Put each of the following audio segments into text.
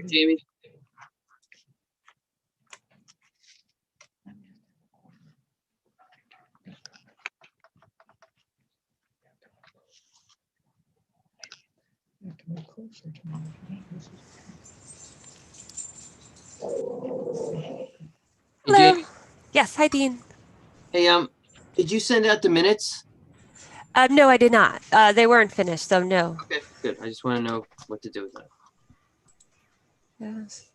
Jamie? Hey, Hello. Jamie? Yes, hi, Dean. Hey, did you send out the minutes? No, I did not. They weren't finished, so no. Okay, good. I just want to know what to do with that. Yes.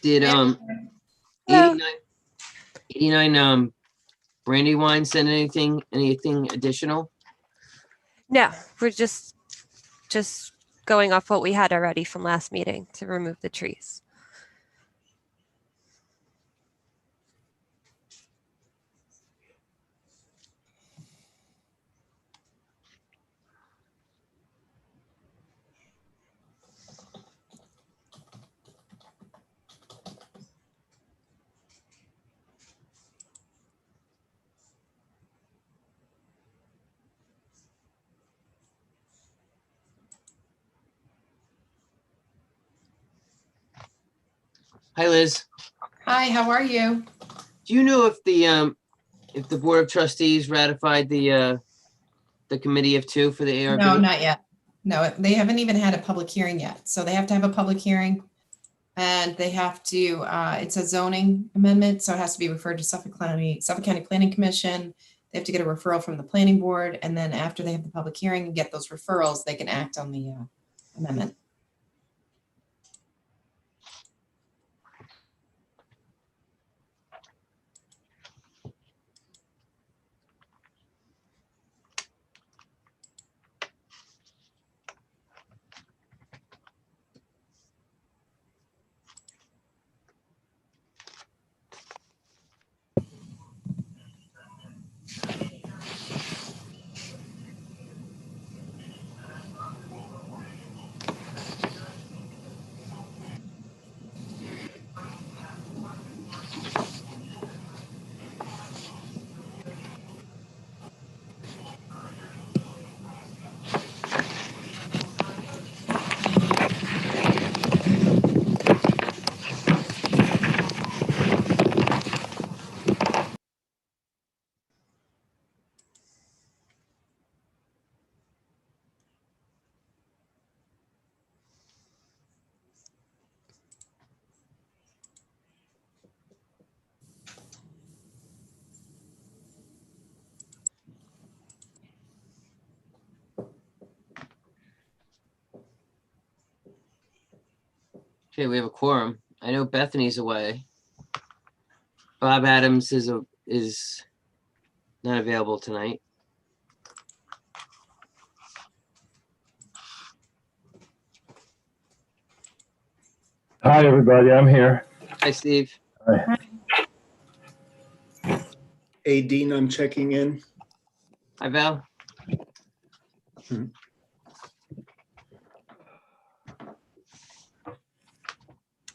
Did Hello. 89 Brandywine send anything additional? No, we're just going off what we had already from last meeting to remove the trees. Hi, Liz. Hi, how are you? Do you know if the Board of Trustees ratified the committee of two for the ARB? No, not yet. No, they haven't even had a public hearing yet. So they have to have a public hearing and they have to, it's a zoning amendment, so it has to be referred to Suffolk County Planning Commission. They have to get a referral from the planning board, and then after they have the public hearing and get those referrals, they can act on the amendment. Okay, we have a quorum. I know Bethany's away. Bob Adams is not available tonight. Hi, everybody. I'm here. Hi, Steve. Hi. Hey, Dean, I'm checking in. Hi, Val. Hmm.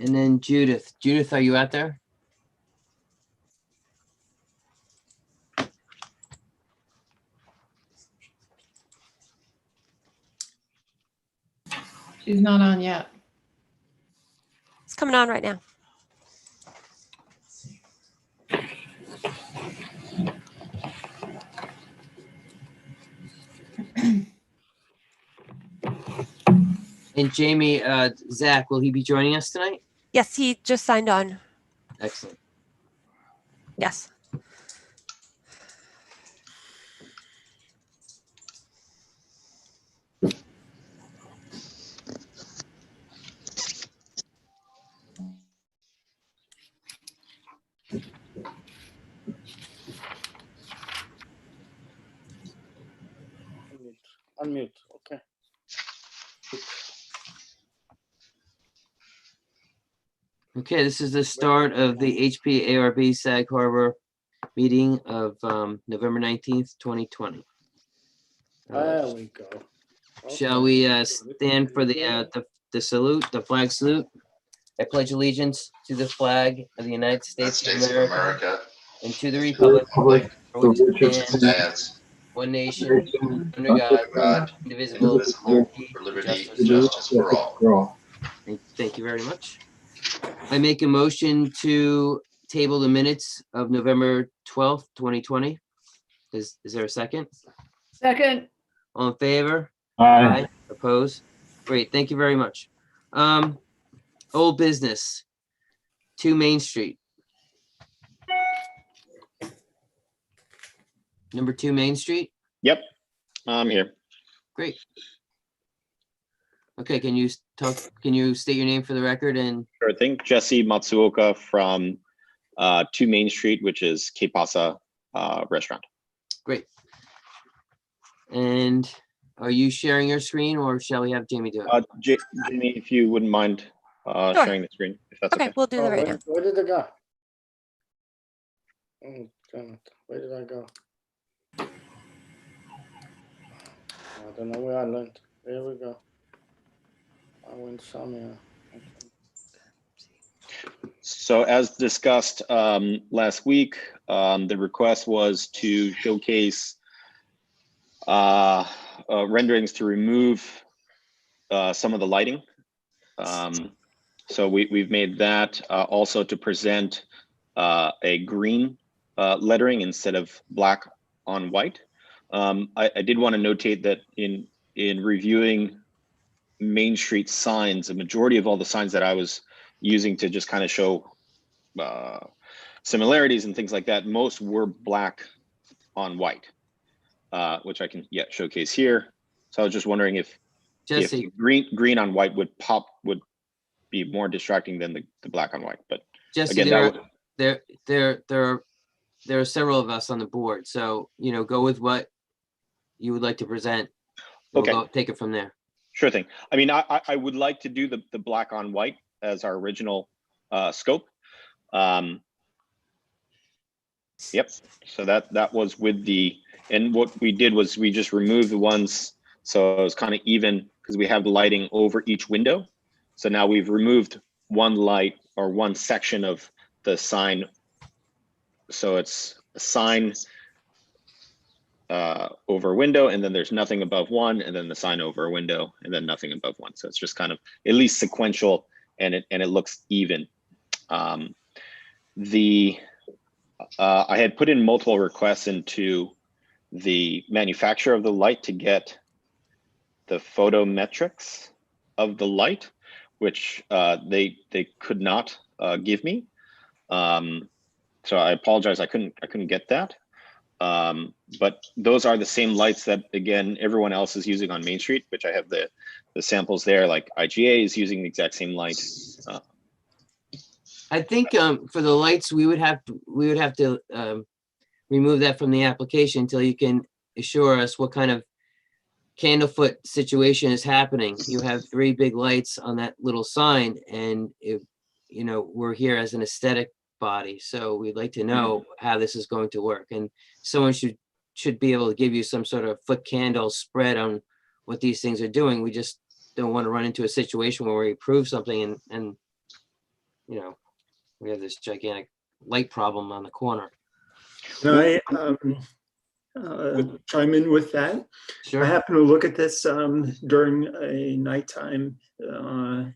And then Judith. Judith, are you out there? She's not on yet. It's coming on right now. And Jamie, Zach, will he be joining us tonight? Yes, he just signed on. Excellent. Yes. Unmute. Okay. Okay, this is the start of the HP ARB Sag Harbor meeting of November 19th, 2020. There we go. Shall we stand for the salute, the flag salute? I pledge allegiance to the flag of the United States of America and to the republic for which it stands, one nation, under God, indivisible, for liberty and justice for all. Thank you very much. I make a motion to table the minutes of November 12th, 2020. Is there a second? Second, All in favor? Aye. Opposed? Great, thank you very much. Old business, 2 Main Street. Number 2 Main Street, Yep, I'm here. great. Okay, can you state your name for the record and, Sure thing. Jesse Matsuoka from 2 Main Street, which is Kepasa Restaurant. great. And are you sharing your screen or shall we have Jamie do it? Jimmy, if you wouldn't mind sharing the screen, if that's Okay, okay. we'll do that right now. Where did it go? Oh, damn it. Where did I go? I don't know where I went. There we go. I went somewhere. So as discussed last week, the request was to showcase renderings to remove some of the lighting. So we've made that also to present a green lettering instead of black on white. I did want to notate that in reviewing Main Street signs, the majority of all the signs that I was using to just kind of show similarities and things like that, most were black on white, which I can showcase here. So I was just wondering if Jesse, green on white would be more distracting than the black on white. But Jesse, again, there are several of us on the board, so, go with what you would like to present. We'll Okay. take it from there. Sure thing. I mean, I would like to do the black on white as our original scope. Yep. So that was with and what we did was we just removed the ones, so it was kind of even because we have the lighting over each window. So now we've removed one light or one section of the sign. So it's a sign over a window, and then there's nothing above one, and then the sign over a window, and then nothing above one. So it's just kind of at least sequential, and it looks even. I had put in multiple requests into the manufacturer of the light to get the photometrics of the light, which they could not give me. So I apologize, I couldn't get that. But those are the same lights that, again, everyone else is using on Main Street, which I have the samples there, like IGA is using the exact same light. I think for the lights, we would have to remove that from the application until you can assure us what kind of candlefoot situation is happening. You have 3 big lights on that little sign, and we're here as an aesthetic body, so we'd like to know how this is going to work, and someone should be able to give you some sort of foot candle spread on what these things are doing. We just don't want to run into a situation where we approve something and we have this gigantic light problem on the corner. Can I chime in with that? I Sure. happened to look at this during a nighttime, right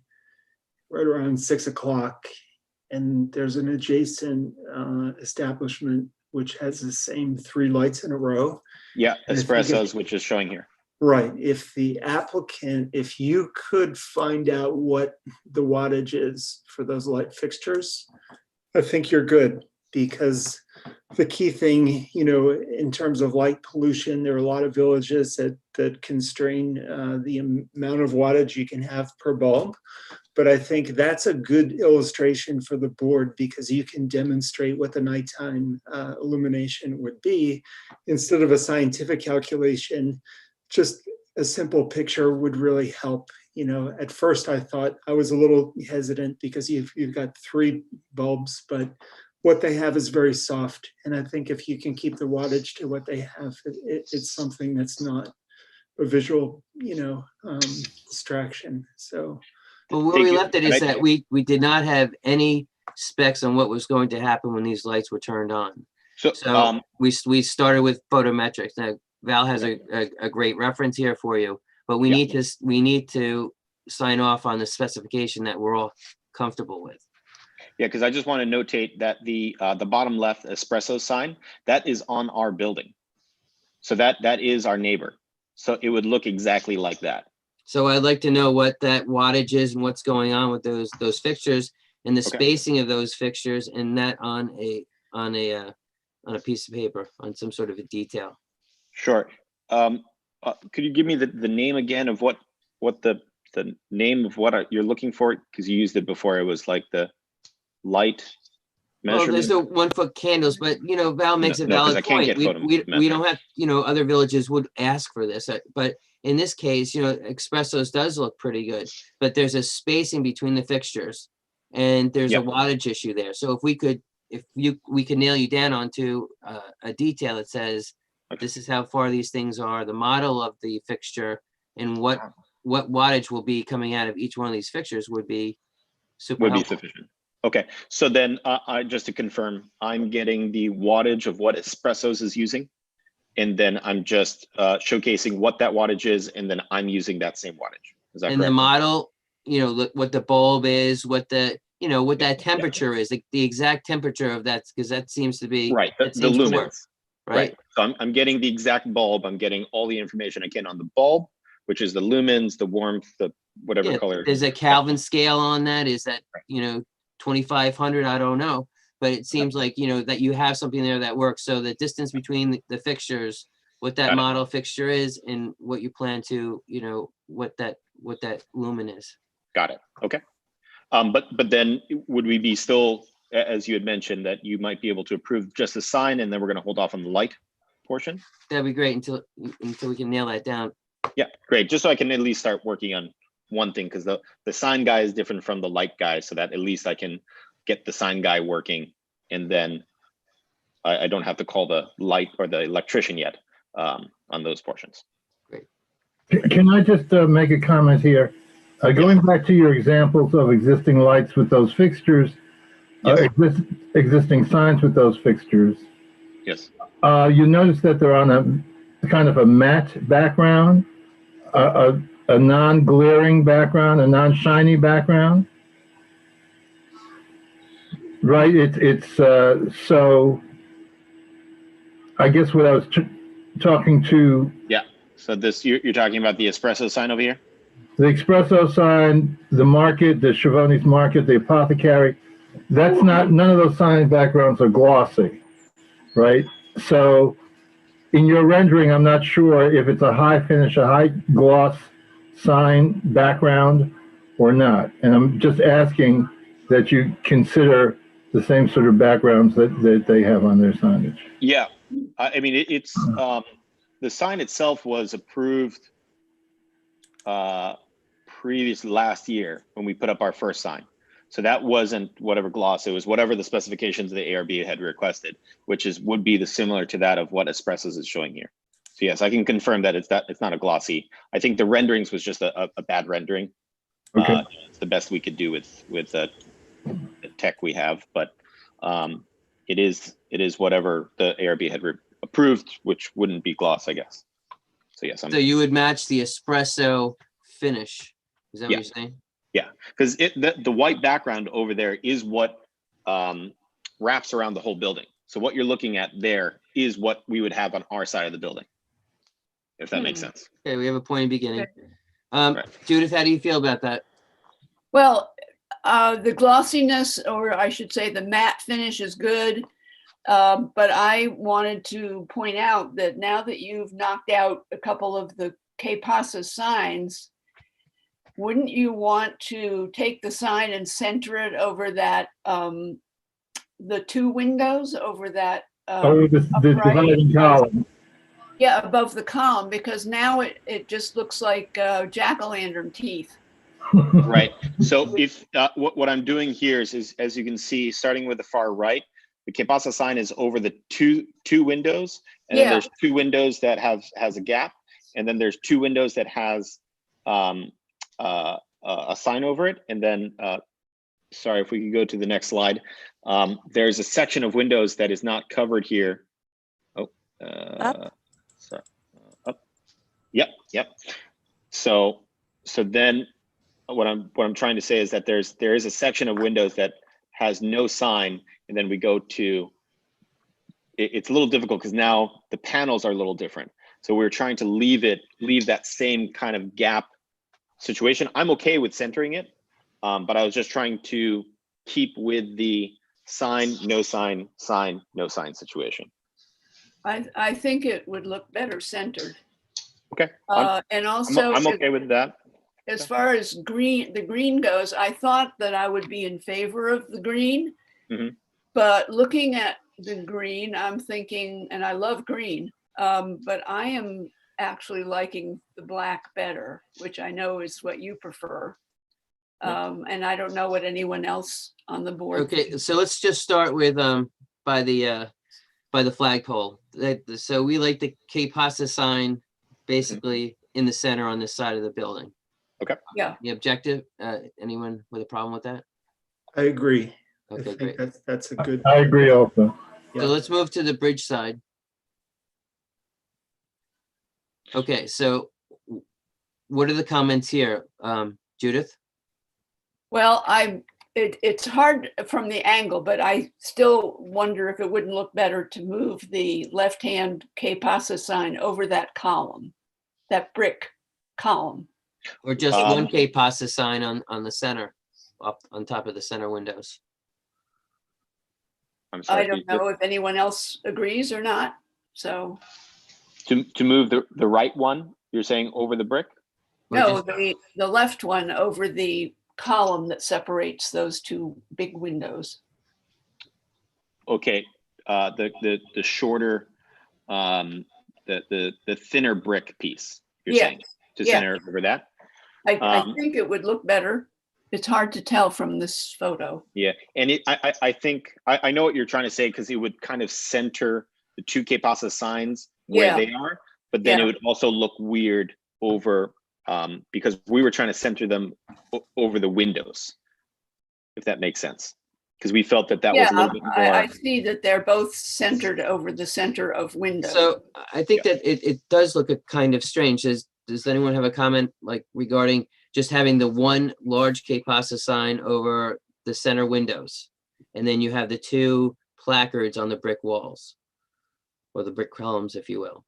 around 6 o'clock, and there's an adjacent establishment which has the same 3 lights in a row. Yeah, And if you espressos, which is showing here. Right. If the applicant, if you could find out what the wattage is for those light fixtures, I think you're good, because the key thing, in terms of light pollution, there are a lot of villages that constrain the amount of wattage you can have per bulb. But I think that's a good illustration for the board, because you can demonstrate what the nighttime illumination would be instead of a scientific calculation. Just a simple picture would really help, You know, at first I thought I was a little hesitant because you've got 3 bulbs, but what they have is very soft. And I think if you can keep the wattage to what they have, it's something that's not a visual, distraction. So, Well, where Thank we you. left it And is I- that we did not have any specs on what was going to happen when these lights were turned on. So, So we started with photometrics. Now Val has a great reference here for you, but we Yeah. need to sign off on the specification that we're all comfortable with. yeah, because I just want to notate that the bottom left espresso sign, that is on our building. So that is our neighbor. So it would look exactly like that. So I'd like to know what that wattage is and what's going on with those fixtures and the Okay. spacing of those fixtures, and that on a piece of paper, on some sort of a detail. Sure. Could you give me the name again of what the name of what you're looking for? Because you used it before. It was like the light Well, there's the measurement. 1-foot candles, but Val makes a No, 'cause valid I can't point. get photo We don't have, other villages would ask for this, but in this case, Espresso's does look pretty good, but there's a spacing between the fixtures and there's a Yep. wattage issue there. So we could nail you down onto a detail that says, Okay. this is how far these things are, the model of the fixture, and what wattage will be coming out of each one of these fixtures would be super Would be helpful. sufficient. Okay, so then just to confirm, I'm getting the wattage of what Espresso's is using. And then I'm just showcasing what that wattage is, and then I'm using that same wattage. Is that And the correct? model, what the bulb is, what that temperature is, like the exact temperature of that, because that seems to be. Right, that the seems to work, lumens. Right? So I'm getting the exact bulb. I'm getting all the information I can on the bulb, which is the lumens, the warmth, the whatever Yeah, color. there's a Kelvin scale on that. Is that, 2,500? I don't know. But it seems like, that you have something there that works. So the distance between the fixtures, what that Got it. model fixture is and what you plan to, what that lumen is. Got it. Okay. But then would we be still, as you had mentioned, that you might be able to approve just the sign, and then we're going to hold off on the light portion? That'd be great until we can nail that down. Yeah, great. Just so I can at least start working on one thing, because the sign guy is different from the light guy, so that at least I can get the sign guy working, and then I don't have to call the light or the electrician yet on those portions. Can I just make a comment here? Going back to your examples of existing lights with those fixtures, Yes. existing signs with those fixtures, Yes. you notice that they're on a kind of a matte background, a non-glaring background, a non-shiny background. Right, it's so I guess what I was talking to, So this you're talking about the espresso sign over here? the espresso sign, the market, the Schiavone's market, the apothecary, that's not, none of those sign backgrounds are glossy, right? So in your rendering, I'm not sure if it's a high finish, a high gloss sign background or not. And I'm just asking that you consider the same sort of backgrounds that they have on their signage. Yeah, I mean it's the sign itself was approved previous last year when we put up our first sign. So that wasn't whatever gloss, it was whatever the specifications of the ARB had requested, which would be similar to that of what Espresso's is showing here. So yes, I can confirm that it's not a glossy. I think the renderings was just a bad rendering. Okay. It's the best we could do with the tech we have, but it is whatever the ARB had approved, which wouldn't be gloss, I guess. So yes, So you would match the espresso finish. Is that Yeah. what you're saying? because the white background over there is what wraps around the whole building. So what you're looking at there is what we would have on our side of the building, if that makes sense. Okay, we have a point of beginning. Right. Judith, how do you feel about that? Well, the glossiness, or I should say the matte finish is good. But I wanted to point out that now that you've knocked out a couple of the K-Pasa signs, wouldn't you want to take the sign and center it over that, the two windows over that? Oh, the upright? dividing column. Yeah, above the column, because now it just looks like jack-o'-lantern teeth. Right. So if what I'm doing here is, as you can see, starting with the far right, the Que Pasa sign is over the two windows, and then Yeah. there's two windows that has a gap, and then there's two windows that has a sign over it, and then sorry, if we could go to the next slide. There's a section of windows that is not covered here. Oh, sorry, up. Yep. So then what I'm trying to say is that there is a section of windows that has no sign, and then we go to. It's a little difficult because now the panels are a little different. So we're trying to leave that same kind of gap situation. I'm okay with centering it, but I was just trying to keep with the sign, no sign, sign, no sign situation. I think it would look better centered. Okay. And also, I'm okay with that. as far as the green goes, I thought that I would be in favor of the green. Mhm. But looking at the green, I'm thinking, and I love green, but I am actually liking the black better, which I know is what you prefer. And I don't know what anyone else on the board. Okay, so let's just start with by the flagpole. So we like the Que Pasa sign basically in the center on this side of the building. Okay. Yeah. The objective, anyone with a problem with that? I agree. I Okay, think great. that's a good. I agree also. Yeah. So let's move to the bridge side. Okay, so what are the comments here? Judith? Well, it's hard from the angle, but I still wonder if it wouldn't look better to move the left-hand Que Pasa sign over that column, that brick column. Or just Um, one Que Pasa sign on the center, up on top of the center windows? I'm sorry. I don't know if anyone else agrees or not. So, To move the right one, you're saying over the brick? Or no, just- the left one over the column that separates those two big windows. Okay, the shorter, the thinner brick piece, you're Yeah, saying, to yeah. center over that? I Um, think it would look better. It's hard to tell from this photo. Yeah, and I think, I know what you're trying to say, because it would kind of center the two Que Pasa signs where Yeah. they are, but then it Yeah. would also look weird over, because we were trying to center them over the windows, if that makes sense. Because we felt that was a little bit more. I see that they're both centered over the center of windows. So I think that it does look a kind of strange. Does anyone have a comment like regarding just having the one large Que Pasa sign over the center windows? And then you have the two placards on the brick walls, or the brick columns, if you will.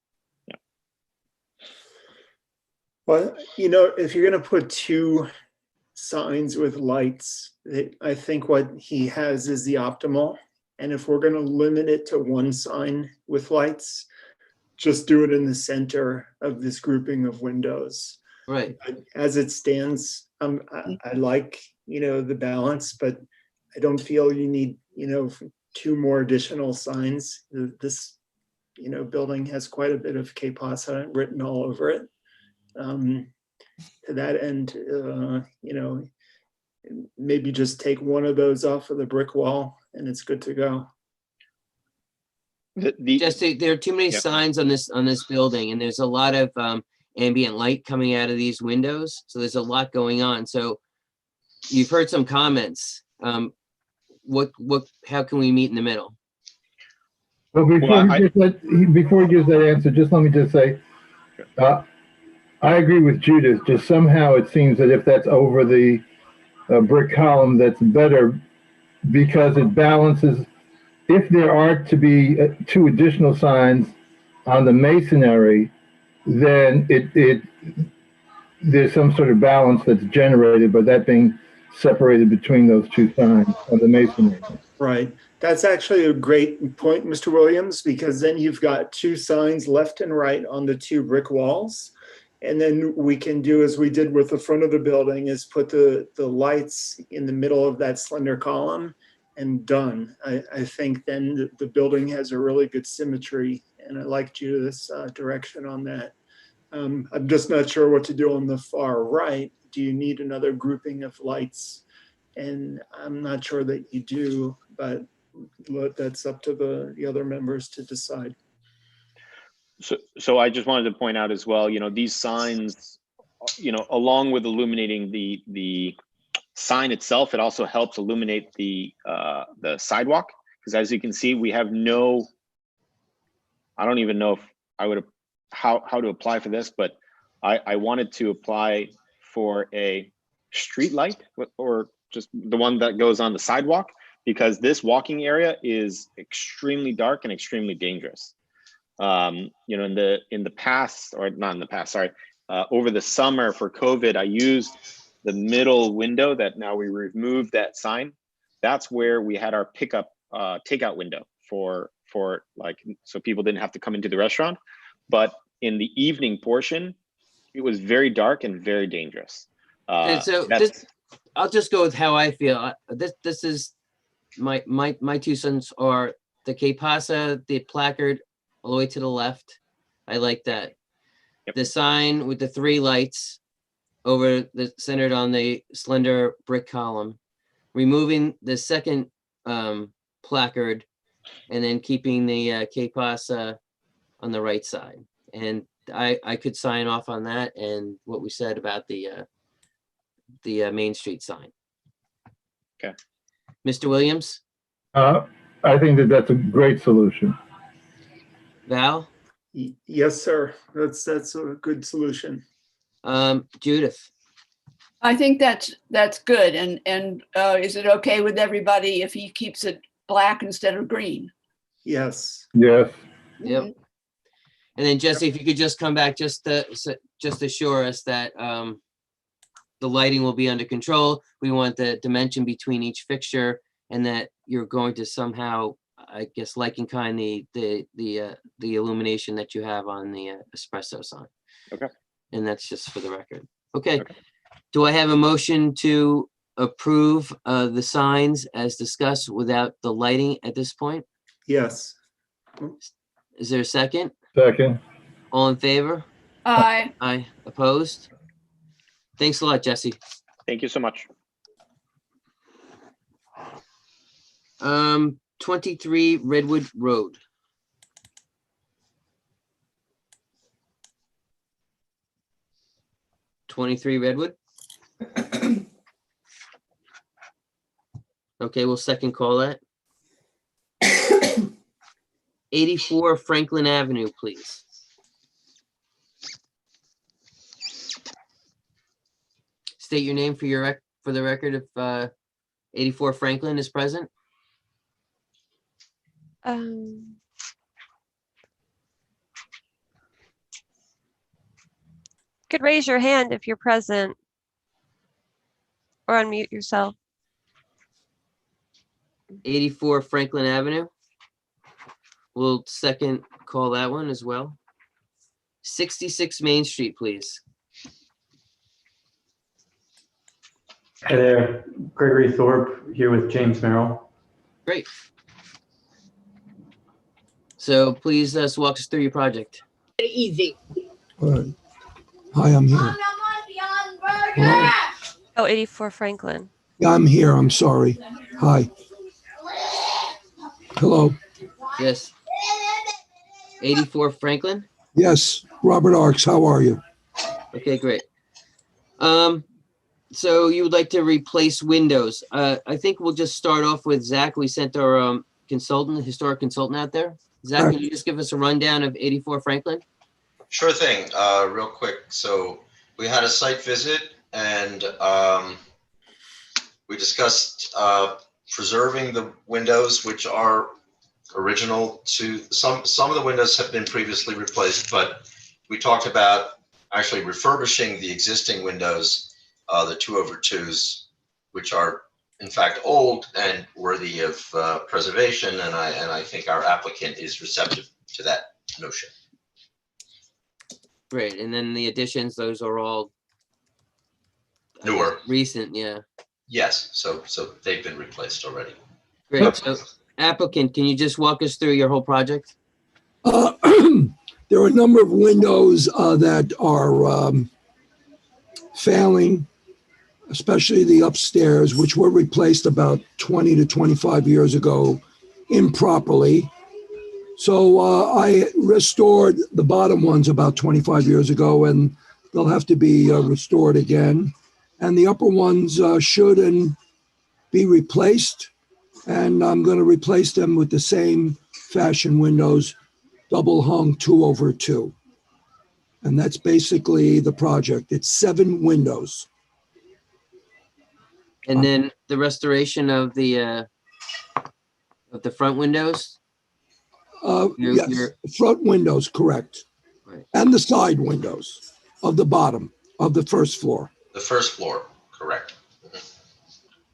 Well, if you're going to put two signs with lights, I think what he has is the optimal. And if we're going to limit it to one sign with lights, just do it in the center of this grouping of windows. Right. As it stands, I like, the balance, but I don't feel you need, two more additional signs. This, building has quite a bit of Que Pasa written all over it. To that end, maybe just take one of those off of the brick wall and it's good to go. There are too many Yep. signs on this building, and there's a lot of ambient light coming out of these windows. So there's a lot going on. So you've heard some comments. How can we meet in the middle? But before he gives that answer, just let me just say, I agree with Judith. Just somehow it seems that if that's over the brick column, that's better because it balances. If there are to be two additional signs on the masonry, then there's some sort of balance that's generated by that being separated between those two signs on the masonry. Right. That's actually a great point, Mr. Williams, because then you've got two signs left and right on the two brick walls. And then we can do as we did with the front of the building is put the lights in the middle of that slender column and done. I think then the building has a really good symmetry, and I like Judith's direction on that. I'm just not sure what to do on the far right do you need another grouping of lights? And I'm not sure that you do, but that's up to the other members to decide. So I just wanted to point out as well, these signs, along with illuminating the sign itself, it also helps illuminate the sidewalk. Because as you can see, we have I don't even know if I would have, how to apply for this, but I wanted to apply for a street light or just the one that goes on the sidewalk, because this walking area is extremely dark and extremely dangerous. In the past, or not in the past, sorry, over the summer for COVID, I used the middle window that now we removed that sign. That's where we had our pickup takeout window for so people didn't have to come into the restaurant. But in the evening portion, it was very dark and very dangerous. I'll just go with how I feel. This is my 2 cents are the Que Pasa, the placard all the way to the left. I like that. Yep. The sign with the 3 lights centered on the slender brick column, removing the second placard, and then keeping the Que Pasa on the right side. And I could sign off on that and what we said about the Main Street sign. Okay. Mr. Williams? I think that's a great solution. Val? Yes, sir. That's a good solution. Judith? I think that's good. And is it okay with everybody if he keeps it black instead of green? Yes. Yes. Yep. And then Jesse, if you could just come back, just assure us that the lighting will be under control. We want the dimension between each fixture, and that you're going to somehow, I guess, like in kind the illumination that you have on the espresso sign. Okay. And that's just for the record. Okay. Do I have a motion to approve the signs as discussed without the lighting at this point? Yes. Is there a second? Second. All in favor? Aye. Aye. Opposed? Thanks a lot, Jesse. Thank you so much. 23 Redwood Road. Redwood. Okay, we'll second call that. 84 Franklin Avenue, please. State your name for the record if 84 Franklin is present. Could raise your hand if you're present, or unmute yourself. 84 Franklin Avenue. We'll second call that one as well. 66 Main Street, please. Hi there, Gregory Thorpe here with James Merrill. Great. So please walk us through your project. Easy. All right. Hi, I'm here. Hello? Oh, 84 Franklin. Yeah, I'm here. I'm sorry. Hi. Hello. Yes. 84 Franklin? Yes, Robert Arks. How are you? Okay, great. So you would like to replace windows. I think we'll just start off with Zach. We sent our historic consultant out there. Zach, can you just give us a rundown of 84 Franklin? Sure thing. Real quick. So we had a site visit and we discussed preserving the windows, which are original to some of the windows have been previously replaced, but we talked about actually refurbishing the existing windows, the 2/2s, which are in fact old and worthy of preservation. And I think our applicant is receptive to that notion. Great. And then the additions, those are all Newer. Recent, yeah. Yes. So they've been replaced already. Great. So applicant, can you just walk us through your whole project? There are a number of windows that are failing especially the upstairs, which were replaced about 20 to 25 years ago improperly. So I restored the bottom ones about 25 years ago, and they'll have to be restored again. And the upper ones should and be replaced. And I'm going to replace them with the same fashion windows, double hung 2/2. And that's basically the project. It's 7 windows. And then the restoration of the front windows? You're- Yes, you're- front windows, correct. Right. And the side windows of the bottom of the first floor. The first floor, correct. Mhm.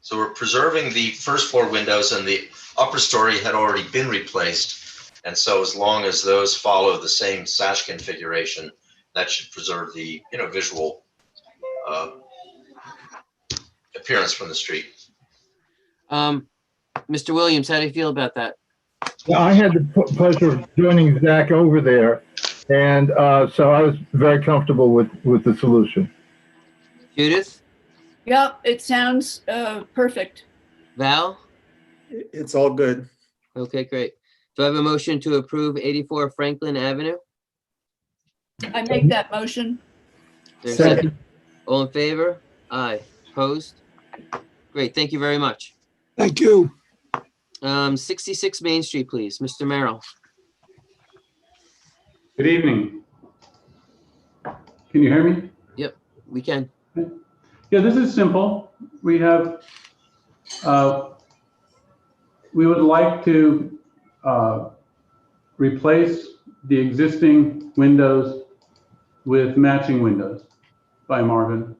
So we're preserving the first floor windows, and the upper story had already been replaced. And so as long as those follow the same sash configuration, that should preserve the, visual appearance from the street. Mr. Williams, how do you feel about that? Yeah, I had the pleasure of joining Zach over there, and so I was very comfortable with the solution. Judith? Yep, it sounds perfect. Val? It's all good. Okay, great. Do I have a motion to approve 84 Franklin Avenue? I make that motion. There's a second. Second. All in favor? Aye. Opposed? Great, thank you very much. Thank you. 66 Main Street, please. Mr. Merrill. Good evening. Can you hear me? We can. Yeah, this is simple. We have, we would like to replace the existing windows with matching windows by Marvin.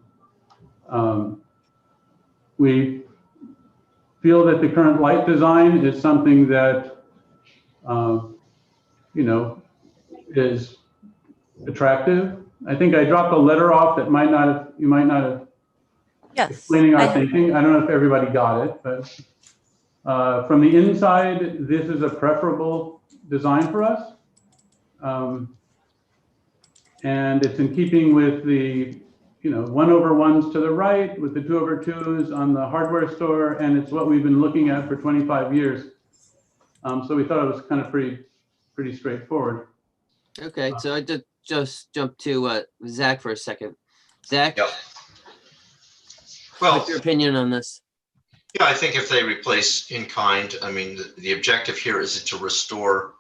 We feel that the current light design is something that, is attractive. I think I dropped a letter off that you might not have Yes. explaining I our have- thinking. I don't know if everybody got it, but from the inside, this is a preferable design for us. And it's in keeping with the 1/1s to the right, with the 2/2s on the hardware store, and it's what we've been looking at for 25 years. So we thought it was kind of pretty straightforward. Okay, so I did just jump to Zach for a second. Zach, Yep. Well, what's your opinion on this? yeah, I think if they replace in kind, I mean, the objective here is to restore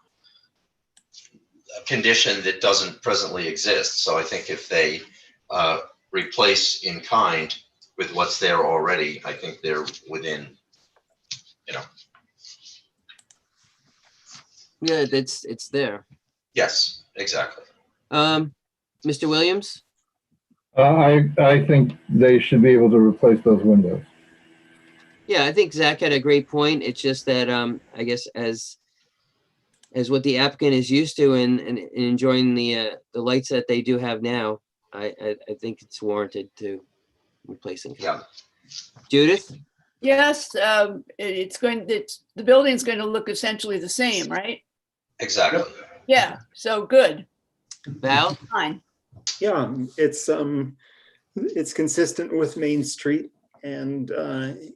a condition that doesn't presently exist. So I think if they replace in kind with what's there already, I think they're within, Yeah, it's there. yes, exactly. Mr. Williams? I think they should be able to replace those windows. Yeah, I think Zach had a great point. It's just that I guess as what the applicant is used to and enjoying the lights that they do have now, I think it's warranted to replacing. Yeah. Judith? Yes, the building's going to look essentially the same, right? Exactly. Yeah, so good, Val? fine. Yeah, it's consistent with Main Street, and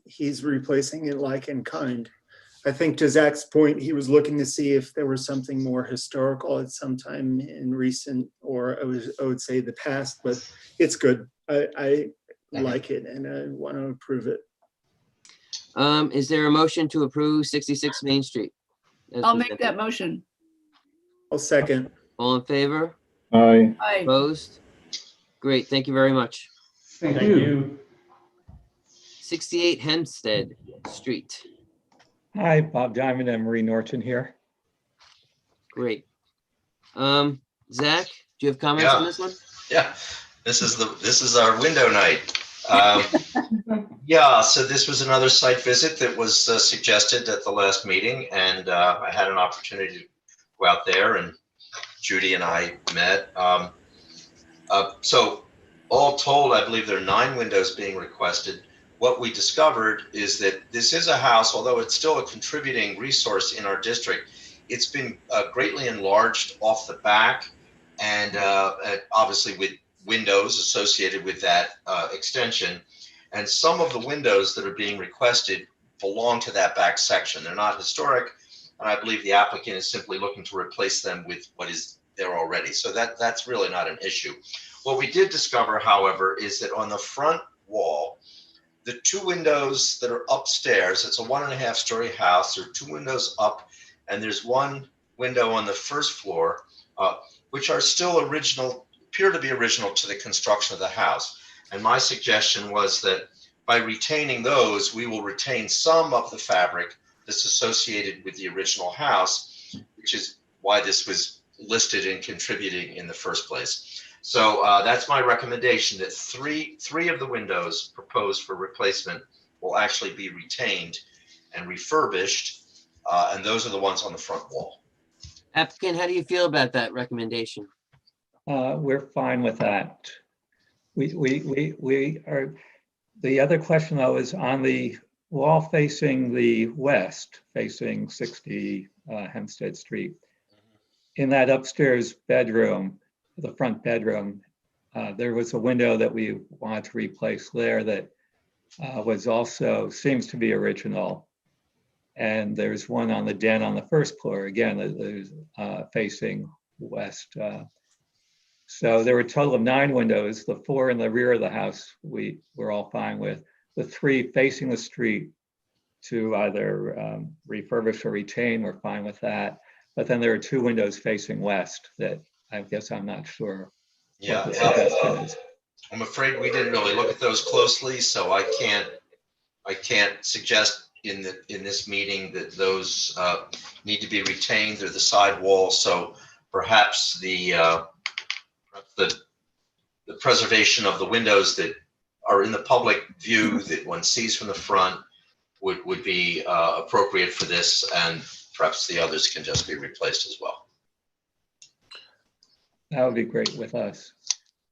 he's replacing it like in kind. I think to Zach's point, he was looking to see if there was something more historical at some time in recent, or I would say the past, but it's good. I like it, and I want to approve it. Is there a motion to approve 66 Main Street? as I'll make presented? that motion. I'll second. All in favor? Aye. Aye. Opposed? Great, thank you very much. Thank you. 68 Hempstead Street. Hi, Bob Diamond and Marie Norton here. Great. Zach, do you have comments on this one? Yeah, this is our window night. Yeah, so this was another site visit that was suggested at the last meeting, and I had an opportunity to go out there, and Judy and I met. So all told, I believe there are 9 windows being requested. What we discovered is that this is a house, although it's still a contributing resource in our district, it's been greatly enlarged off the back, and obviously with windows associated with that extension. And some of the windows that are being requested belong to that back section. They're not historic, and I believe the applicant is simply looking to replace them with what is there already. So that's really not an issue. What we did discover, however, is that on the front wall, the two windows that are upstairs, it's a 1.5-story house. There are two windows up, and there's one window on the first floor, which are still original, appear to be original to the construction of the house. And my suggestion was that by retaining those, we will retain some of the fabric that's associated with the original house, which is why this was listed and contributing in the first place. So that's my recommendation, that three of the windows proposed for replacement will actually be retained and refurbished, and those are the ones on the front wall. Applicant, how do you feel about that recommendation? We're fine with that. We are, the other question though is on the wall facing the west, facing 60 Hempstead Street. In that upstairs bedroom, the front bedroom, there was a window that we wanted to replace there that was also, seems to be original. And there's one on the den on the first floor, again, there's facing west. So there were a total of 9 windows. The 4 in the rear of the house, we're all fine with. The 3 facing the street to either refurbish or retain, we're fine with that. But then there are 2 windows facing west that I guess I'm not sure Yeah, what the suggestion is. I'm afraid we didn't really look at those closely, so I can't suggest in this meeting that those need to be retained. They're the side wall, so perhaps the preservation of the windows that are in the public view that one sees from the front would be appropriate for this, and perhaps the others can just be replaced as well. That would be great with us.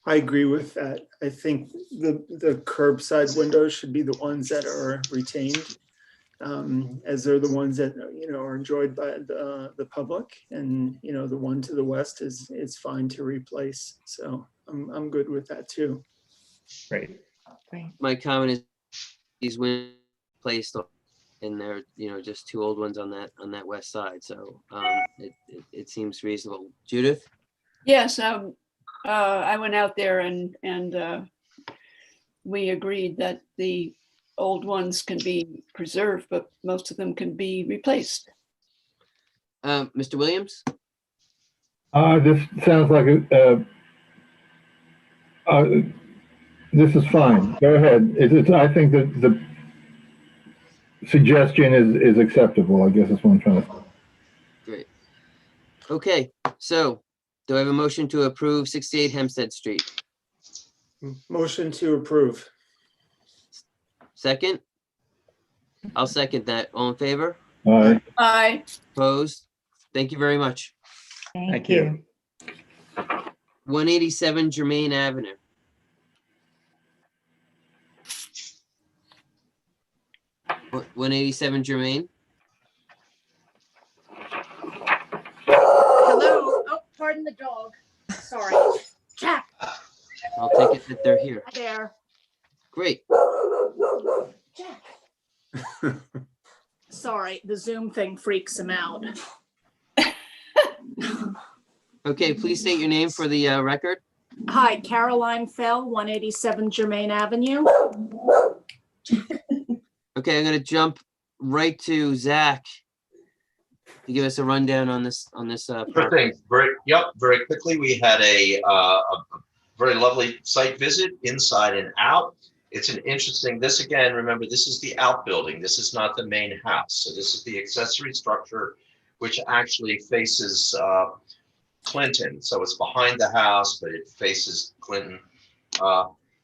I agree with that. I think the curbside windows should be the ones that are retained, as they're the ones that, are enjoyed by the public, and, the one to the west is fine to replace. So I'm good with that too. Great. My comment is these windows placed and they're, just 2 old ones on that west side. So it seems reasonable. Judith? Yes, I went out there and we agreed that the old ones can be preserved, but most of them can be replaced. Mr. Williams? This sounds like this is fine. Go ahead. I think that the suggestion is acceptable. I guess that's what I'm trying to say. Great. Okay, so do I have a motion to approve 68 Hempstead Street? Motion to approve. Second? I'll second that. All in favor? All right. Aye. Opposed? Thank you very much. Thank you. 187 Germain Avenue. What, 187 Germain? Hello. Oh, pardon the dog. Sorry. Jack, I'll take it that they're here. hi there. Great. Jack. Sorry, the Zoom thing freaks him out. Okay, please state your name for the record. Hi, Caroline Fell, 187 Germain Avenue. Okay, I'm gonna jump right to Zach to give us a rundown on this. Sure property. thing. Very quickly. We had a very lovely site visit inside and out. It's an interesting, this again, remember, this is the outbuilding. This is not the main house. So this is the accessory structure, which actually faces Clinton. So it's behind the house, but it faces Clinton.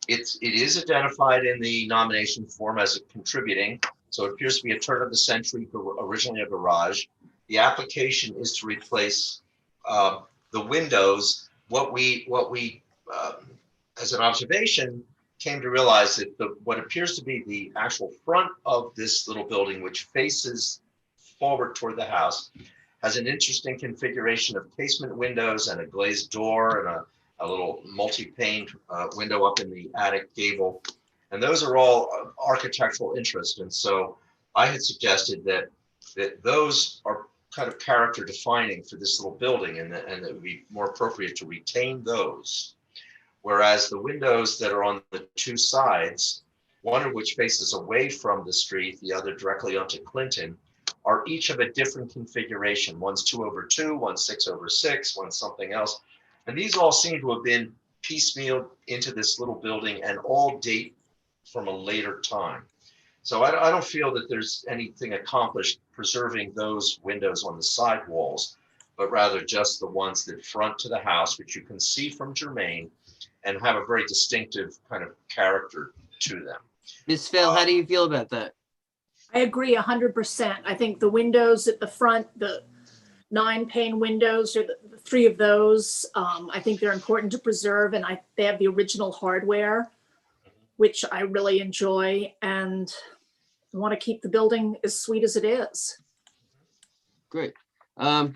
It is identified in the nomination form as a contributing. So it appears to be a turn of the century, originally a garage. The application is to replace the windows. What we as an observation, came to realize that what appears to be the actual front of this little building, which faces forward toward the house, has an interesting configuration of casement windows and a glazed door and a little multi-pane window up in the attic gable. And those are all architectural interest. And so I had suggested that those are kind of character defining for this little building, and that it would be more appropriate to retain those. Whereas the windows that are on the two sides, one of which faces away from the street, the other directly onto Clinton, are each of a different configuration. One's 2/2, one's 6/6, one's something else. And these all seem to have been piecemealed into this little building and all date from a later time. So I don't feel that there's anything accomplished preserving those windows on the side walls, but rather just the ones that front to the house, which you can see from Germain and have a very distinctive kind of character to them. Ms. Phil, how do you feel about that? I agree 100%. I think the windows at the front, the 9-pane windows, or the 3 of those, I think they're important to preserve, and they have the original hardware, which I really enjoy, and I want to keep the building as sweet as it is. Great. Val,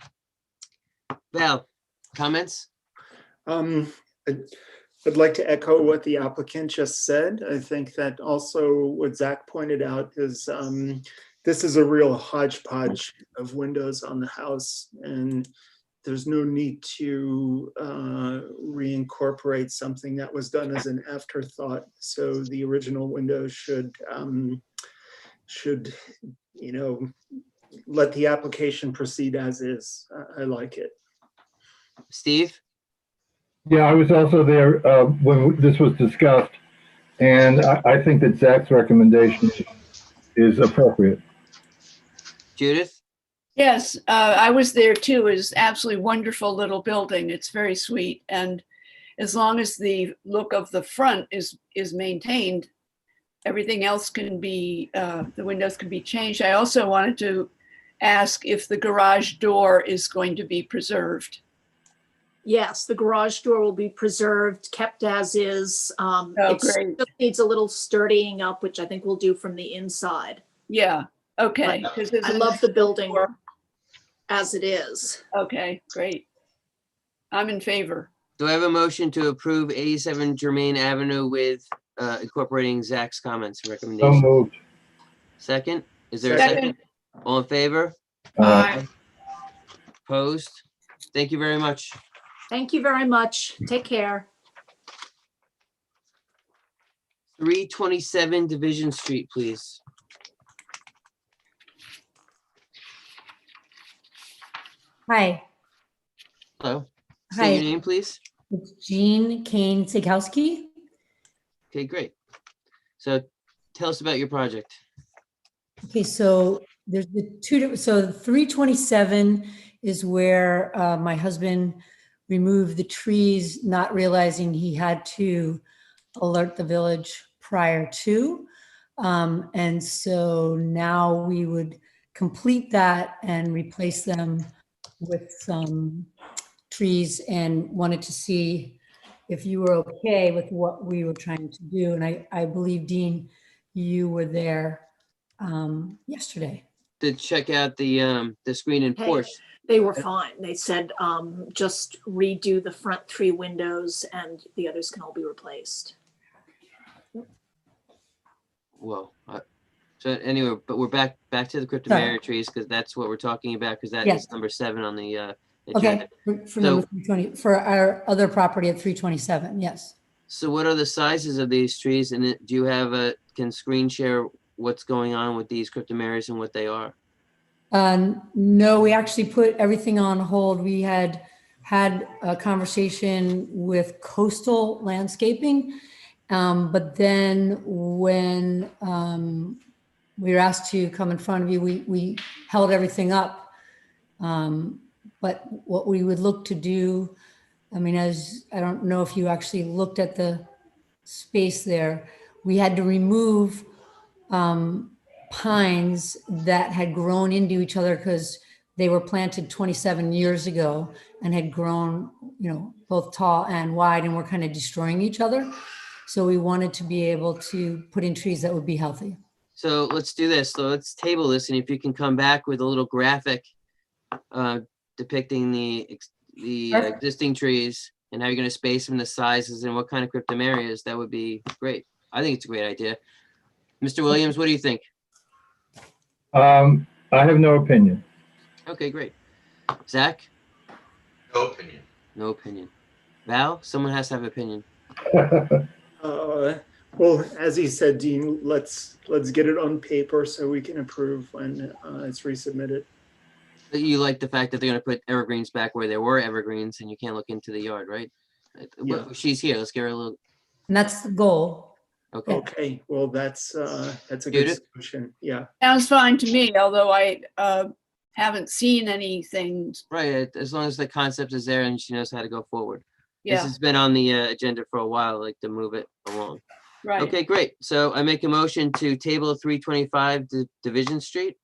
comments? I'd like to echo what the applicant just said. I think that also what Zach pointed out is this is a real hodgepodge of windows on the house, and there's no need to reincorporate something that was done as an afterthought. So the original windows should let the application proceed as is. I like it. Steve? Yeah, I was also there when this was discussed, and I think that Zach's recommendation is appropriate. Judith? Yes, I was there too. It's absolutely wonderful little building. It's very sweet. And as long as the look of the front is maintained, everything else can be, the windows can be changed. I also wanted to ask if the garage door is going to be preserved. Yes, the garage door will be preserved, kept as is. It great. just needs a little sturdying up, which I think we'll do from the inside. Yeah, okay. But 'Cause there's I a love nice the building door. as it is. Okay, great. I'm in favor. Do I have a motion to approve 87 Germain Avenue with incorporating Zach's comments and So recommendations? moved. Second? Is there a Second. second? All in favor? Aye. Opposed? Thank you very much. Thank you very much. Take care. 327 Division Street, please. Hi, Hello. Hi. Say your name, please. it's Jean Kane Sigowski. Okay, great. So tell us about your project. Okay, so there's the so 327 is where my husband removed the trees, not realizing he had to alert the village prior to. And so now we would complete that and replace them with some trees, and wanted to see if you were okay with what we were trying to do. And I believe, Dean, you were there yesterday. To check out the screen and Hey, porch. They were fine. They said just redo the front 3 windows and the others can all be replaced. Whoa. So anyway, but we're back to the cryptomeria trees, because that's what we're talking about, because that Yes. is number 7 on the Okay, agenda. for number 320, for our other property at 327, yes. So what are the sizes of these trees, and do you have can screen share what's going on with these cryptomerias and what they are? No, we actually put everything on hold. We had a conversation with Coastal Landscaping, but then when we were asked to come in front of you, we held everything up. But what we would look to do, I mean, I don't know if you actually looked at the space there, we had to remove pines that had grown into each other because they were planted 27 years ago and had grown, both tall and wide, and were kind of destroying each other. So we wanted to be able to put in trees that would be healthy. So let's do this. So let's table this, and if you can come back with a little graphic depicting the existing trees and how you're going to space them, the sizes, and what kind of cryptomerias, that would be great. I think it's a great idea. Mr. Williams, what do you think? I have no opinion. Okay, great. Zach? No opinion. No opinion. Val, someone has to have opinion. Well, as he said, Dean, let's get it on paper so we can approve when it's resubmitted. You like the fact that they're gonna put evergreens back where there were evergreens and you can't look into the yard, right? Yeah. She's here. Let's give her a little, And that's the goal. okay. Okay, well, that's a good Judith? solution. Yeah. Sounds fine to me, although I haven't seen anything. Right, as long as the concept is there and she knows how to go forward. This Yeah, has been on the agenda for a while, I'd like to move it along. right. Okay, great. So I make a motion to table 325 Division Street.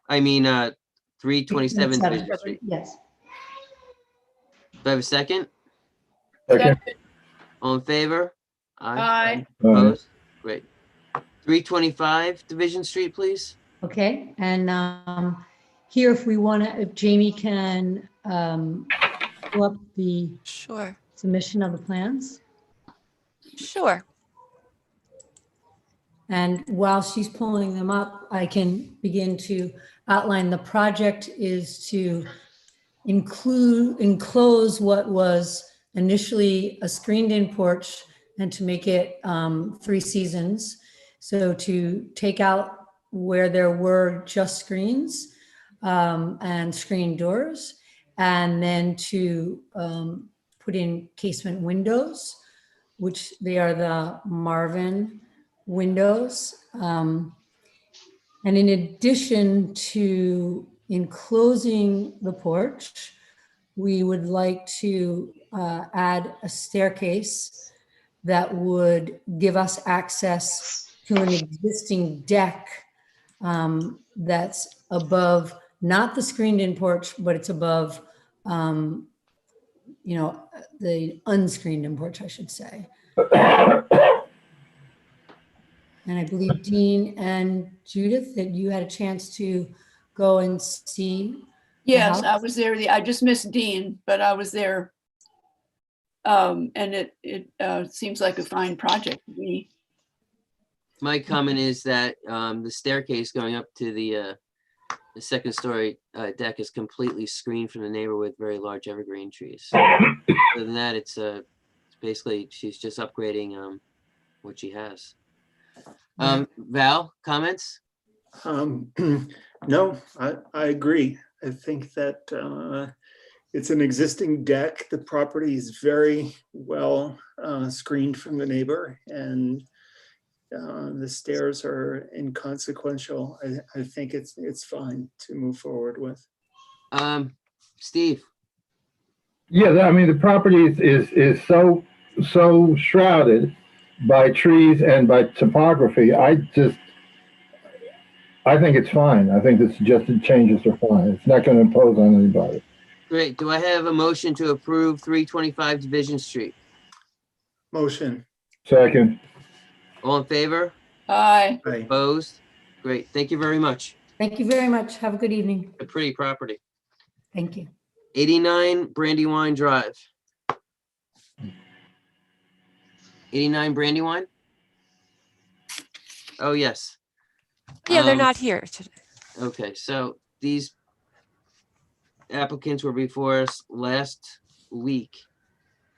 I mean, 327 Division Street. Yes. Do I have a second? Second. All in favor? Aye. Opposed? Great. 325 Division Street, please. Okay, and here, if we want to, if Jamie can pull up the Sure, submission of the plans. sure. And while she's pulling them up, I can begin to outline. The project is to enclose what was initially a screened-in porch and to make it 3 seasons. So to take out where there were just screens and screen doors, and then to put in casement windows, which they are the Marvin windows. And in addition to enclosing the porch, we would like to add a staircase that would give us access to an existing deck that's above, not the screened-in porch, but it's above, the unscreened-in porch, I should say. And I believe Dean and Judith, that you had a chance to go and see. Yes, I house? was there. I just missed Dean, but I was there. And it seems like a fine project to me. My comment is that the staircase going up to the second story deck is completely screened from the neighbor with very large evergreen trees. Other than that, it's basically, she's just upgrading what she has. Val, comments? No, I agree. I think that it's an existing deck. The property is very well screened from the neighbor, and the stairs are inconsequential. I think it's fine to move forward with. Steve? Yeah, I mean, the property is so shrouded by trees and by topography. I think it's fine. I think the suggested changes are fine. It's not going to impose on anybody. Great. Do I have a motion to approve 325 Division Street? Motion. Second. All in favor? Aye. Aye. Opposed? Great. Thank you very much. Thank you very much. Have a good evening. A pretty property. Thank you. 89 Brandywine Drive. 89 Brandywine? Oh, yes. Yeah, they're Um, not here today. Okay, so these applicants were before us last week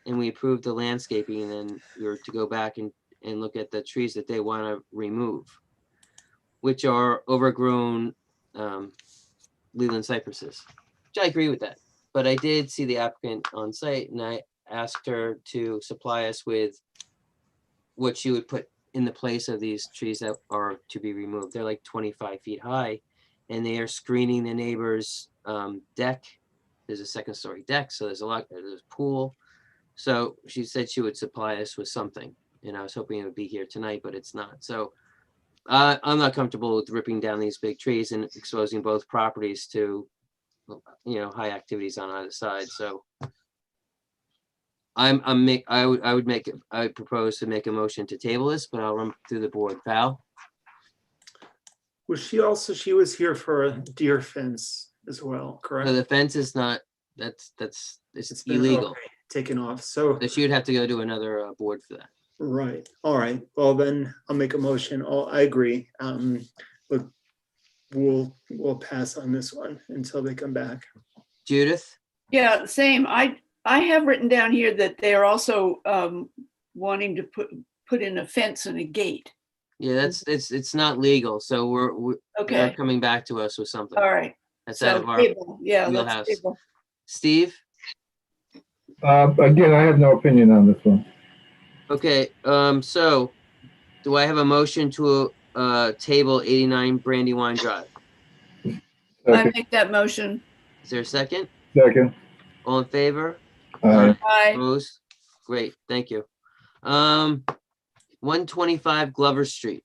and we approved the landscaping, and then we were to go back and look at the trees that they want to remove, which are overgrown Leland cypresses, which I agree with that. But I did see the applicant on site and I asked her to supply us with what she would put in the place of these trees that are to be removed. They're like 25 feet high and they are screening the neighbor's deck. There's a second story deck, so there's a pool. So she said she would supply us with something, and I was hoping it would be here tonight, but it's not. So I'm not comfortable with ripping down these big trees and exposing both properties to, high activities on either side. So I would propose to make a motion to table this, but I'll run through the board. Val? Was she was here for a deer fence as well, correct? So the fence is not, it's It's been, illegal. okay, taken off. So So she would have to go to another board for that. Right, all right, well then I'll make a motion, I agree. But we'll pass on this one until they come back. Judith? Yeah, same. I have written down here that they are also wanting to put in a fence and a gate. Yeah, it's not legal, so they're Okay, coming back to us with something. all right. That's out So of our table, yeah, wheelhouse. let's table. Steve? Again, I have no opinion on this one. Okay, so do I have a motion to table 89 Brandywine Drive? I Second. make that motion. Is there a second? Second. All in favor? Aye. Aye. Opposed? Great, thank you. 125 Glover Street.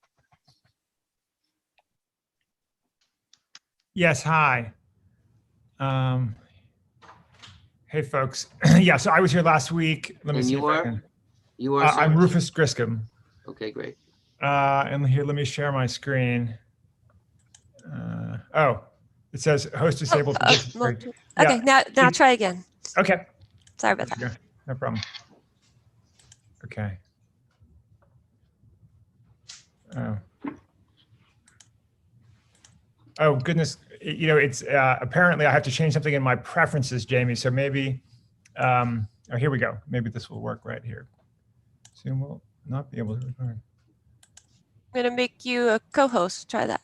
Yes, hi. Hey, folks. Yeah, so I was here last week. Let me And see you if I are? can. You are, I'm sir? Rufus Griscom. Okay, great. And here, let me share my screen. Oh, it says host disabled. for this well, screen. Okay, Yeah, now try again. Okay. Sorry about that. Yeah, no problem. Okay. Oh goodness, it's apparently I have to change something in my preferences, Jamie. So maybe, oh, here we go. Maybe this will work right here. Zoom will not be able to record. I'm gonna make you a co-host. Try that.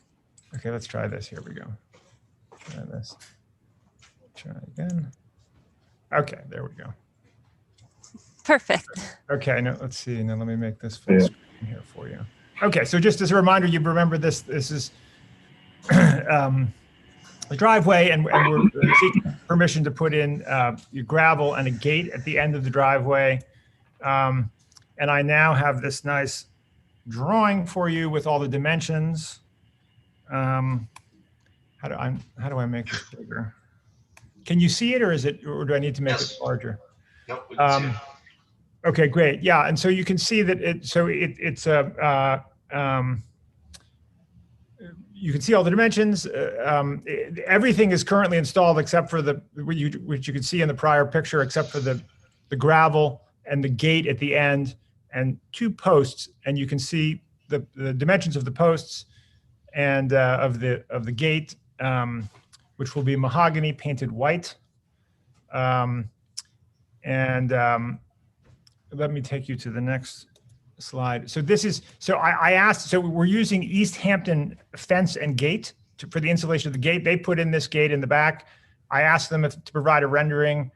Okay, let's try this. Here we go. Try this. Try again. Okay, there we go. Perfect. Okay, now let's see. Now let me make this full screen here for you. Okay, so just as a reminder, you remember this. This is the driveway, and we're seeking permission to put in your gravel and a gate at the end of the driveway. And I now have this nice drawing for you with all the dimensions. How do I make this bigger? Can you see it, or do I need to make it larger? Nope, we can see it. Okay, great. Yeah, and so you can see that you can see all the dimensions. Everything is currently installed except for which you can see in the prior picture, except for the gravel and the gate at the end and 2 posts. And you can see the dimensions of the posts and of the gate, which will be mahogany painted white. Let me take you to the next slide. So I asked, so we're using East Hampton fence and gate for the installation of the gate. They put in this gate in the back. I asked them to provide a rendering.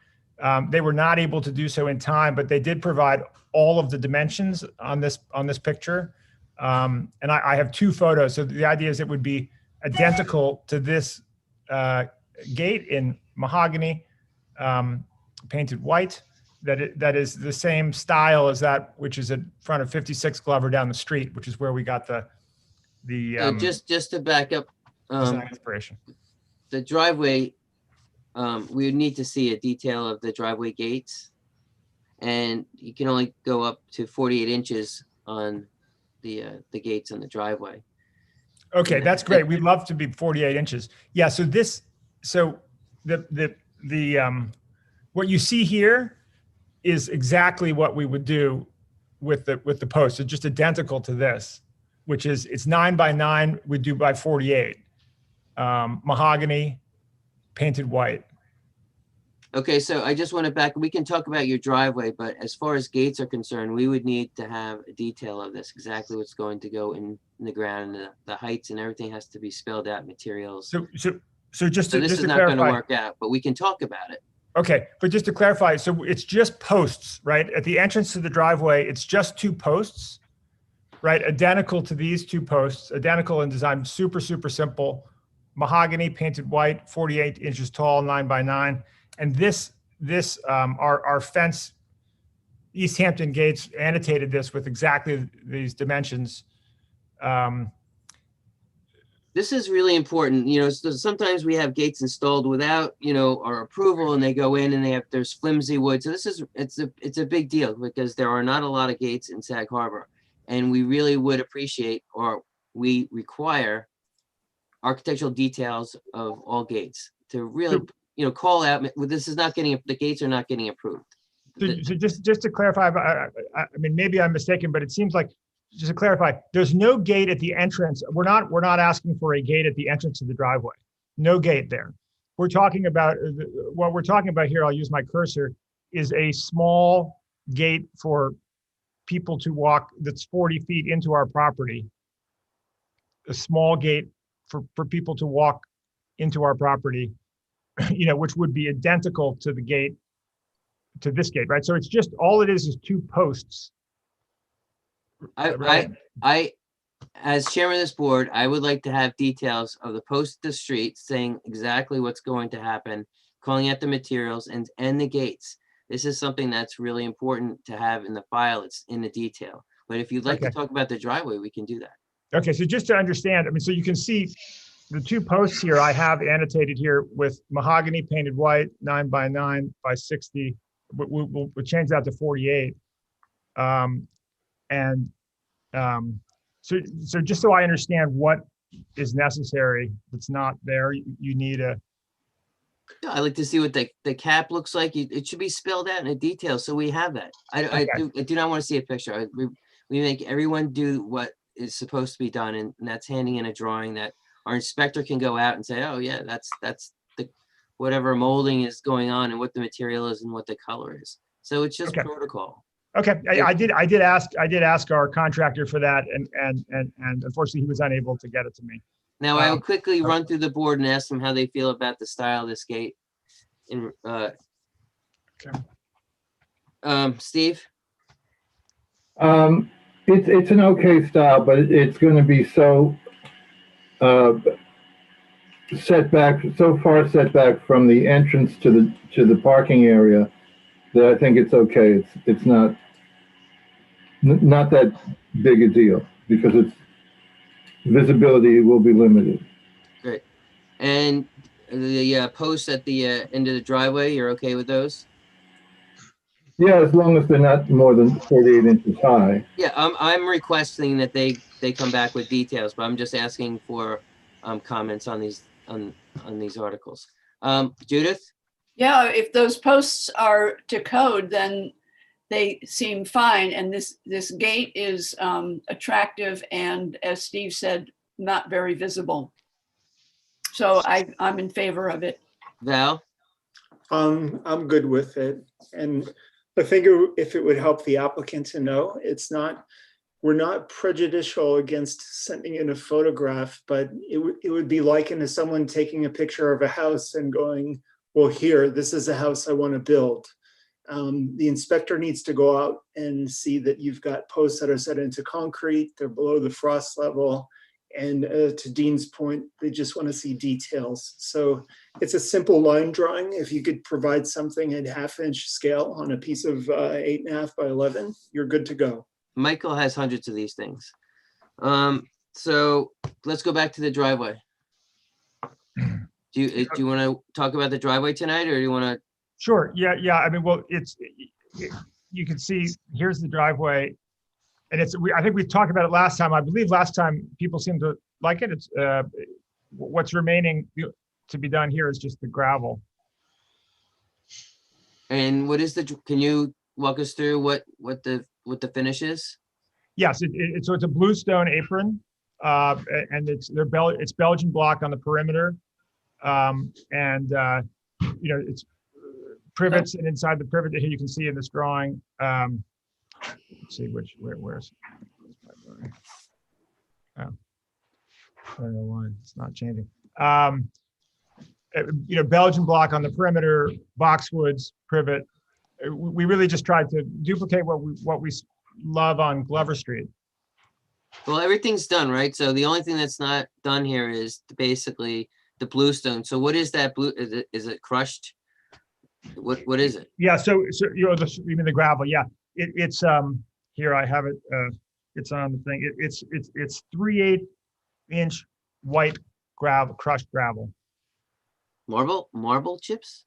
They were not able to do so in time, but they did provide all of the dimensions on this picture. And I have 2 photos. So the idea is it would be identical to this gate in mahogany, painted white. That is the same style as that which is in front of 56 Glover down the street, which is where we got the So just to back up, design inspiration. the driveway, we would need to see a detail of the driveway gates. And you can only go up to 48 inches on the gates on the driveway. Okay, that's great. We'd love to be 48 inches. Yeah. So what you see here is exactly what we would do with the post. It's just identical to this, which is it's 9 by 9. We do by 48, mahogany, painted white. Okay, so I just want to back, we can talk about your driveway, but as far as gates are concerned, we would need to have a detail of this, exactly what's going to go in the ground, and the heights and everything has to be spelled out, materials. So just So to this is just to not going to clarify. work out, but we can talk about it. Okay, but just to clarify, so it's just posts, right? At the entrance to the driveway, it's just 2 posts, right? Identical to these 2 posts, identical in design, super, super simple. Mahogany, painted white, 48 inches tall, 9 by 9. And our fence, East Hampton Gates annotated this with exactly these dimensions. This is really important, so sometimes we have gates installed without, our approval, and they go in and there's flimsy wood. So it's a big deal because there are not a lot of gates in Sag Harbor. And we really would appreciate, or we require, architectural details of all gates to really, call out, the gates are not getting approved. So just to clarify, I mean, maybe I'm mistaken, but it seems like, just to clarify, there's no gate at the entrance. We're not asking for a gate at the entrance to the driveway. No gate there. We're talking about, what we're talking about here, I'll use my cursor, is a small gate for people to walk that's 40 feet into our property. A small gate for people to walk into our property, which would be identical to the gate, to this gate, right? So it's just, all it is 2 posts. Right? I, as chairman of this board, I would like to have details of the post at the street saying exactly what's going to happen, calling out the materials and the gates. This is something that's really important to have in the file. It's in the detail. But if you'd like to talk about the driveway, we can do that. Okay, so just to understand, I mean, so you can see the 2 posts here I have annotated here with mahogany painted white, 9 by 9 by 60. We'll change that to 48. So just so I understand what is necessary that's not there, you need a. Yeah, I like to see what the cap looks like. It should be spelled out in a detail, so we have that. I do not want to see a picture. We make everyone do what is supposed to be done, and that's handing in a drawing that our inspector can go out and say, oh yeah, that's the whatever molding is going on and what the material is and what the color is. So it's just protocol. Okay, I did ask our contractor for that, and unfortunately he was unable to get it to me. Now I will quickly run through the board and ask them how they feel about the style of this gate. Steve? It's an okay style, but it's going to be so far set back from the entrance to the parking area that I think it's okay. It's not that big a deal because its visibility will be limited. Great. And the posts at the end of the driveway, you're okay with those? Yeah, as long as they're not more than 48 inches high. Yeah, I'm requesting that they come back with details, but I'm just asking for comments on these articles. Judith? Yeah, if those posts are to code, then they seem fine. And this gate is attractive and, as Steve said, not very visible. So I'm in favor of it. Val? I'm good with it. And I think if it would help the applicant to know, we're not prejudicial against sending in a photograph, but it would be likened to someone taking a picture of a house and going, well, here, this is a house I want to build. The inspector needs to go out and see that you've got posts that are set into concrete, they're below the frost level. And to Dean's point, they just want to see details. So it's a simple line drawing. If you could provide something at 1/2-inch scale on a piece of 8.5 by 11, you're good to go. Michael has hundreds of these things. So let's go back to the driveway. Do you want to talk about the driveway tonight, or do you want to? Sure. Yeah. I mean, well, you can see here's the driveway, and I think we talked about it last time. I believe last time people seemed to like it. It's what's remaining to be done here is just the gravel. And what is can you walk us through what the finish is? Yes, so it's a bluestone apron, and it's Belgian block on the perimeter, it's privets, and inside the privet here you can see in this drawing. Let's see where's. Oh, I don't know why it's not changing. Belgian block on the perimeter, boxwoods, privet. We really just tried to duplicate what we love on Glover Street. Well, everything's done, right? So the only thing that's not done here is basically the bluestone. So what is that blue? Is it crushed? What is it? Yeah. So you mean the gravel? Yeah. It's here I have it. It's on the thing. It's 3/8-inch white gravel, crushed gravel. Marble chips?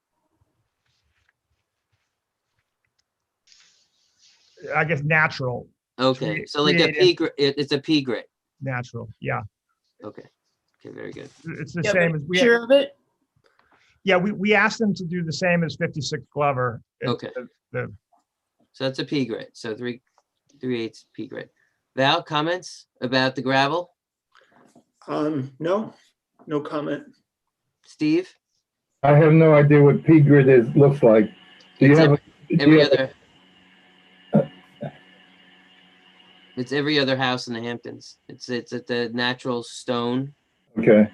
I guess natural. Okay, so like a pea grit, it's a pea grit. Natural, yeah. Okay, very good. It's the same as we. Sure of it? Yeah, we asked them to do the same as 56 Glover. Okay. So that's a P grid. So 3/8 P grid. Val, comments about the gravel? No, no comment. Steve? I have no idea what P grid looks like. Do you It's have? It's every other house in the Hamptons. It's at the natural stone. Okay,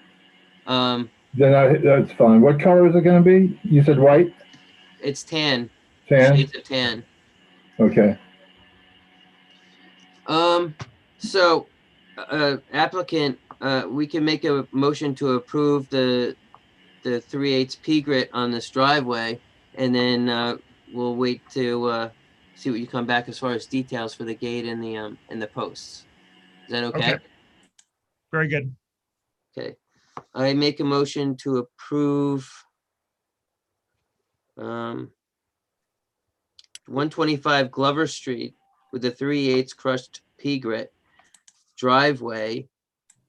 Um, that's fine. What color is it gonna be? You said white? it's tan, Tan? shades of tan. Okay. So, applicant, we can make a motion to approve the 3/8 P grit on this driveway, and then, we'll wait to, see what you come back as far as details for the gate and the posts. Is that okay? Okay. Very good. Okay. I make a motion to approve 125 Glover Street with the 3/8 crushed pea grit driveway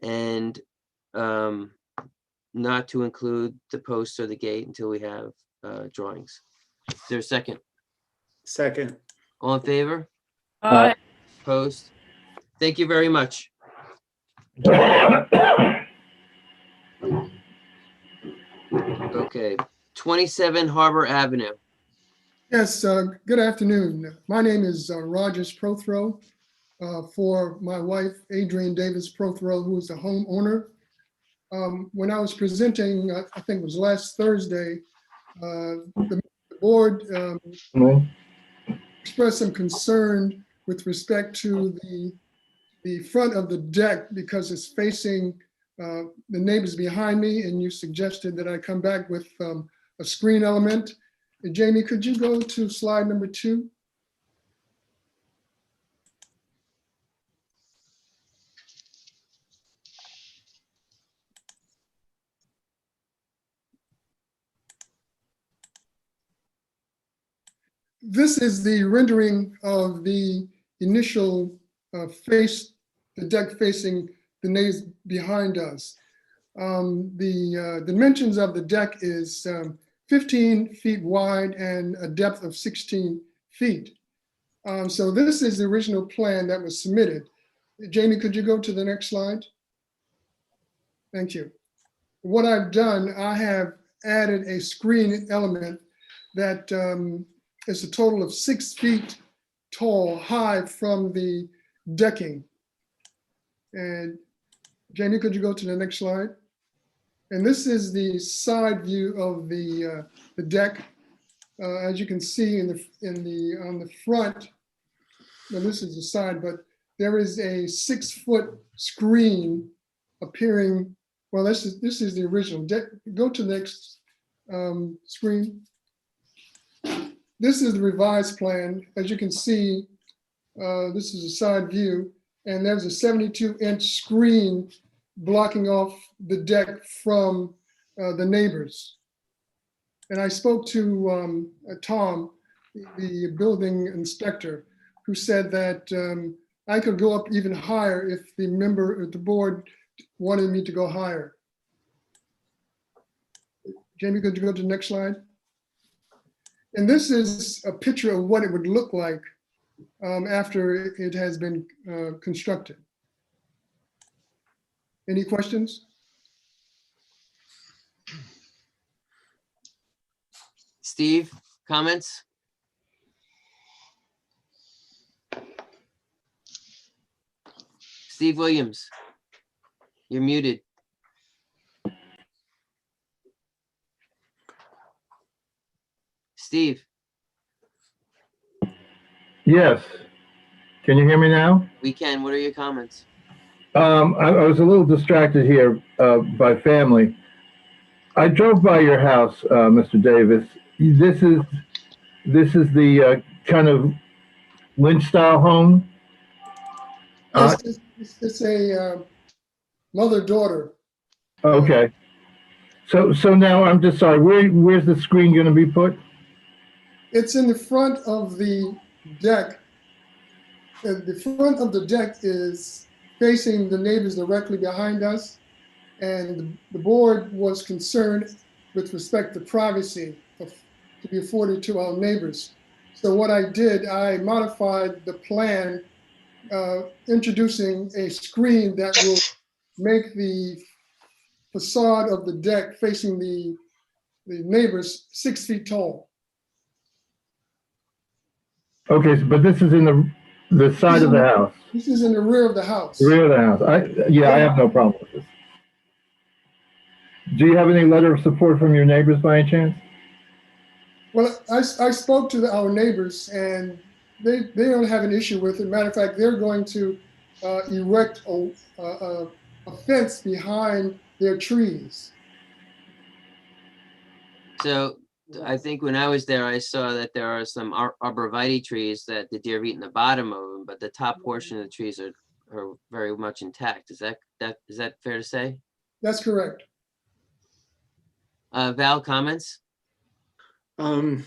and not to include the posts or the gate until we have drawings. Is there a second? Second. All in favor? Aye. Opposed? Thank you very much. Okay, 27 Harbor Avenue. Yes, good afternoon. My name is Rogers Prothrow for my wife, Adrienne Davis Prothrow, who is the homeowner. When I was presenting, I think it was last Thursday, the board expressed some concern with respect to the front of the deck because it's facing the neighbors behind me, and you suggested that I come back with a screen element. Jamie, could you go to slide number 2? This is the rendering of the initial the deck facing the neighbors behind us. The dimensions of the deck is 15 feet wide and a depth of 16 feet. So this is the original plan that was submitted. Jamie, could you go to the next slide? Thank you. What I've done, I have added a screen element that is a total of 6 feet tall, high from the decking. And Jamie, could you go to the next slide? And this is the side view of the deck. As you can see on the front, well, this is the side, but there is a 6-foot screen appearing. Well, this is the original deck. Go to the next screen. This is the revised plan. As you can see, this is a side view, and there's a 72-inch screen blocking off the deck from the neighbors. And I spoke to Tom, the building inspector, who said that I could go up even higher if the board wanted me to go higher. Jamie, could you go to the next slide? And this is a picture of what it would look like after it has been constructed. Any questions? Steve, comments? Steve Williams, you're muted. Steve, Yes. Can you hear me now? we can. What are your comments? I was a little distracted here by family. I drove by your house, Mr. Davis. This is the kind of Lynch style home. It's a mother-daughter. Okay. So now I'm just sorry. Where's the screen going to be put? It's in the front of the deck. The front of the deck is facing the neighbors directly behind us. And the board was concerned with respect to privacy to be afforded to our neighbors. So what I did, I modified the plan, introducing a screen that will make the facade of the deck facing the neighbors 6 feet tall. Okay, but this is in the side of the house, This is in the rear of the house. the rear of the house. I have no problem with this. Do you have any letter of support from your neighbors by any chance? Well, I spoke to our neighbors and they don't have an issue with it. Matter of fact, they're going to erect a fence behind their trees. So I think when I was there, I saw that there are some arborvitae trees that the deer have eaten the bottom of them, but the top portion of the trees are very much intact. Is that fair to say? That's correct. Val, comments? I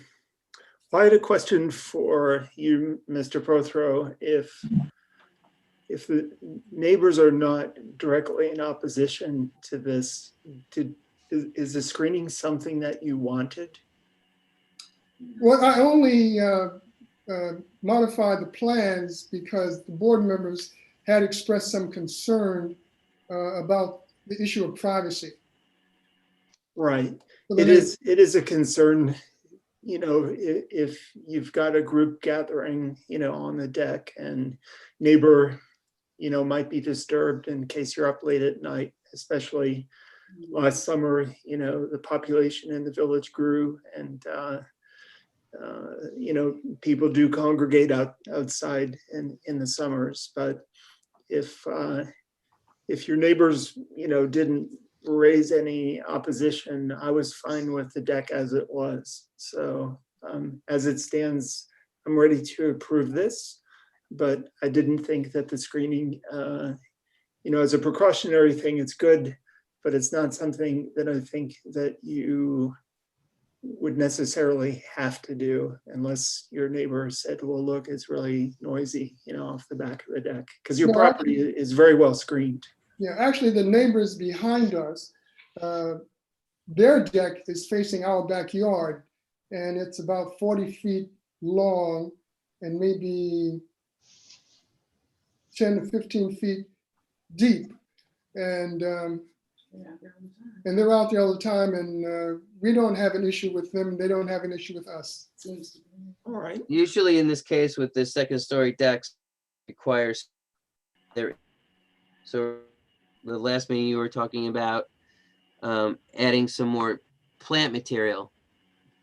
had a question for you, Mr. Prothero. If the neighbors are not directly in opposition to this, is the screening something that you wanted? Well, I only modified the plans because the board members had expressed some concern about the issue of privacy. Right. So It is a concern, you know, if you've got a group gathering, you know, on the deck and neighbor, you know, might be disturbed in case you're up late at night, especially last summer, you know, the population in the village grew and, you know, people do congregate outside in the summers. But if your neighbors, you know, didn't raise any opposition, I was fine with the deck as it was. So as it stands, I'm ready to approve this, but I didn't think that the screening, you know, as a precautionary thing, it's good, but it's not something that I think that you would necessarily have to do unless your neighbor said, well, look, it's really noisy, you know, off the back of the deck, because your No, property is very well screened. Yeah, actually, the neighbors behind us, their deck is facing our backyard, and it's about 40 feet long and maybe 10 to 15 feet deep. And they're out there all the time, and we don't have an issue with them. They don't have an issue with us. All right. Usually in this case with the second story decks requires there. So the last meeting you were talking about adding some more plant material.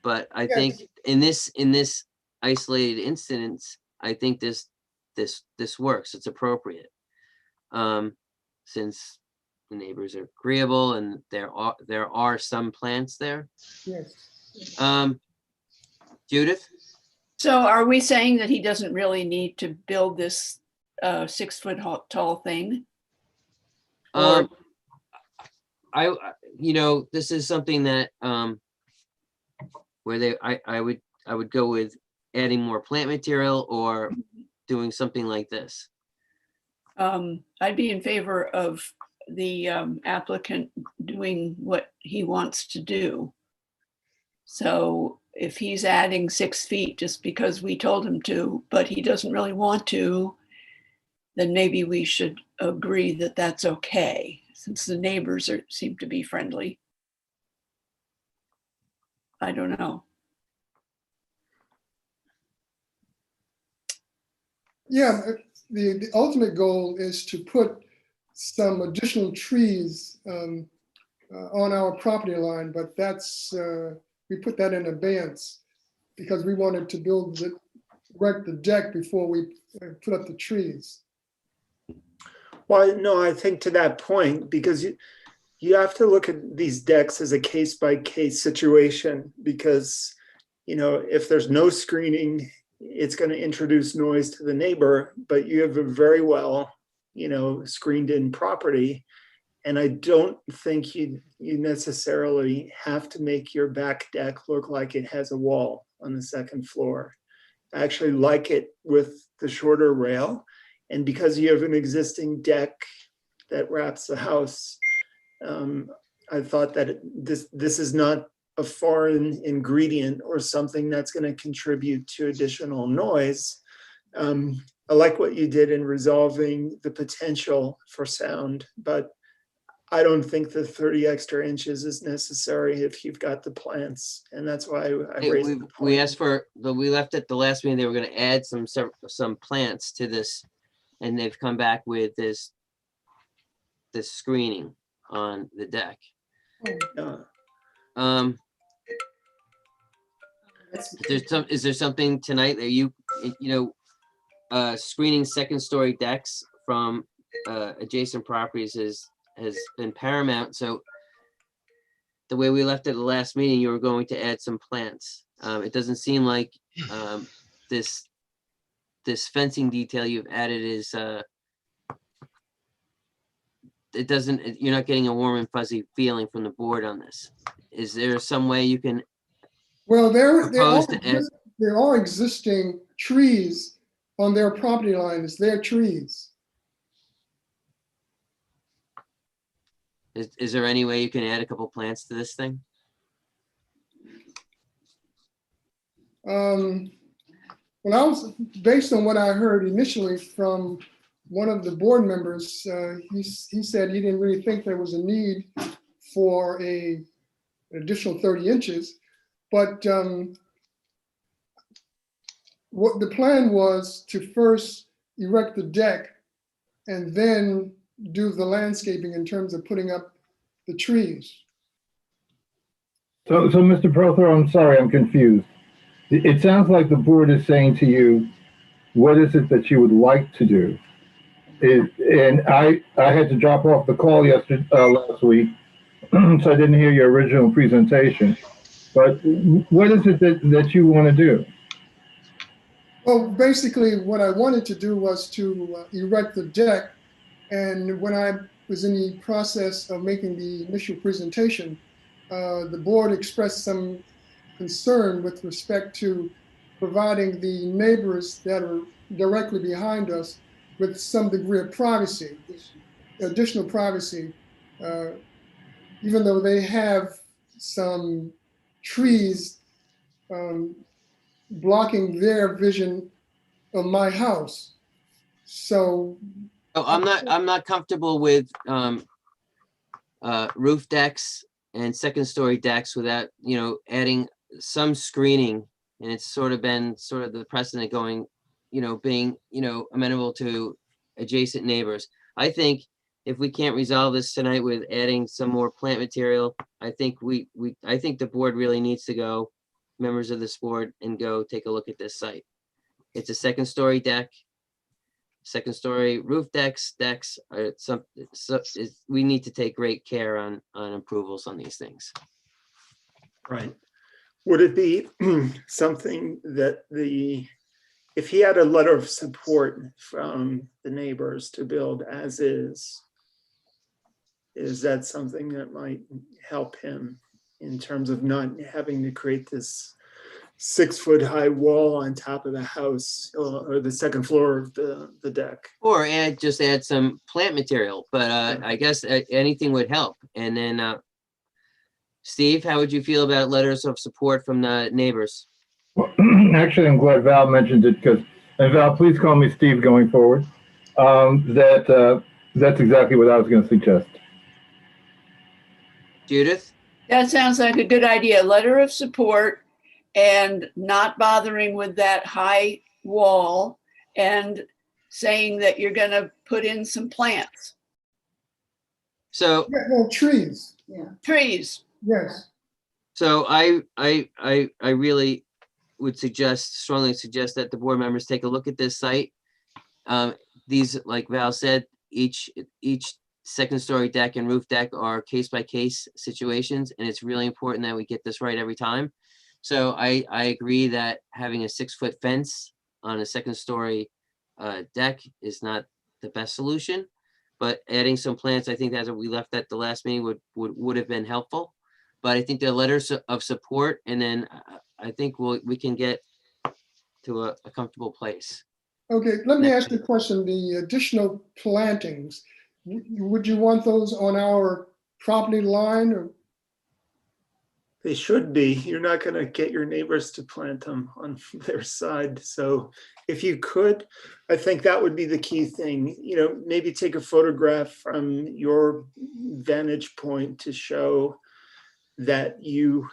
But I think in this isolated instance, I think this works. It's appropriate. Since the neighbors are agreeable and there are some plants there. Yes. Judith? So are we saying that he doesn't really need to build this 6 foot tall thing? You know, this is something that where I would go with adding more plant material or doing something like this. I'd be in favor of the applicant doing what he wants to do. So if he's adding 6 feet just because we told him to, but he doesn't really want to, then maybe we should agree that that's okay, since the neighbors seem to be friendly. I don't know. Yeah, the ultimate goal is to put some additional trees on our property line, but that's, we put that in advance because we wanted to erect the deck before we put up the trees. Well, no, I think to that point, because you have to look at these decks as a case-by-case situation, because, you know, if there's no screening, it's going to introduce noise to the neighbor, but you have a very well, you know, screened in property. And I don't think you necessarily have to make your back deck look like it has a wall on the second floor. I actually like it with the shorter rail. And because you have an existing deck that wraps the house, I thought that this is not a foreign ingredient or something that's going to contribute to additional noise. I like what you did in resolving the potential for sound, but I don't think the 30 extra inches is necessary if you've got the plants, and that's why I Hey, raised the we point. asked for, we left at the last meeting, they were gonna add some plants to this, and they've come back with this screening on the deck. Uh, Is there something tonight that you screening second story decks from adjacent properties has been paramount. So the way we left it at the last meeting, you were going to add some plants. It doesn't seem like this fencing detail you've added is you're not getting a warm and fuzzy feeling from the board on this. Is there some way you can Well, there propose to add? are existing trees on their property line. It's their trees. Is there any way you can add a couple plants to this thing? Well, based on what I heard initially from one of the board members, he said he didn't really think there was a need for an additional 30 inches. But what the plan was to first erect the deck and then do the landscaping in terms of putting up the trees. So Mr. Prothero, I'm sorry, I'm confused. It sounds like the board is saying to you, what is it that you would like to do? And I had to drop off the call last week, so I didn't hear your original presentation. But what is it that you want to do? Well, basically what I wanted to do was to erect the deck. And when I was in the process of making the initial presentation, the board expressed some concern with respect to providing the neighbors that are directly behind us with some degree of privacy, additional privacy, even though they have some trees blocking their vision of my house. So I'm not comfortable with roof decks and second story decks without, adding some screening. And it's sort of been the precedent going, being, amenable to adjacent neighbors. I think if we can't resolve this tonight with adding some more plant material, I think I think the board really needs to go, members of this board, and go take a look at this site. It's a second story deck. Second story roof decks are we need to take great care on approvals on these things. Right. Would it be something that if he had a letter of support from the neighbors to build as is that something that might help him in terms of not having to create this 6-foot high wall on top of the house or the second floor of the deck? Or just add some plant material, but I guess anything would help. And then Steve, how would you feel about letters of support from the neighbors? Well, actually, I'm glad Val mentioned it and Val, please call me Steve going forward. That's exactly what I was going to suggest. Judith? That sounds like a good idea. Letter of support and not bothering with that high wall and saying that you're going to put in some plants. So trees. Yeah. Trees. Yes. So I really would strongly suggest that the board members take a look at this site. These, like Val said, each second story deck and roof deck are case by case situations, and it's really important that we get this right every time. So I agree that having a 6-foot fence on a second story deck is not the best solution, but adding some plants, I think that's what we left at the last meeting would have been helpful. But I think the letters of support, and then I think we can get to a comfortable place. Okay, let me ask you a question. The additional plantings, would you want those on our property line? Or? They should be. You're not going to get your neighbors to plant them on their side. So if you could, I think that would be the key thing. You know, maybe take a photograph from your vantage point to show that you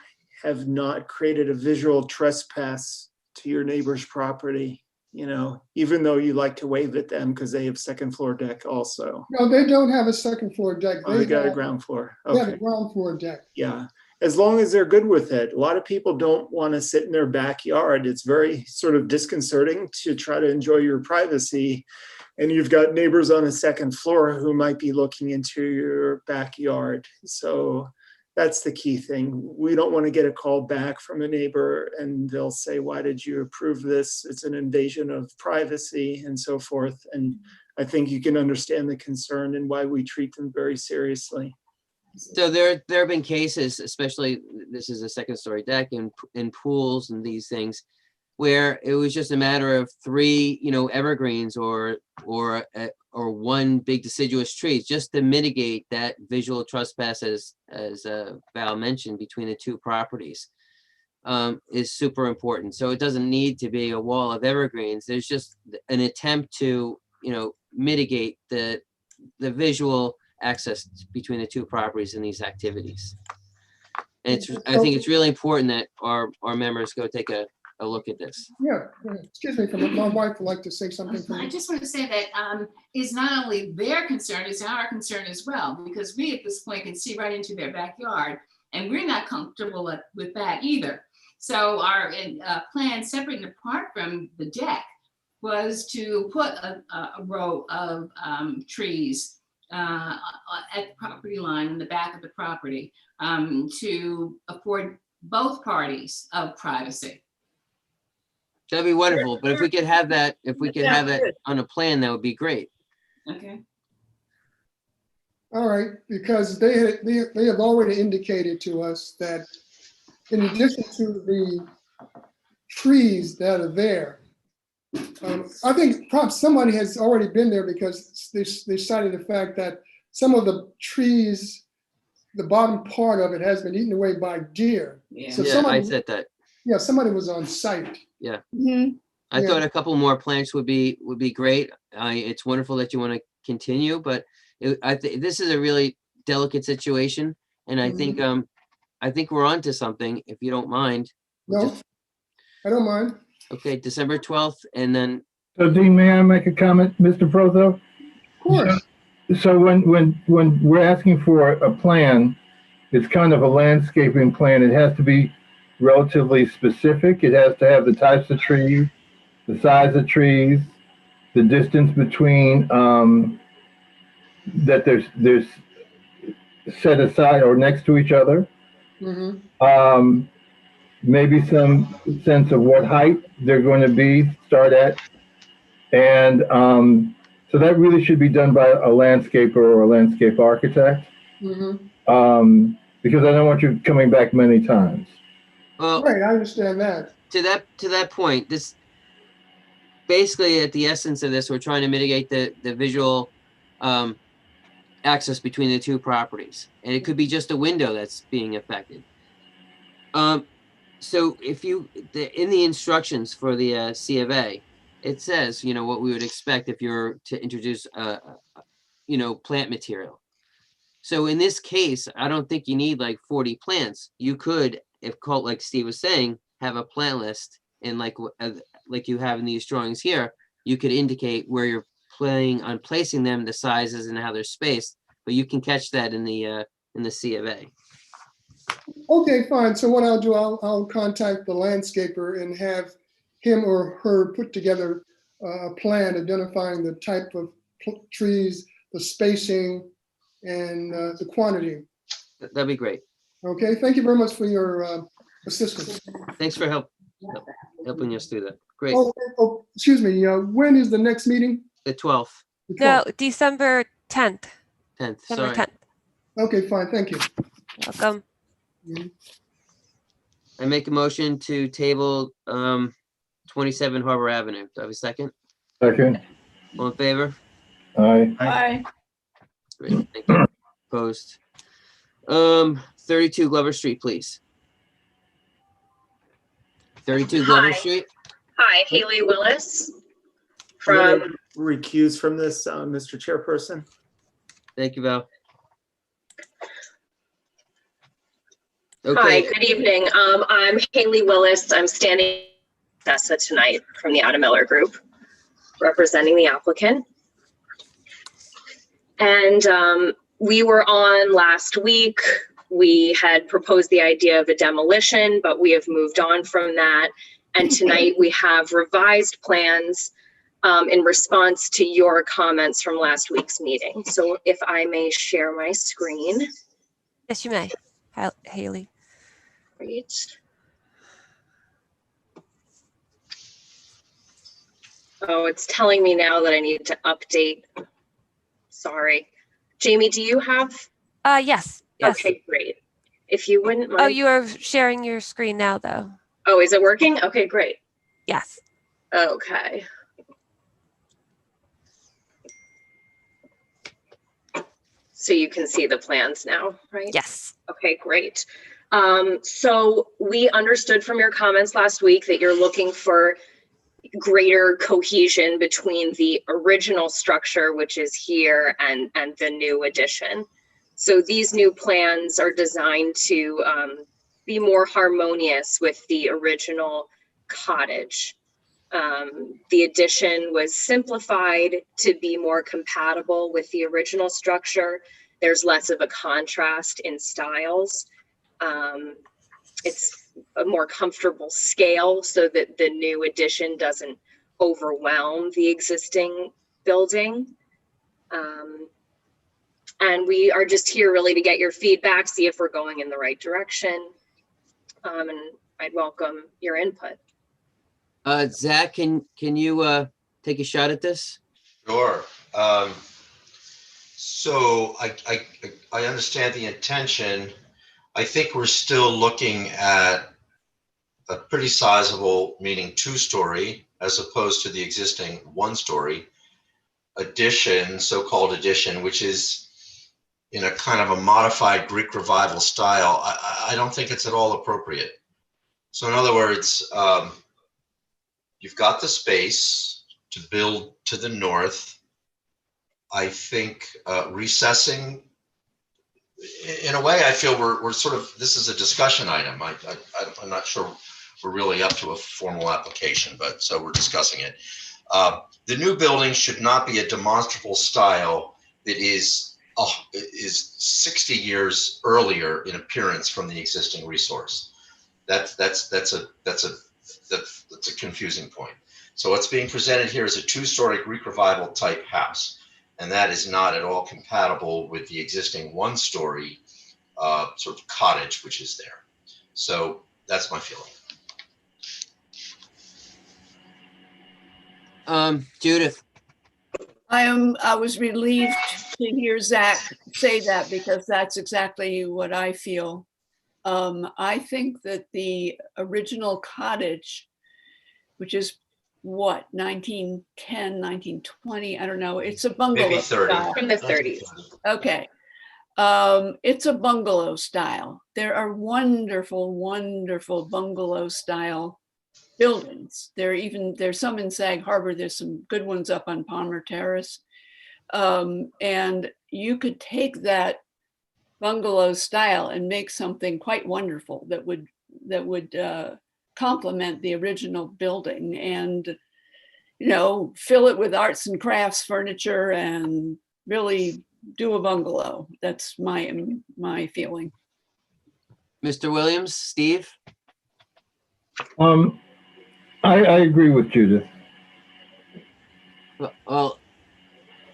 have not created a visual trespass to your neighbor's property, you know, even though you like to wave at them because they have second floor deck also. No, they don't have a second floor deck. Oh, they got a ground floor. They have Okay. a ground floor deck. Yeah, as long as they're good with it. A lot of people don't want to sit in their backyard. It's very sort of disconcerting to try to enjoy your privacy. And you've got neighbors on a second floor who might be looking into your backyard. So that's the key thing. We don't want to get a call back from a neighbor and they'll say, why did you approve this? It's an invasion of privacy and so forth. And I think you can understand the concern and why we treat them very seriously. So there have been cases, especially this is a second story deck in pools and these things, where it was just a matter of 3, you know, evergreens or one big deciduous tree, just to mitigate that visual trespass, as Val mentioned, between the two properties, is super important. So it doesn't need to be a wall of evergreens. There's just an attempt to, you know, mitigate the visual access between the two properties in these activities. And I think it's really important that our members go take a look at this. Yeah, excuse me, my wife would like to say something. I just want to say that it's not only their concern, it's our concern as well, because we at this point can see right into their backyard and we're not comfortable with that either. So our plan, separate and apart from the deck, was to put a row of trees at the property line in the back of the property to afford both parties of privacy. That'd be wonderful. But if we could have that, on a plan, that would be great. Okay. All right, because they have already indicated to us that in addition to the trees that are there, I think perhaps somebody has already been there because they cited the fact that some of the trees, the bottom part of it has been eaten away by deer. Yeah, So Yeah, somebody, I said that. yeah, somebody was on site. Yeah. Mhm. I Yeah. thought a couple more plants would be great. It's wonderful that you want to continue, but I think this is a really delicate situation, and I think we're on to something. If you don't mind. No, I don't mind. Okay, December 12th, and then So Dean, may I make a comment, Mr. Prozo? Of course. So when we're asking for a plan, it's kind of a landscaping plan. It has to be relatively specific. It has to have the types of trees, the size of trees, the distance between that there's set aside or next to each other. Mhm. Maybe some sense of what height they're going to start at. And so that really should be done by a landscaper or a landscape architect, Mhm. because I don't want you coming back many times. well, Right, I understand that. to that point, this basically at the essence of this, we're trying to mitigate the visual access between the two properties, and it could be just a window that's being affected. So if in the instructions for the C of A, it says, you know, what we would expect if you're to introduce plant material. So in this case, I don't think you need like 40 plants. You could, like Steve was saying, have a plant list, and like you have in these drawings here, you could indicate where you're planning on placing them, the sizes and how they're spaced, but you can catch that in the C of A. Okay, fine. So what I'll do, I'll contact the landscaper and have him or her put together a plan identifying the type of trees, the spacing, and the quantity. That'd be great. Okay, thank you very much for your assistance. Thanks for helping us do that. Great. Oh, excuse me, when is the next meeting? The 12th, The No, 12th. December 10th. 10th, December sorry. 10th. Okay, fine, thank you. Welcome. I make a motion to table 27 Harbor Avenue. Do I have a second? Second. All in favor? Aye. Bye. Great, thank you. Opposed. 32 Glover Street, please. 32 Glover Hi. Street. Hi, Haley Willis I'm gonna from, recuse from this, Mr. Chairperson. Thank you, Val. hi, Okay, good evening. I'm Haley Willis. I'm standing Tessa tonight from the Adam Miller Group, representing the applicant. And we were on last week. We had proposed the idea of a demolition, but we have moved on from that. And tonight we have revised plans in response to your comments from last week's meeting. So if I may share my screen. Yes, you may, Haley. Great. Oh, it's telling me now that I need to update. Sorry. Jamie, do you have? Yes. Yes. Okay, great. If you wouldn't mind. Oh, you are sharing your screen now, though. Oh, is it working? Okay, great. Yes. Okay. So you can see the plans now, right? Yes. Okay, great. So we understood from your comments last week that you're looking for greater cohesion between the original structure, which is here, and the new addition. So these new plans are designed to be more harmonious with the original cottage. The addition was simplified to be more compatible with the original structure. There's less of a contrast in styles. It's a more comfortable scale so that the new addition doesn't overwhelm the existing building. And we are just here really to get your feedback, see if we're going in the right direction. And I'd welcome your input. Zach, can you take a shot at this? Sure. So I understand the intention. I think we're still looking at a pretty sizable, meaning 2-story, as opposed to the existing 1-story addition, so-called addition, which is in a kind of a modified Greek revival style. I don't think it's at all appropriate. So in other words, you've got the space to build to the north. I think recessing, in a way, I feel we're sort of, this is a discussion item. I'm not sure we're really up to a formal application, but so we're discussing it. The new building should not be a demonstrable style that is 60 years earlier in appearance from the existing resource. That's a confusing point. So what's being presented here is a 2-story Greek revival type house, and that is not at all compatible with the existing 1-story sort of cottage which is there. So that's my feeling. Judith. I was relieved to hear Zach say that, because that's exactly what I feel. I think that the original cottage, which is what, 1910, 1920, I don't know, it's a bungalow. Maybe 30. style. From the 30s. Okay. It's a bungalow style. There are wonderful, wonderful bungalow style buildings. There's some in Sag Harbor. There's some good ones up on Palmer Terrace. And you could take that bungalow style and make something quite wonderful that would complement the original building, and fill it with arts and crafts furniture and really do a bungalow. That's my feeling. Mr. Williams, Steve? I agree with Judith. Well,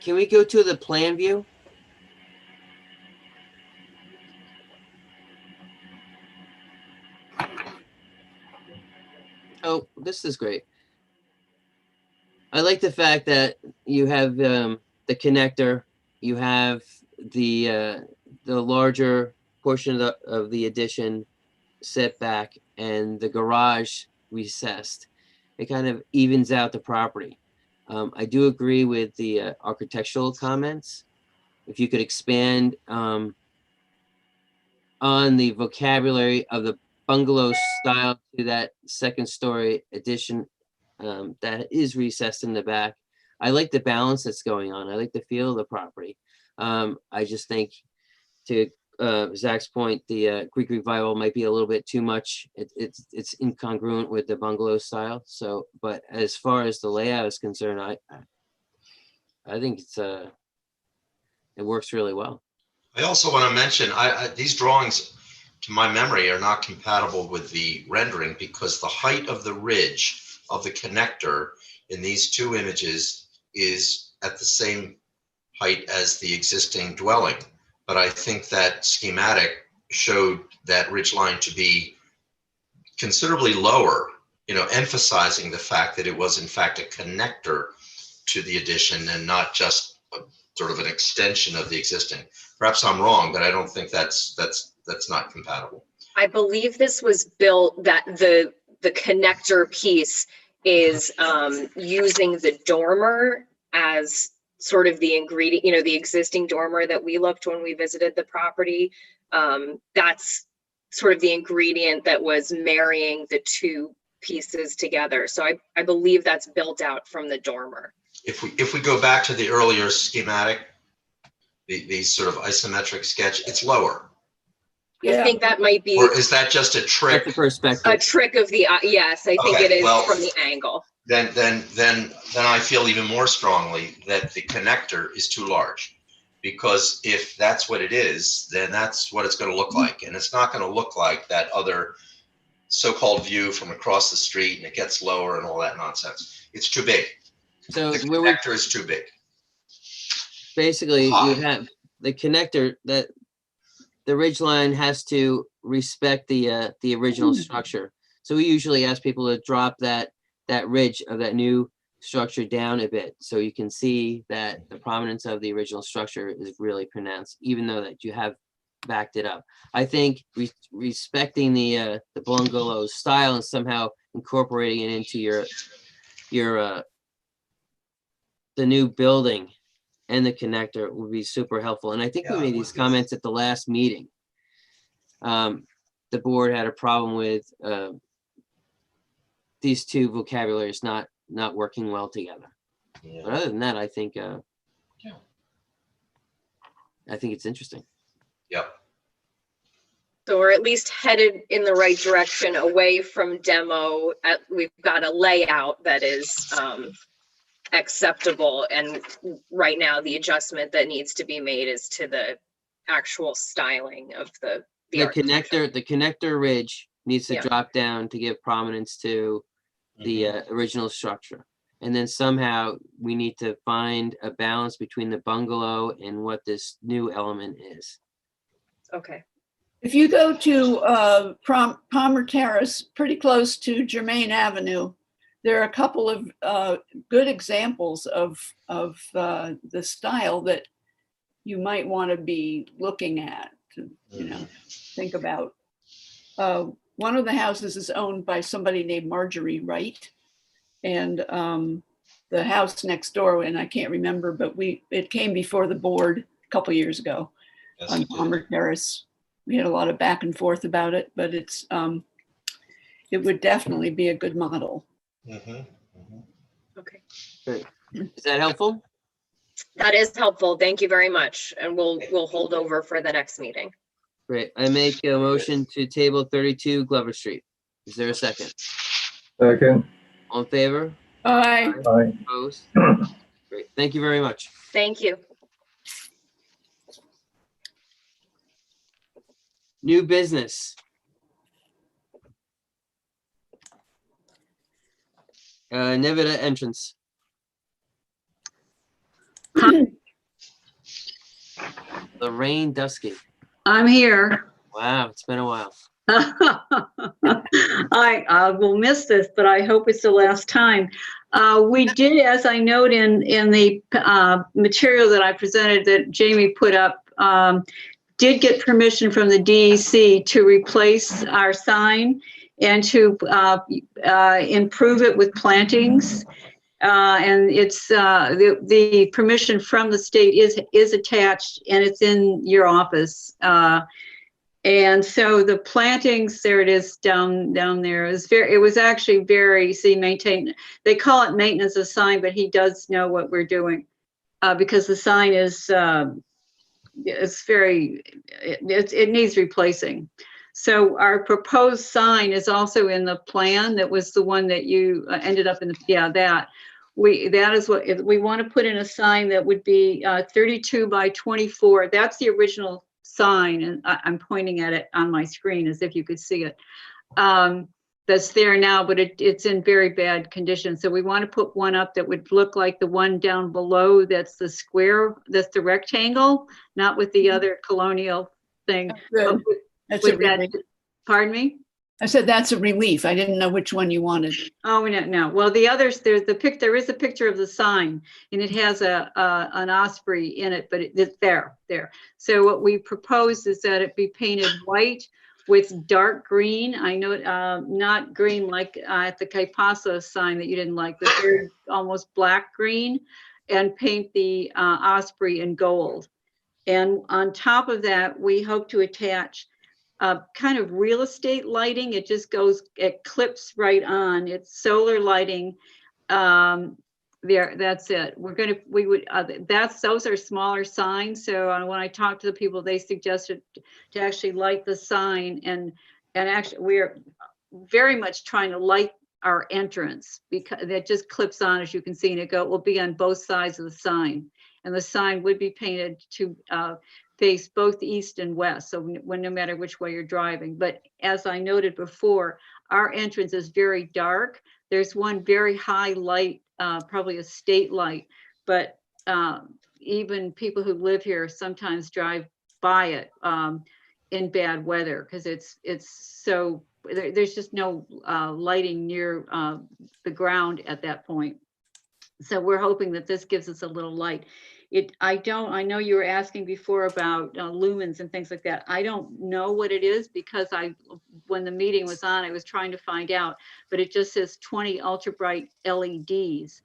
can we go to the plan view? Oh, this is great. I like the fact that you have the connector, you have the larger portion of the addition set back, and the garage recessed. It kind of evens out the property. I do agree with the architectural comments. If you could expand on the vocabulary of bungalow style to that second story addition that is recessed in the back. I like the balance that's going on. I like the feel of the property. I just think, to Zach's point, the Greek Revival might be a little bit too much. It's incongruent with the bungalow style. So, but as far as the layout is concerned, I think it works really well. I also want to mention, these drawings, to my memory, are not compatible with the rendering because the height of the ridge of the connector in these two images is at the same height as the existing dwelling. But I think that schematic showed that ridge line to be considerably lower, emphasizing the fact that it was in fact a connector to the addition and not just sort of an extension of the existing. Perhaps I'm wrong, but I don't think that's not compatible. I believe this was built, that the connector piece is using the dormer as sort of the ingredient, the existing dormer that we looked when we visited the property. That's sort of the ingredient that was marrying the two pieces together. So I believe that's built out from the dormer. If we go back to the earlier schematic, the sort of isometric sketch, it's lower. I think that might be. Or is that just a trick? That's the perspective. A trick of the, yes, I think Okay, it is well, from the angle. Then I feel even more strongly that the connector is too large. Because if that's what it is, then that's what it's going to look like. And it's not going to look like that other so-called view from across the street and it gets lower and all that nonsense. It's too big. So the connector is too big. Basically, you have the connector that the ridge line has to respect the original structure. So we usually ask people to drop that ridge of that new structure down a bit, so you can see that the prominence of the original structure is really pronounced, even though that you have backed it up. I think respecting the bungalow style and somehow incorporating it into your the new building and the connector would be super helpful. And I think we made these comments at the last meeting. The board had a problem with these two vocabularies not working well together. But other than that, I think it's interesting. Yep. So we're at least headed in the right direction, away from demo. We've got a layout that is acceptable, and right now the adjustment that needs to be made is to the actual styling of the connector. The connector ridge needs to drop down to give prominence to the original structure, and then somehow we need to find a balance between the bungalow and what this new element is. Okay. If you go to Palmer Terrace, pretty close to Germain Avenue, there are a couple of good examples of the style that you might want to be looking at to, think about. One of the houses is owned by somebody named Marjorie Wright, and the house next door, and I can't remember, but it came before the board a couple years ago on Palmer Terrace. We had a lot of back and forth about it, but it would definitely be a good model. Okay. Great. Is that helpful? That is helpful. Thank you very much. And we'll hold over for the next meeting. Great. I make a motion to table 32 Glover Street. Is there a second? Second. All in favor? Aye. Aye. Opposed? Great. Thank you very much. Thank you. New business. Nevada entrance. Lorraine Dusky. I'm here. Wow, it's been a while. I will miss this, but I hope it's the last time. We did, as I note in the material that I presented that Jamie put up, did get permission from the DEC to replace our sign and to improve it with plantings. And it's the permission from the state is attached, and it's in your office. And so the plantings, there it is down there. It was actually very, maintained. They call it maintenance of sign, but he does know what we're doing because the sign is, it needs replacing. So our proposed sign is also in the plan. That was the one that you ended up in that is what we want to put in, a sign that would be 32 by 24. That's the original sign, and I'm pointing at it on my screen as if you could see it. That's there now, but it's in very bad condition. So we want to put one up that would look like the one down below. That's the square, that's the rectangle, not with the other colonial thing. Good. That's a relief. Pardon me? I said that's a relief. I didn't know which one you wanted. Oh, no. Well, the others, there is a picture of the sign, and it has an osprey in it, but it's there. So what we propose is that it be painted white with dark green. I know, not green like at the Caipasa sign that you didn't like, but very almost black green, and paint the osprey in gold. And on top of that, we hope to attach kind of real estate lighting. It just it clips right on. It's solar lighting. There, that's it. Those are smaller signs. So when I talked to the people, they suggested to actually light the sign, and actually we're very much trying to light our entrance, because that just clips on, as you can see, and it will be on both sides of the sign, and the sign would be painted to face both east and west, so no matter which way you're driving. But as I noted before, our entrance is very dark. There's one very high light, probably a state light, but even people who live here sometimes drive by it in bad weather, because it's so, there's just no lighting near the ground at that point. So we're hoping that this gives us a little light. I know you were asking before about lumens and things like that. I don't know what it is, because when the meeting was on, I was trying to find out, but it just says 20 ultra bright LEDs.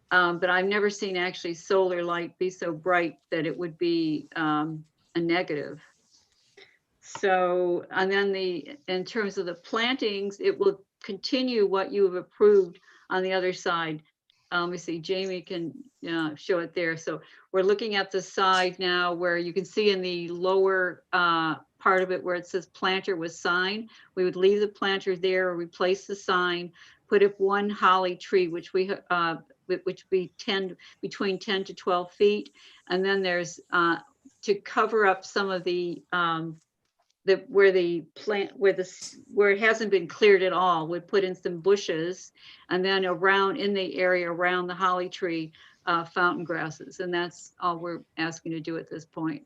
But I've never seen actually solar light be so bright that it would be a negative. So, and then in terms of the plantings, it will continue what you have approved on the other side. Let me see, Jamie can show it there. So we're looking at the side now where you can see in the lower part of it where it says planter with sign. We would leave the planter there, replace the sign, put up one holly tree, which be between 10 to 12 feet. And then there's to cover up some of the where it hasn't been cleared at all, would put in some bushes, and then in the area around the holly tree, fountain grasses. And that's all we're asking to do at this point.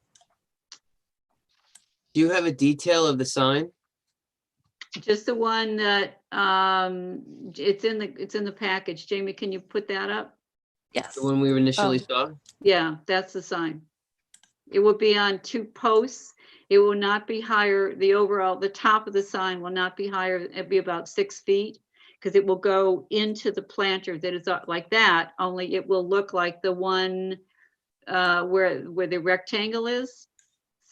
Do you have a detail of the sign? Just the one that it's in the package. Jamie, can you put that up? Yes. The one we initially saw? Yeah, that's the sign. It will be on 2 posts. It will not be higher. The top of the sign will not be higher. It'll be about 6 feet, because it will go into the planter that is like that, only it will look like the one where the rectangle is.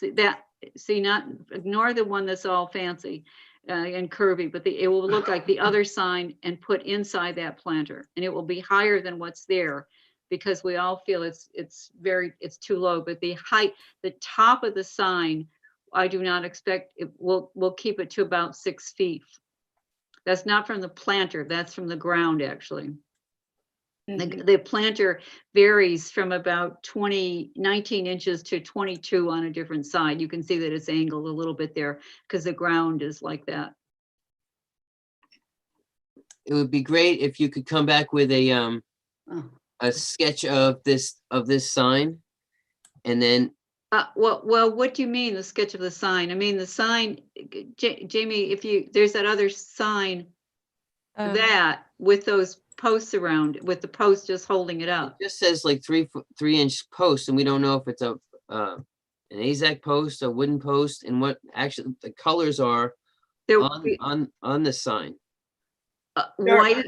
Ignore the one that's all fancy and curvy, but it will look like the other sign and put inside that planter, and it will be higher than what's there, because we all feel it's too low. But the top of the sign, I do not expect we'll keep it to about 6 feet. That's not from the planter, that's from the ground, actually. Mm-hmm. The planter varies from about 19 inches to 22 on a different side. You can see that it's angled a little bit there because the ground is like that. It would be great if you could come back with a sketch of this sign, and then well, what do you mean, the sketch of the sign? I mean, the sign, Jamie, there's that other sign that with those posts around, with the post just holding it up. It just says like 3-inch posts, and we don't know if it's an AZAC post, a wooden post, and what actually the colors are on the sign. White,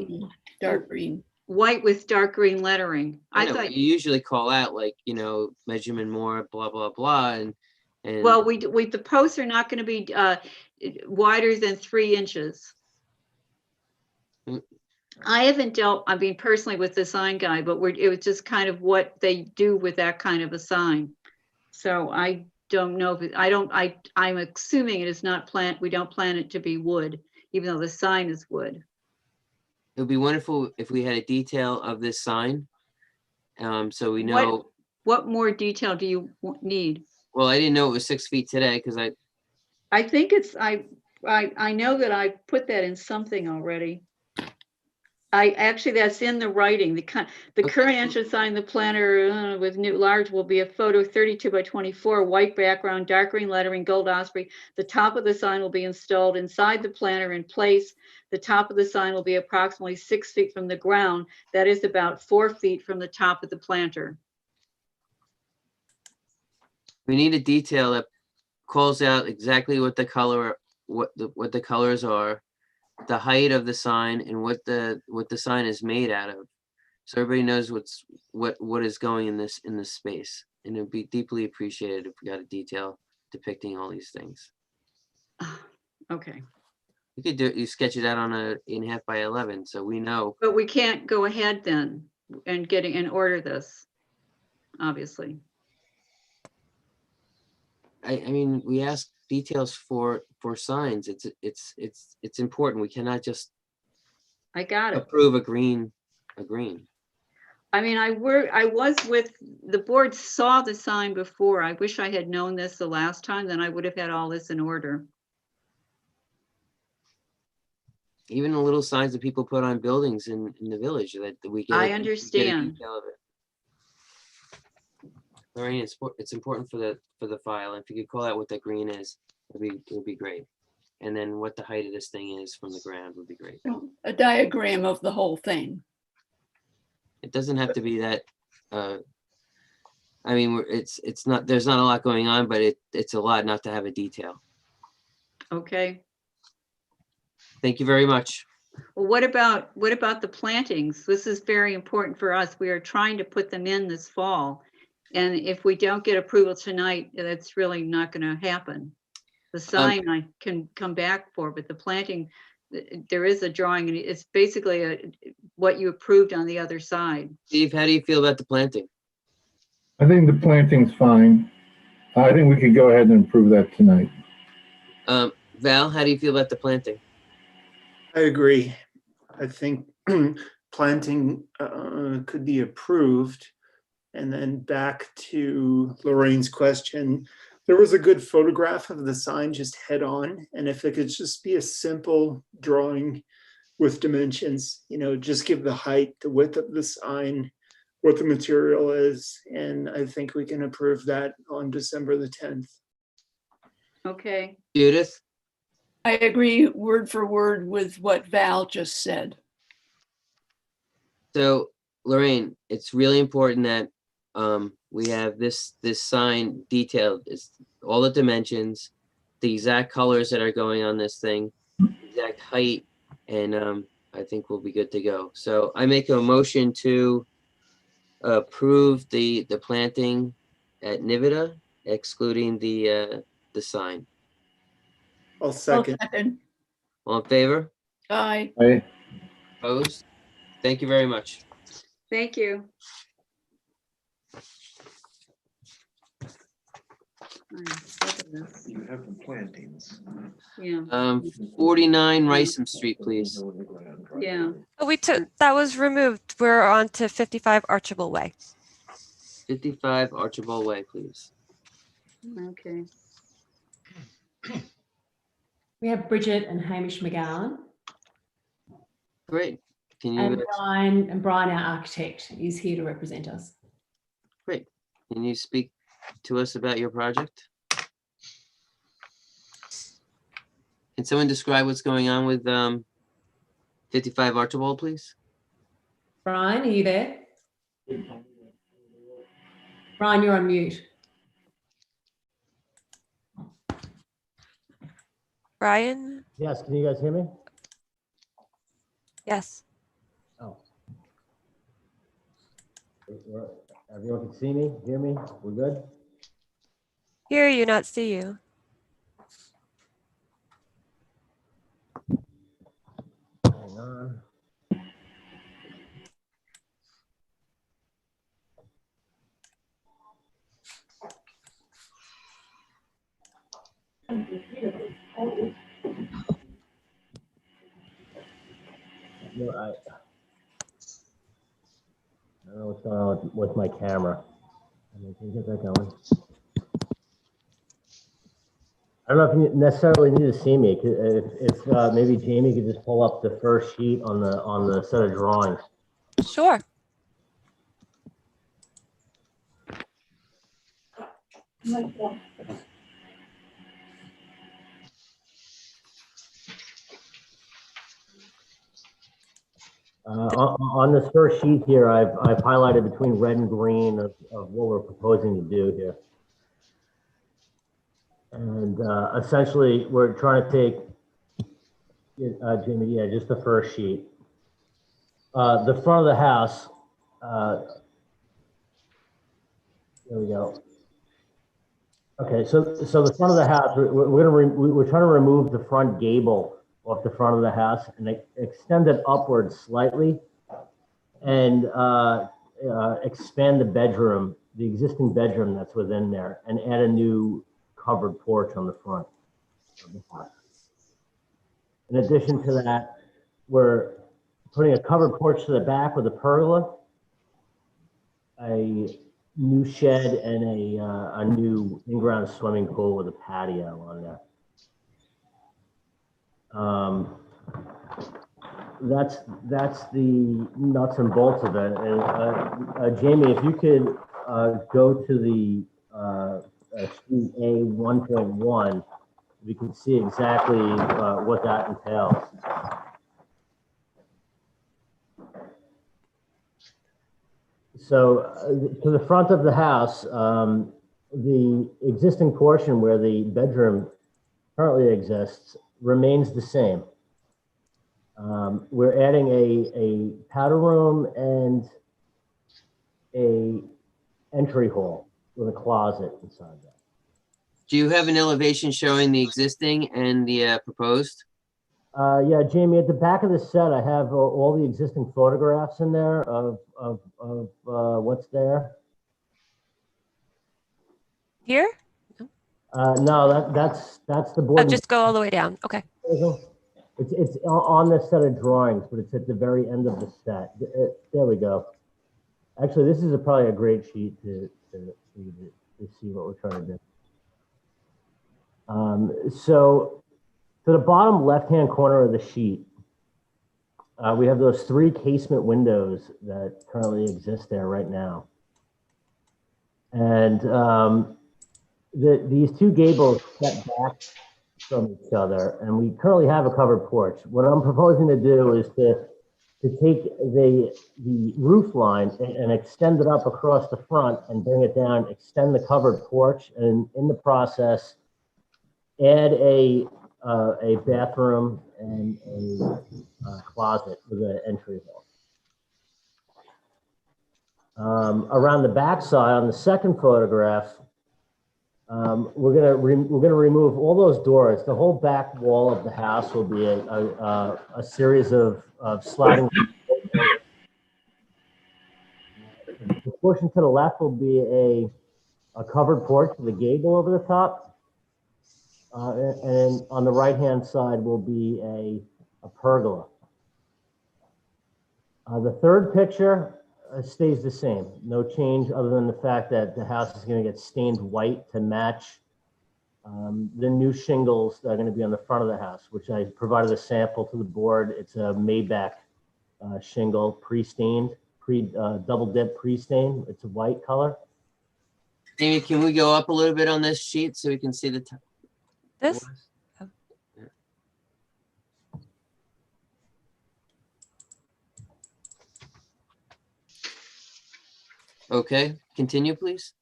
dark green. White with dark green lettering. I thought you usually call out, like, measurement more, blah, blah, blah. And And Well, the posts are not going to be wider than 3 inches. Mm. I haven't dealt, I mean, personally with the sign guy, but it was just kind of what they do with that kind of a sign. So I don't know if I'm assuming it is not we don't plan it to be wood, even though the sign is wood. it would be wonderful if we had a detail of this sign. So we know. What more detail do you need? Well, I didn't know it was 6 feet today because I think it's, I know that I put that in something already. Actually, that's in the writing. The current entrance sign, the planner with new large will be a photo 32 by 24, white background, dark green lettering, gold osprey. The top of the sign will be installed inside the planter in place. The top of the sign will be approximately 6 feet from the ground. That is about 4 feet from the top of the planter. we need a detail that calls out exactly what the color, what the colors are, the height of the sign, and what the sign is made out of, so everybody knows what is going in this space. And it'd be deeply appreciated if we got a detail depicting all these things. Okay. You could you sketch it out on a 8.5 by 11, so we know. But we can't go ahead then and order this, obviously. I mean, we ask details for signs. It's important. We cannot just I got it. approve a green. I mean, I was with, the board saw the sign before. I wish I had known this the last time, then I would have had all this in order. Even the little signs that people put on buildings in the village that we get. I we get a understand. detail of it. Lorraine, it's important for the file. If you could call out what the green is, it would be great. And then what the height of this thing is from the ground would be great. A diagram of the whole thing. It doesn't have to be that. I mean, it's not. There's not a lot going on, but it's a lot not to have a detail. Okay. Thank you very much. Well, what about the plantings? This is very important for us. We are trying to put them in this fall. And if we don't get approval tonight, that's really not going to happen. The sign I can come back for, but the planting, there is a drawing and it's basically what you approved on the other side. Steve, how do you feel about the planting? I think the planting's fine. I think we could go ahead and approve that tonight. Val, how do you feel about the planting? I agree. I think planting could be approved. And then back to Lorraine's question, there was a good photograph of the sign just head on. And if it could just be a simple drawing with dimensions, just give the height, the width of the sign, what the material is. And I think we can approve that on December the 10th. Okay. Judith? I agree word for word with what Val just said. So Lorraine, it's really important that we have this sign detailed, is all the dimensions, the exact colors that are going on this thing, exact height, and I think we'll be good to go. So I make a motion to approve the planting at Nivita, excluding the sign. I'll second. All in favor? Aye. Aye. Opposed? Thank you very much. Thank you. You have the plantings. Yeah. 49 Riceham Street, please. Yeah. Oh, that was removed. We're on to 55 Archibald Way. 55 Archibald Way, please. Okay. We have Bridget and Hamish McGowan. Great. Can And you Brian, our architect, is here to represent us. great. Can you speak to us about your project? Can someone describe what's going on with 55 Archibald, please? Brian, are you there? Brian, you're on mute. Brian? Yes, can you guys hear me? Yes. Oh. Everyone can see me, hear me? We're good? Hear you, not see you. Hang on. No, I don't know what's going on with my camera. Can you get that going? I don't know if you necessarily need to see me. If maybe Jamie could just pull up the first sheet on the set of drawings. Sure. On this first sheet here, I've highlighted between red and green of what we're proposing to do here. And essentially, we're trying to take, Jamie, yeah, just the first sheet. The front of the house, there we go. Okay, so the front of the house, we're trying to remove the front gable off the front of the house and extend it upwards slightly and expand the bedroom, the existing bedroom that's within there, and add a new covered porch on the front of the house. In addition to that, we're putting a covered porch to the back with a pergola, a new shed, and a new in-ground swimming pool with a patio on there. That's the nuts and bolts of it. And Jamie, if you could go to the sheet A 1.1, we can see exactly what that entails. So to the front of the house, the existing portion where the bedroom currently exists remains the same. We're adding a powder room and a entry hall with a closet inside that. Do you have an elevation showing the existing and the proposed? Yeah, Jamie, at the back of the set, I have all the existing photographs in there of what's there. Here? No, that's the board. Oh, just go all the way down. Okay. It's on the set of drawings, but it's at the very end of the set. There we go. Actually, this is probably a great sheet to see what we're trying to do. So to the bottom left-hand corner of the sheet, we have those 3 casement windows that currently exist there right now. And these 2 gables set back from each other, and we currently have a covered porch. What I'm proposing to do is to take the roof line and extend it up across the front and bring it down, extend the covered porch, and in the process, add a bathroom and a closet with an entry hall. Around the back side, on the second photograph, we're gonna remove all those doors. The whole back wall of the house will be a series of sliding. The portion to the left will be a covered porch with a gable over the top. And on the right-hand side will be a pergola. The third picture stays the same. No change other than the fact that the house is going to get stained white to match the new shingles that are going to be on the front of the house, which I provided a sample to the board. It's a Maybach shingle, pre-stained, double dip pre-stain. It's a white color. Amy, can we go up a little bit on this sheet so we can see the top? This? Okay, continue, please.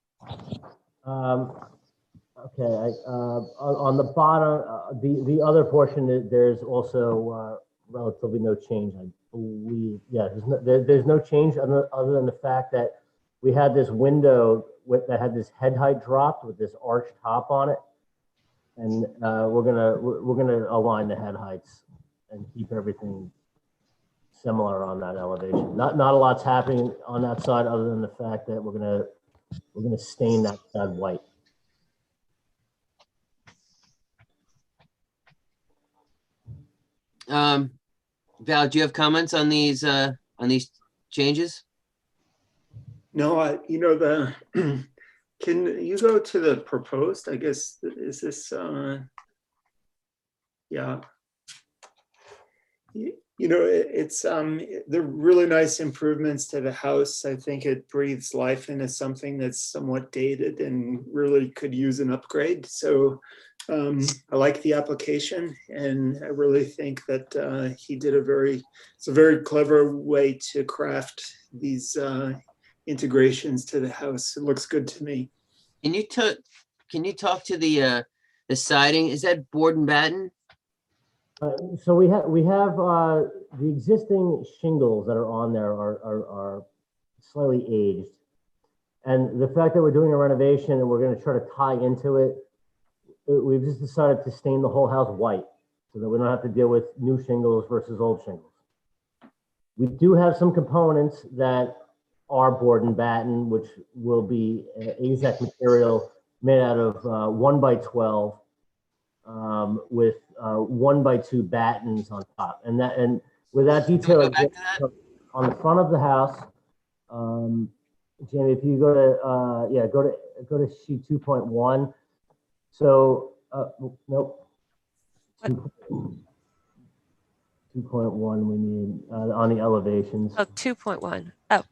Okay, on the bottom, the other portion, there's also relatively no change, I believe. Yeah, there's no change other than the fact that we had this window that had this head height dropped with this arched top on it. And we're gonna align the head heights and keep everything similar on that elevation. Not a lot's happening on that side other than the fact that we're gonna stain that side white. Val, do you have comments on these changes? No, can you go to the proposed? I guess, is this, yeah. It's, they're really nice improvements to the house. I think it breathes life into something that's somewhat dated and really could use an upgrade. So I like the application, and I really think that he did it's a very clever way to craft these integrations to the house. It looks good to me. Can you talk to the siding? Is that board and batten? So we have the existing shingles that are on there are slightly aged, and the fact that we're doing a renovation and we're going to try to tie into it, we've just decided to stain the whole house white so that we don't have to deal with new shingles versus old shingles. We do have some components that are board and batten, which will be AZEK material made out of 1x12 with 1x2 battens on top, and with that detail on the front of the house. Jamie, if you go to sheet 2.1. So nope. 2.1 we need on the elevations. Oh, 2.1. Oh.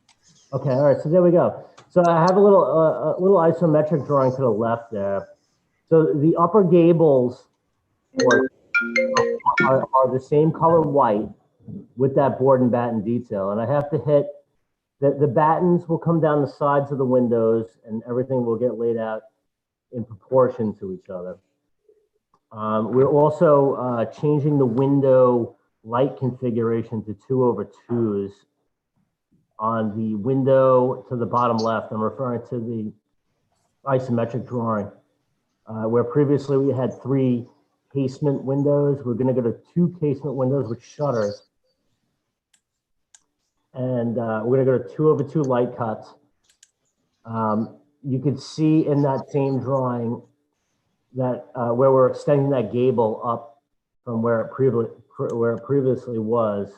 Okay, all right, so there we go. So I have a little isometric drawing to the left there. So the upper gables are the same color white with that board and batten detail. And I have to hit the battens will come down the sides of the windows, and everything will get laid out in proportion to each other. We're also changing the window light configuration to 2/2s on the window to the bottom left. I'm referring to the isometric drawing, where previously we had 3 casement windows. We're going to go to 2 casement windows with shutters. And we're going to go to 2/2 light cuts. You could see in that same drawing that where we're extending that gable up from where it previously was,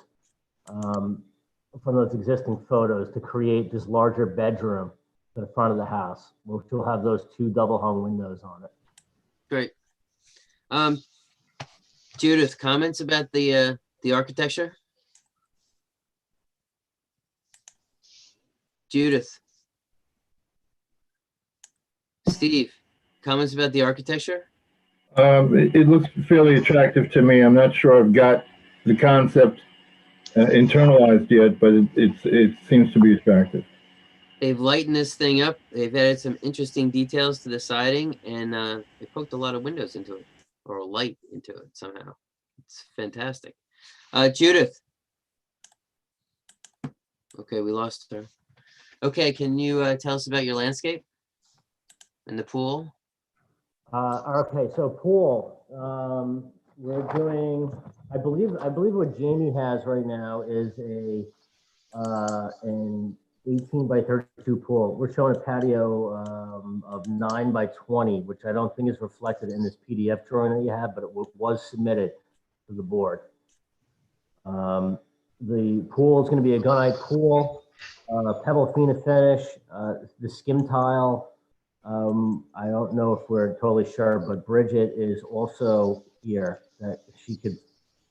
from those existing photos, to create this larger bedroom to the front of the house, which will have those 2 double hung windows on it. Great. Judith, comments about the architecture? Judith. Steve, comments about the architecture? It looks fairly attractive to me. I'm not sure I've got the concept internalized yet, but it seems to be attractive. They've lightened this thing up. They've added some interesting details to the siding, and they poked a lot of windows into it, or light into it somehow. It's fantastic. Judith. Okay, we lost her. Okay, can you tell us about your landscape and the pool? Okay, so pool. We're doing. I believe what Jamie has right now is an 18x32 pool. We're showing a patio of 9x20, which I don't think is reflected in this PDF drawing that you have, but it was submitted to the board. The pool is going to be a gunite pool, pebble fina finish, the skim tile. I don't know if we're totally sure, but Bridget is also here, that she could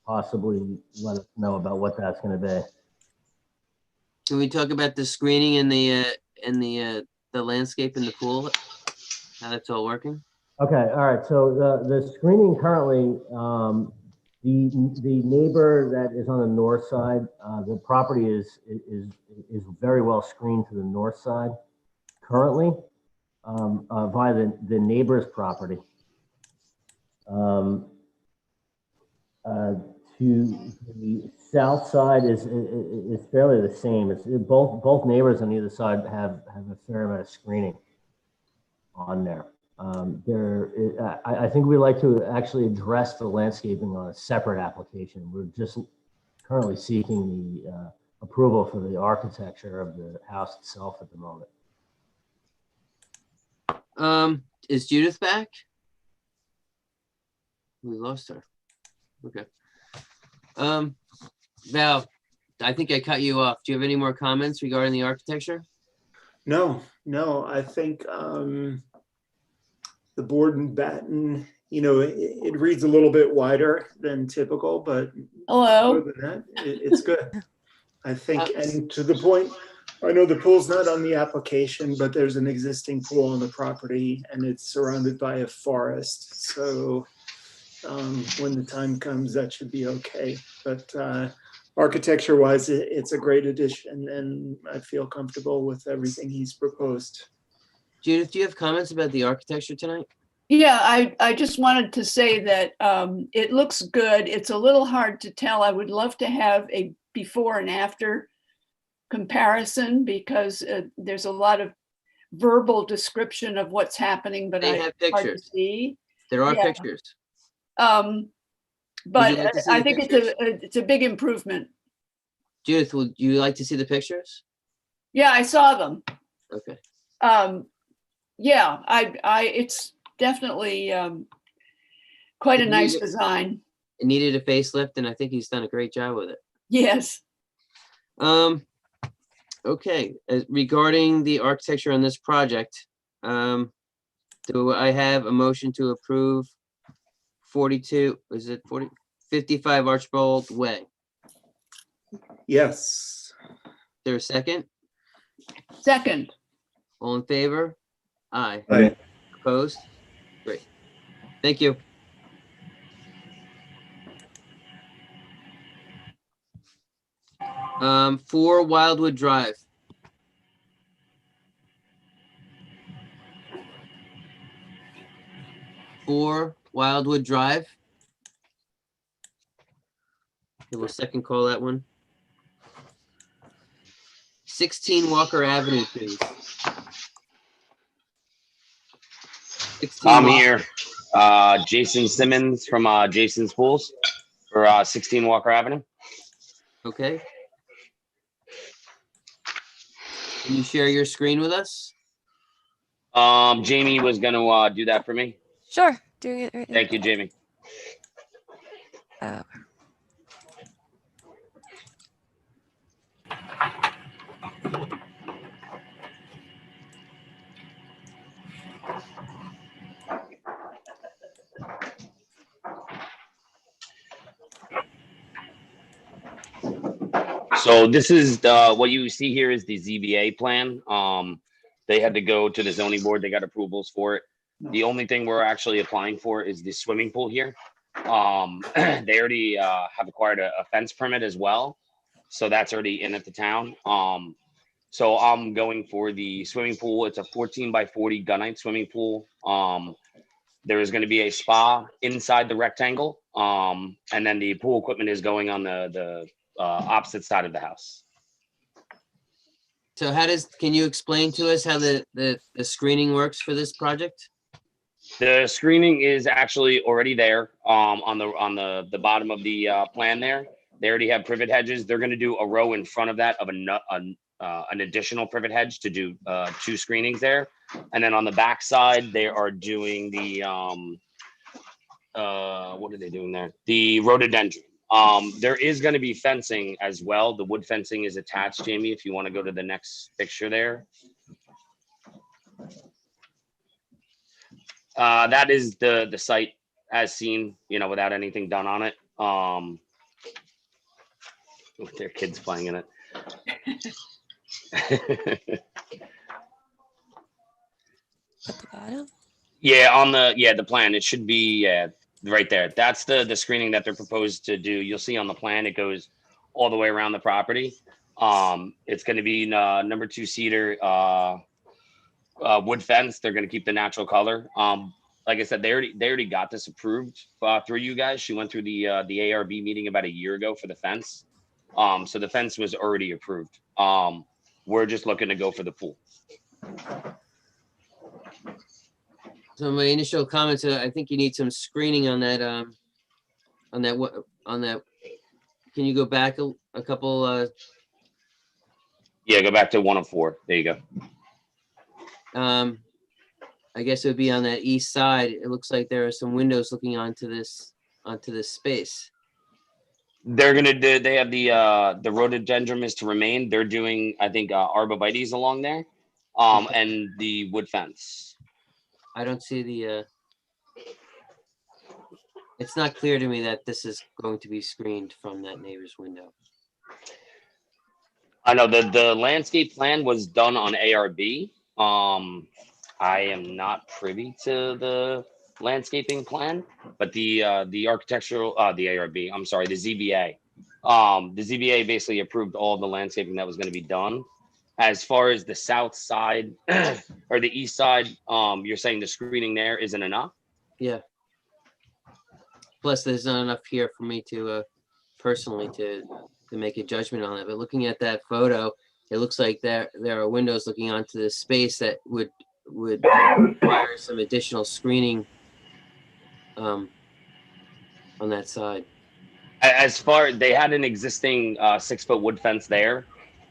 possibly let us know about what that's going to be. Can we talk about the screening and the landscape in the pool? How that's all working? Okay, all right. So the screening currently, the neighbor that is on the north side, the property is very well screened to the north side currently, via the neighbor's property. To the south side is fairly the same. It's both neighbors on either side have a fair amount of screening. on there. I think we'd like to actually address the landscaping on a separate application. We're just currently seeking the approval for the architecture of the house itself at the moment. Is Judith back? We lost her. Okay. Val, I think I cut you off. Do you have any more comments regarding the architecture? No, I think the board and batten, it reads a little bit wider than typical, but Hello. other than that, it's good. I think, and to the point, I know the pool's not on the application, but there's an existing pool on the property and it's surrounded by a forest. So when the time comes, that should be okay. But architecture wise, it's a great addition and I feel comfortable with everything he's proposed. Judith, do you have comments about the architecture tonight? Yeah, I just wanted to say that it looks good. It's a little hard to tell. I would love to have a before and after comparison because there's a lot of verbal description of what's happening, but They have pictures. See. There are Yeah. pictures. But like to see I the think it's a big improvement. Judith, would you like to see the pictures? Yeah, I saw them. Okay. Yeah, it's definitely quite a nice design. It needed a facelift, and I think he's done a great job with it. Yes. Okay, regarding the architecture on this project, do I have a motion to approve 55 Archbold Way? Yes. Is there a second? Second. All in favor? Aye. Aye. Opposed? Great. Thank you. For Wildwood Drive. For Wildwood Drive. Okay, we'll second call that one. 16 Walker Avenue, please. 16 I'm Walker. here. Jason Simmons from Jason's Pools for 16 Walker Avenue. Okay. Can you share your screen with us? Jamie was gonna do that for me. Sure, doing it right now. Thank you, Jamie. So this is what you see here is the ZBA plan. They had to go to the zoning board. They got approvals for it. The only thing we're actually applying for is the swimming pool here. They already have acquired a fence permit as well. So that's already in at the town. So I'm going for the swimming pool. It's a 14 by 40 gunite swimming pool. There is going to be a spa inside the rectangle. And then the pool equipment is going on the opposite side of the house. So can you explain to us how the screening works for this project? The screening is actually already there on the bottom of the plan there. They already have privet hedges. They're going to do a row in front of that of an additional privet hedge to do 2 screenings there. And then on the back side, they are doing the what are they doing there? The rhododendron. There is going to be fencing as well. The wood fencing is attached, Jamie, if you want to go to the next picture there. That is the site as seen, without anything done on it. With their kids playing in it. At the bottom? Yeah, the plan, it should be right there. That's the screening that they're proposed to do. You'll see on the plan, it goes all the way around the property. It's going to be number 2 cedar wood fence. They're going to keep the natural color. Like I said, they already got this approved through you guys. She went through the ARB meeting about a year ago for the fence. So the fence was already approved. We're just looking to go for the pool. So my initial comments, I think you need some screening on that, can you go back a couple, Yeah, go back to 104. There you go. I guess it would be on that east side. It looks like there are some windows looking onto this space. They're gonna do. They have the rhododendron is to remain. They're doing, I think, arborvitaes along there, and the wood fence. I don't see the, it's not clear to me that this is going to be screened from that neighbor's window. I know the landscape plan was done on ARB. I am not privy to the landscaping plan, but the architectural, the ARB, I'm sorry, the ZBA. The ZBA basically approved all the landscaping that was going to be done. As far as the south side or the east side, you're saying the screening there isn't enough? Yeah. Plus, there's not enough here for me to personally to make a judgment on it. But looking at that photo, it looks like there are windows looking onto this space that would require some additional screening on that side. As far, they had an existing 6-foot wood fence there.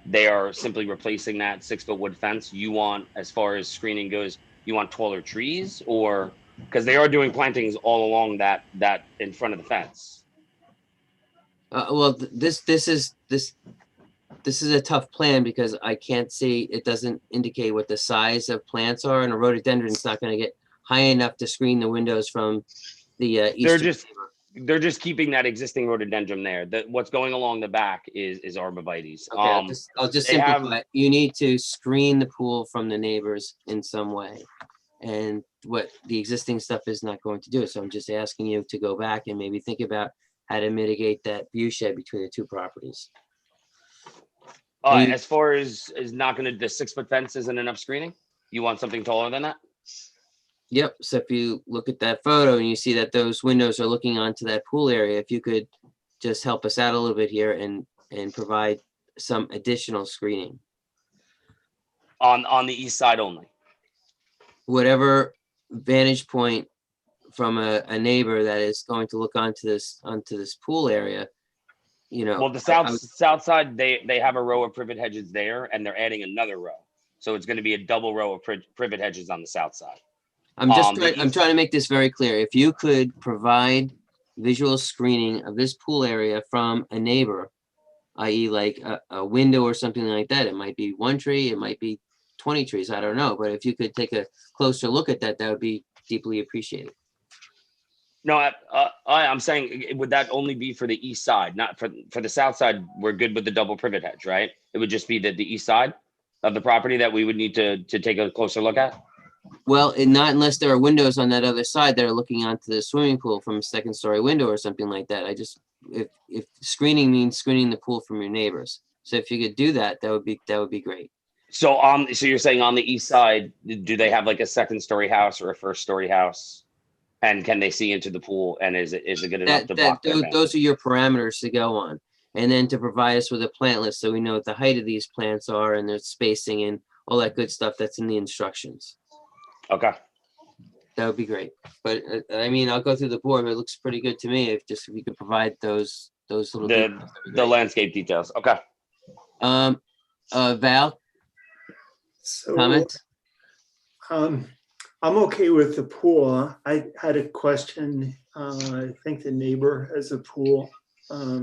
They are simply replacing that 6-foot wood fence. You want, as far as screening goes, you want taller trees, or because they are doing plantings all along that in front of the fence. Well, this is a tough plan because I can't see, it doesn't indicate what the size of plants are, and a rhododendron's not going to get high enough to screen the windows from the eastern. They're just keeping that existing rhododendron there. What's going along the back is arborvitaes. Okay, I'll just simplify. You need to screen the pool from the neighbors in some way. And what the existing stuff is not going to do. So I'm just asking you to go back and maybe think about how to mitigate that view shed between the two properties. As far as not going to, the 6-foot fence isn't enough screening? You want something taller than that? Yep. So if you look at that photo and you see that those windows are looking onto that pool area, if you could just help us out a little bit here and provide some additional screening. On the east side only? Whatever vantage point from a neighbor that is going to look onto this pool area, you know. Well, the south side, they have a row of privet hedges there, and they're adding another row. So it's going to be a double row of privet hedges on the south side. I'm trying to make this very clear. If you could provide visual screening of this pool area from a neighbor, i.e. like a window or something like that, it might be 1 tree, it might be 20 trees, I don't know. But if you could take a closer look at that, that would be deeply appreciated. No, I'm saying, would that only be for the east side, not for the south side? We're good with the double privet hedge, right? It would just be the east side of the property that we would need to take a closer look at? Well, not unless there are windows on that other side that are looking onto the swimming pool from a 2nd-story window or something like that. If screening means screening the pool from your neighbors. So if you could do that, that would be great. So so you're saying on the east side, do they have like a 2nd-story house or a 1st-story house? And can they see into the pool? And is it good enough to block those are your parameters to go on. And then to provide us with a plant list so we know what the height of these plants are and their spacing and all that good stuff that's in the instructions. Okay. That would be great. But I mean, I'll go through the board, but it looks pretty good to me. If we could provide those little the landscape details. Okay. Val, comment? I'm okay with the pool. I had a question. I think the neighbor has a pool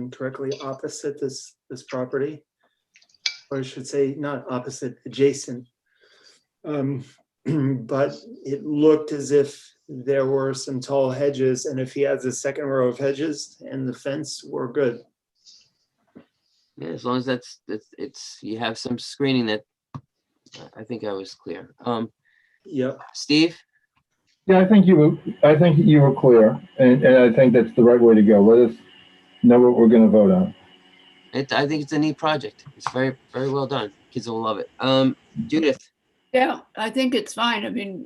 directly opposite this property, or I should say not opposite, adjacent. But it looked as if there were some tall hedges, and if he has a 2nd row of hedges and the fence, we're good. Yeah, as long as you have some screening, that I think I was clear. Yeah. Steve? Yeah, I think you were clear, and I think that's the right way to go. Let us know what we're going to vote on. I think it's a neat project. It's very, very well done. Kids will love it. Judith? Yeah, I think it's fine. I mean,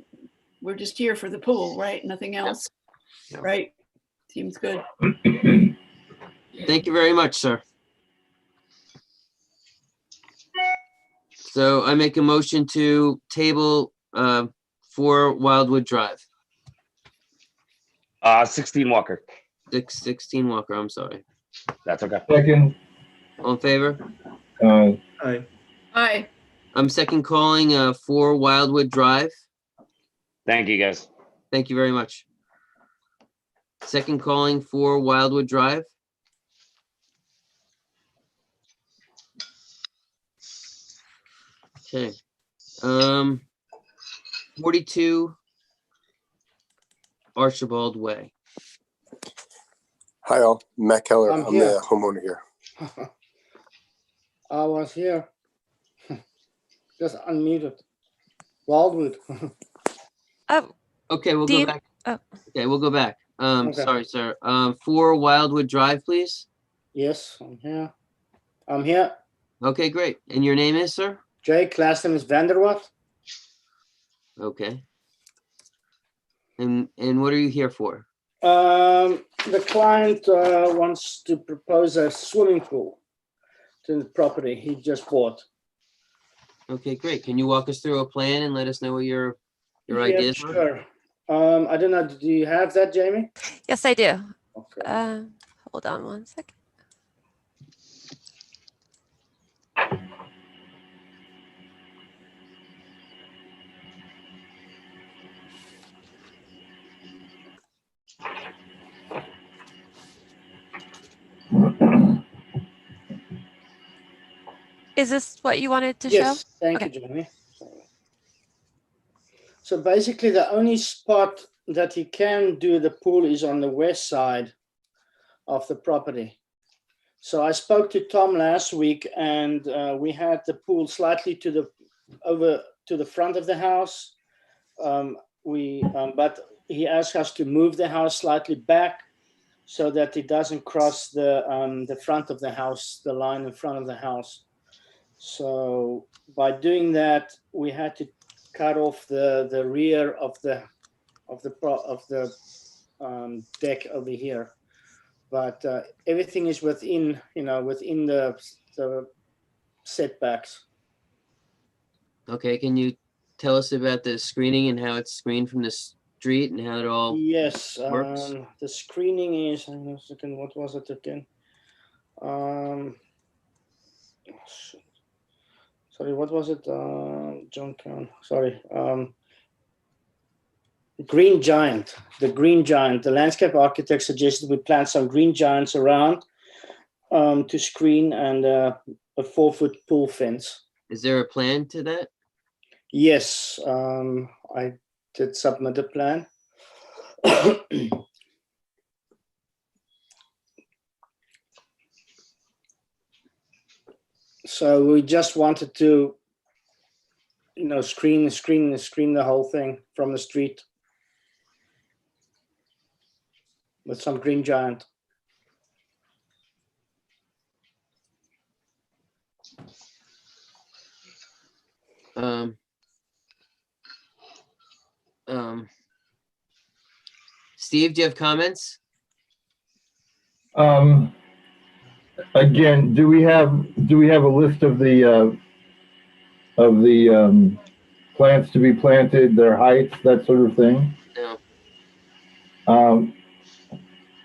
we're just here for the pool, right? Nothing else, right? Seems good. Thank you very much, sir. So I make a motion to table 4 Wildwood Drive. 16 Walker. 16 Walker, I'm sorry. That's okay. Second, All in favor? Aye. Aye. I'm second calling 4 Wildwood Drive. Thank you, guys. Thank you very much. Second calling 4 Wildwood Drive. Okay. 42 Archibald Way. Hi all, Matt Keller. I'm I'm here. the homeowner here. I was here. Just unmuted. Wildwood. Oh, Okay, we'll Do go you- back. oh. Okay, we'll go back. Okay. Sorry, sir. 4 Wildwood Drive, please. Yes, I'm here. I'm here. Okay, great. And your name is, sir? Jake, last name is Vanderwatt. Okay. And what are you here for? The client wants to propose a swimming pool to the property he just bought. Okay, great. Can you walk us through a plan and let us know what your Yeah, ideas are? sure. I don't know. Do you have that, Jamie? Yes, I do. Okay. Hold on one second. Is this what you wanted to show? Yes, thank you, Jamie. So basically, the only spot that he can do the pool is on the west side of the property. So I spoke to Tom last week, and we had the pool slightly to the front of the house. But he asked us to move the house slightly back so that it doesn't cross the front of the house, the line in front of the house. So by doing that, we had to cut off the rear of the deck over here. But everything is within the setbacks. Okay, can you tell us about the screening and how it's screened from the street and how it all Yes, works? the screening is, hang on a second, what was it again? Sorry, what was it? John Cowan, sorry. Green Giant, the Green Giant. The landscape architect suggested we plant some green giants around to screen and a 4-foot pool fence. Is there a plan to that? Yes, I did submit a plan. So we just wanted to, screen the whole thing from the street with some green giant. Steve, do you have comments? Again, do we have a list of the plants to be planted, their heights, that sort of thing? No.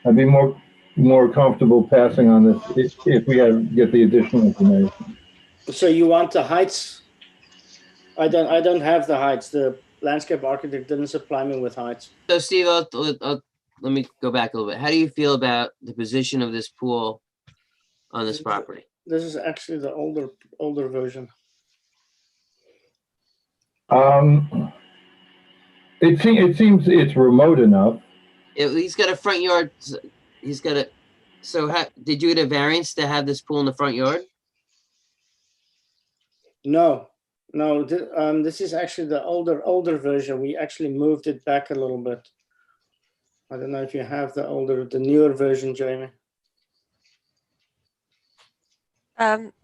I'd be more comfortable passing on this if we get the additional information. So you want the heights? I don't have the heights. The landscape architect didn't supply me with heights. So Steve, let me go back a little bit. How do you feel about the position of this pool on this property? This is actually the older version. It seems it's remote enough. He's got a front yard. He's got a. So did you get a variance to have this pool in the front yard? No. This is actually the older version. We actually moved it back a little bit. I don't know if you have the newer version, Jamie.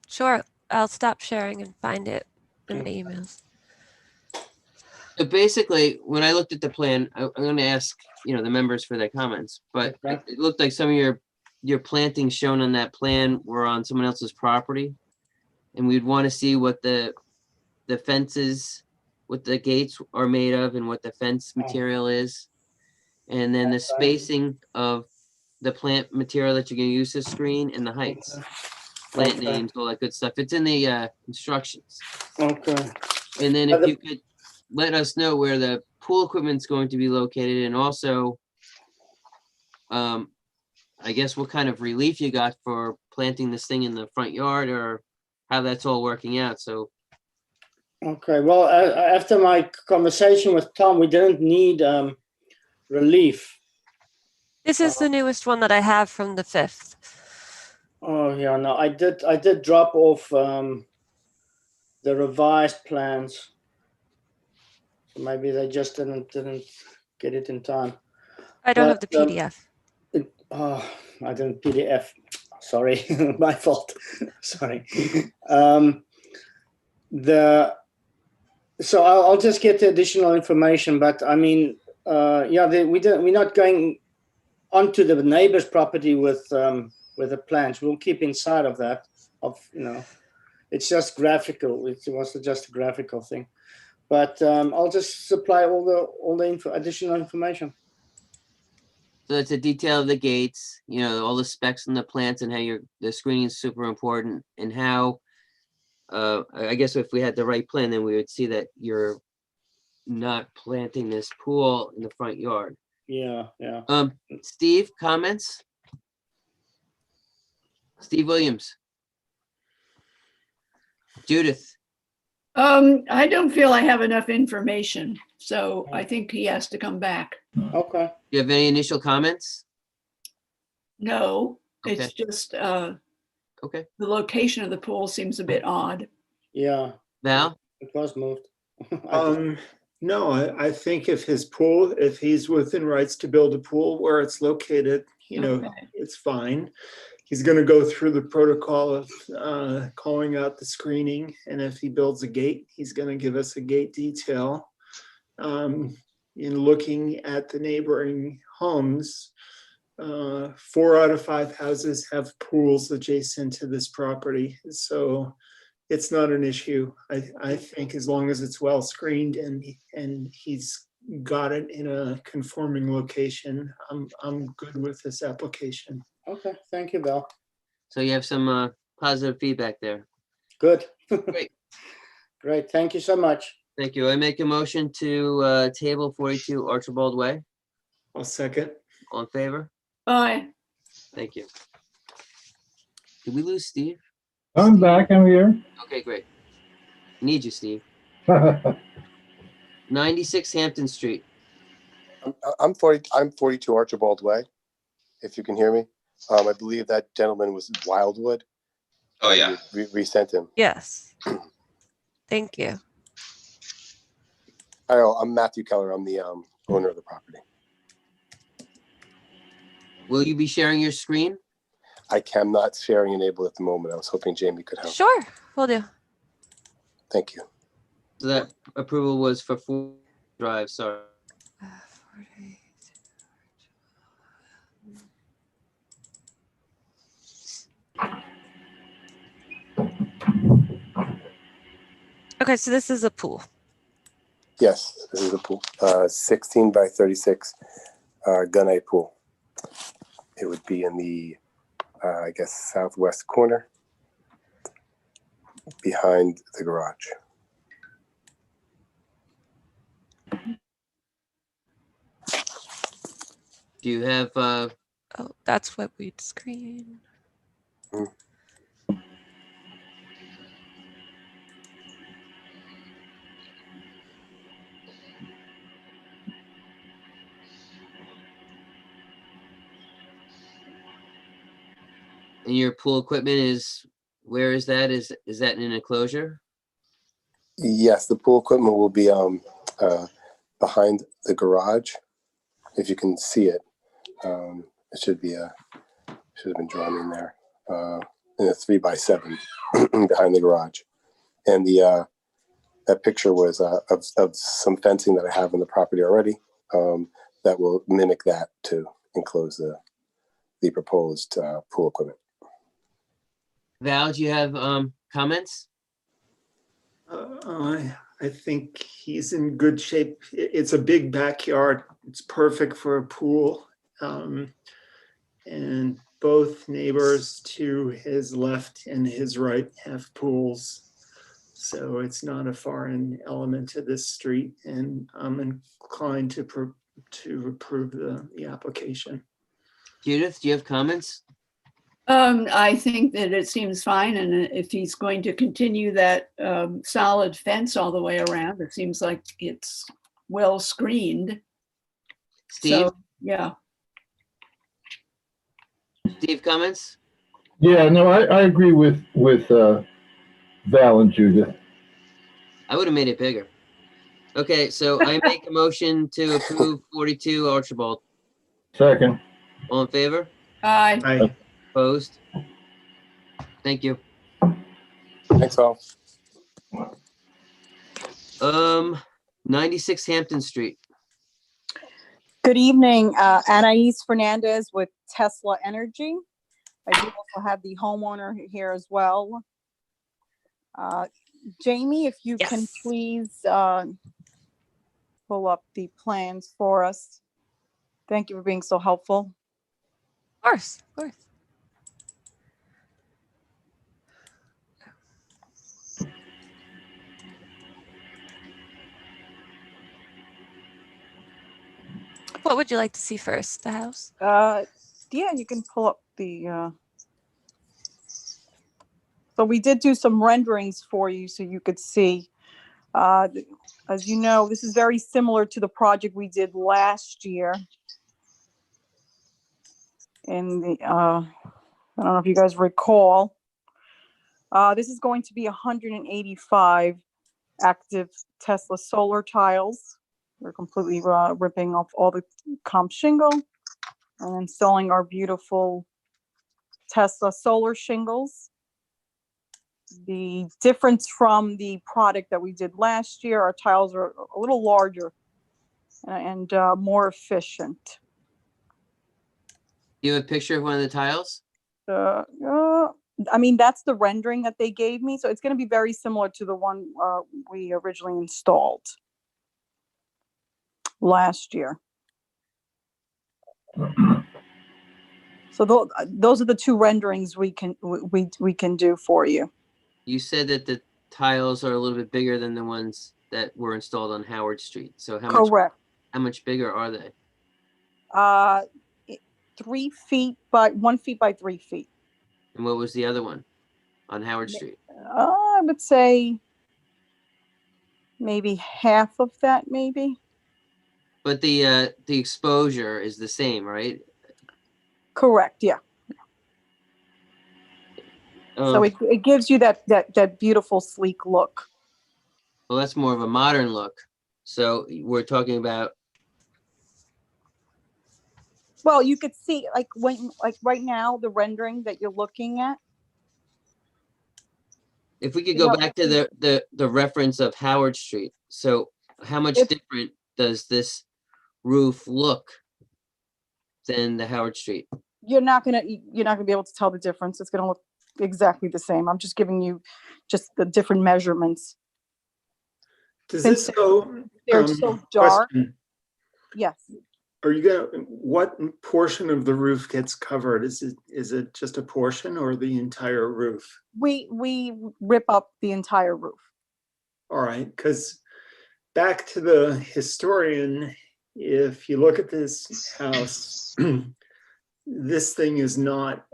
Sure. I'll stop sharing and find it in my emails. So basically, when I looked at the plan, I'm going to ask, the members for their comments, but it looked like some of your plantings shown on that plan were on someone else's property. And we'd want to see what the fences, what the gates are made of and what the fence material is. and then the spacing of the plant material that you're gonna use to screen and the heights. Plant Okay. names, all that good stuff. It's in the instructions. Okay. And then if you could let us know where the pool equipment's going to be located, and also I guess what kind of relief you got for planting this thing in the front yard, or how that's all working out. So Okay, well, after my conversation with Tom, we didn't need relief. This is the newest one that I have from the 5th. Oh, yeah, no, I did drop off the revised plans. So maybe they just didn't get it in time. I don't have the But, PDF. I didn't PDF. Sorry, my fault. Sorry. So I'll just get the additional information, but I mean, yeah, we're not going onto the neighbor's property with the plans. We'll keep inside of that. It's just graphical. It was just a graphical thing, but I'll just supply all the additional information. So it's a detail of the gates, all the specs and the plants, and how the screening is super important, and how, I guess if we had the right plan, then we would see that you're not planting this pool in the front yard. Yeah, yeah. Steve, comments? Steve Williams. Judith. I don't feel I have enough information, so I think he has to come back. Okay. Do you have any initial comments? No, Okay. it's just Okay. the location of the pool seems a bit odd. Yeah. Val? It was moved. No, I think if he's within rights to build a pool where it's located, Okay. it's fine. He's going to go through the protocol of calling out the screening, and if he builds a gate, he's going to give us a gate detail. In looking at the neighboring homes, 4 out of 5 houses have pools adjacent to this property, so it's not an issue. I think as long as it's well screened and he's got it in a conforming location, I'm good with this application. Okay, thank you, Bill. So you have some positive feedback there. Good. Great. Great, thank you so much. Thank you. I make a motion to table 42 Archibald Way. I'll second. All in favor? Aye. Thank you. Did we lose Steve? I'm back, I'm here. Okay, great. Need you, Steve. 96 Hampton Street. I'm 42 Archibald Way, if you can hear me. I believe that gentleman was Wildwood. Oh, yeah. We resent him. Yes. Thank you. I'm Matthew Keller. I'm the owner of the property. Will you be sharing your screen? I am not sharing enable at the moment. I was hoping Jamie could help. Sure, we'll do. Thank you. So that approval was for 4 Drive, sorry. Okay, so this is a pool. Yes, this is a pool. 16 by 36 gunite pool. It would be in the, I guess, southwest corner behind the garage. Do you have, Oh, that's what we'd screen. and your pool equipment is, where is that? Is that in an enclosure? Yes, the pool equipment will be behind the garage. If you can see it, it should have been drawn in there in a 3x7 behind the garage. And that picture was of some fencing that I have on the property already that will mimic that to enclose the proposed pool equipment. Val, do you have comments? I think he's in good shape. It's a big backyard. it's perfect for a pool. And both neighbors to his left and his right have pools. So it's not a foreign element to this street, and I'm inclined to approve the application. Judith, do you have comments? I think that it seems fine, and if he's going to continue that solid fence all the way around, it seems like it's well screened. Steve? So, yeah. Steve, comments? Yeah, no, I agree with Val and Judith. I would have made it bigger. Okay, so I make a motion to approve 42 Archibald. Second. All in favor? Aye. Aye. Opposed? Thank you. Thanks all. 96 Hampton Street. Good evening, Anais Fernandez with Tesla Energy. I do also have the homeowner here as well. Jamie, if you can please pull up the plans for us. Thank you for being so helpful. Of course, of course. What would you like to see first? The house? Yeah, you can pull up the. So we did do some renderings for you so you could see. As you know, this is very similar to the project we did last year. In the, I don't know if you guys recall. This is going to be 185 active Tesla solar tiles. We're completely ripping off all the comp shingle and installing our beautiful Tesla solar shingles. The difference from the product that we did last year, our tiles are a little larger and more efficient. You have a picture of one of the tiles? I mean, that's the rendering that they gave me. So it's going to be very similar to the one we originally installed last year. So those are the two renderings we can do for you. You said that the tiles are a little bit bigger than the ones that were installed on Howard Street. So Correct. How much bigger are they? 3 feet by 1 feet by 3 feet. And what was the other one on Howard Street? I would say maybe half of that, maybe. But the exposure is the same, right? Correct. Yeah. So it gives you that beautiful sleek look. Well, that's more of a modern look. So we're talking about. Well, you could see like right now, the rendering that you're looking at. If we could go back to the reference of Howard Street. So how much different does this roof look than the Howard Street? You're not gonna be able to tell the difference. It's gonna look exactly the same. I'm just giving you just the different measurements. Does this go? They're so dark. Question. Yes. Are you gonna? What portion of the roof gets covered? Is it just a portion or the entire roof? We rip up the entire roof. All right, because back to the historian, if you look at this house, this thing is not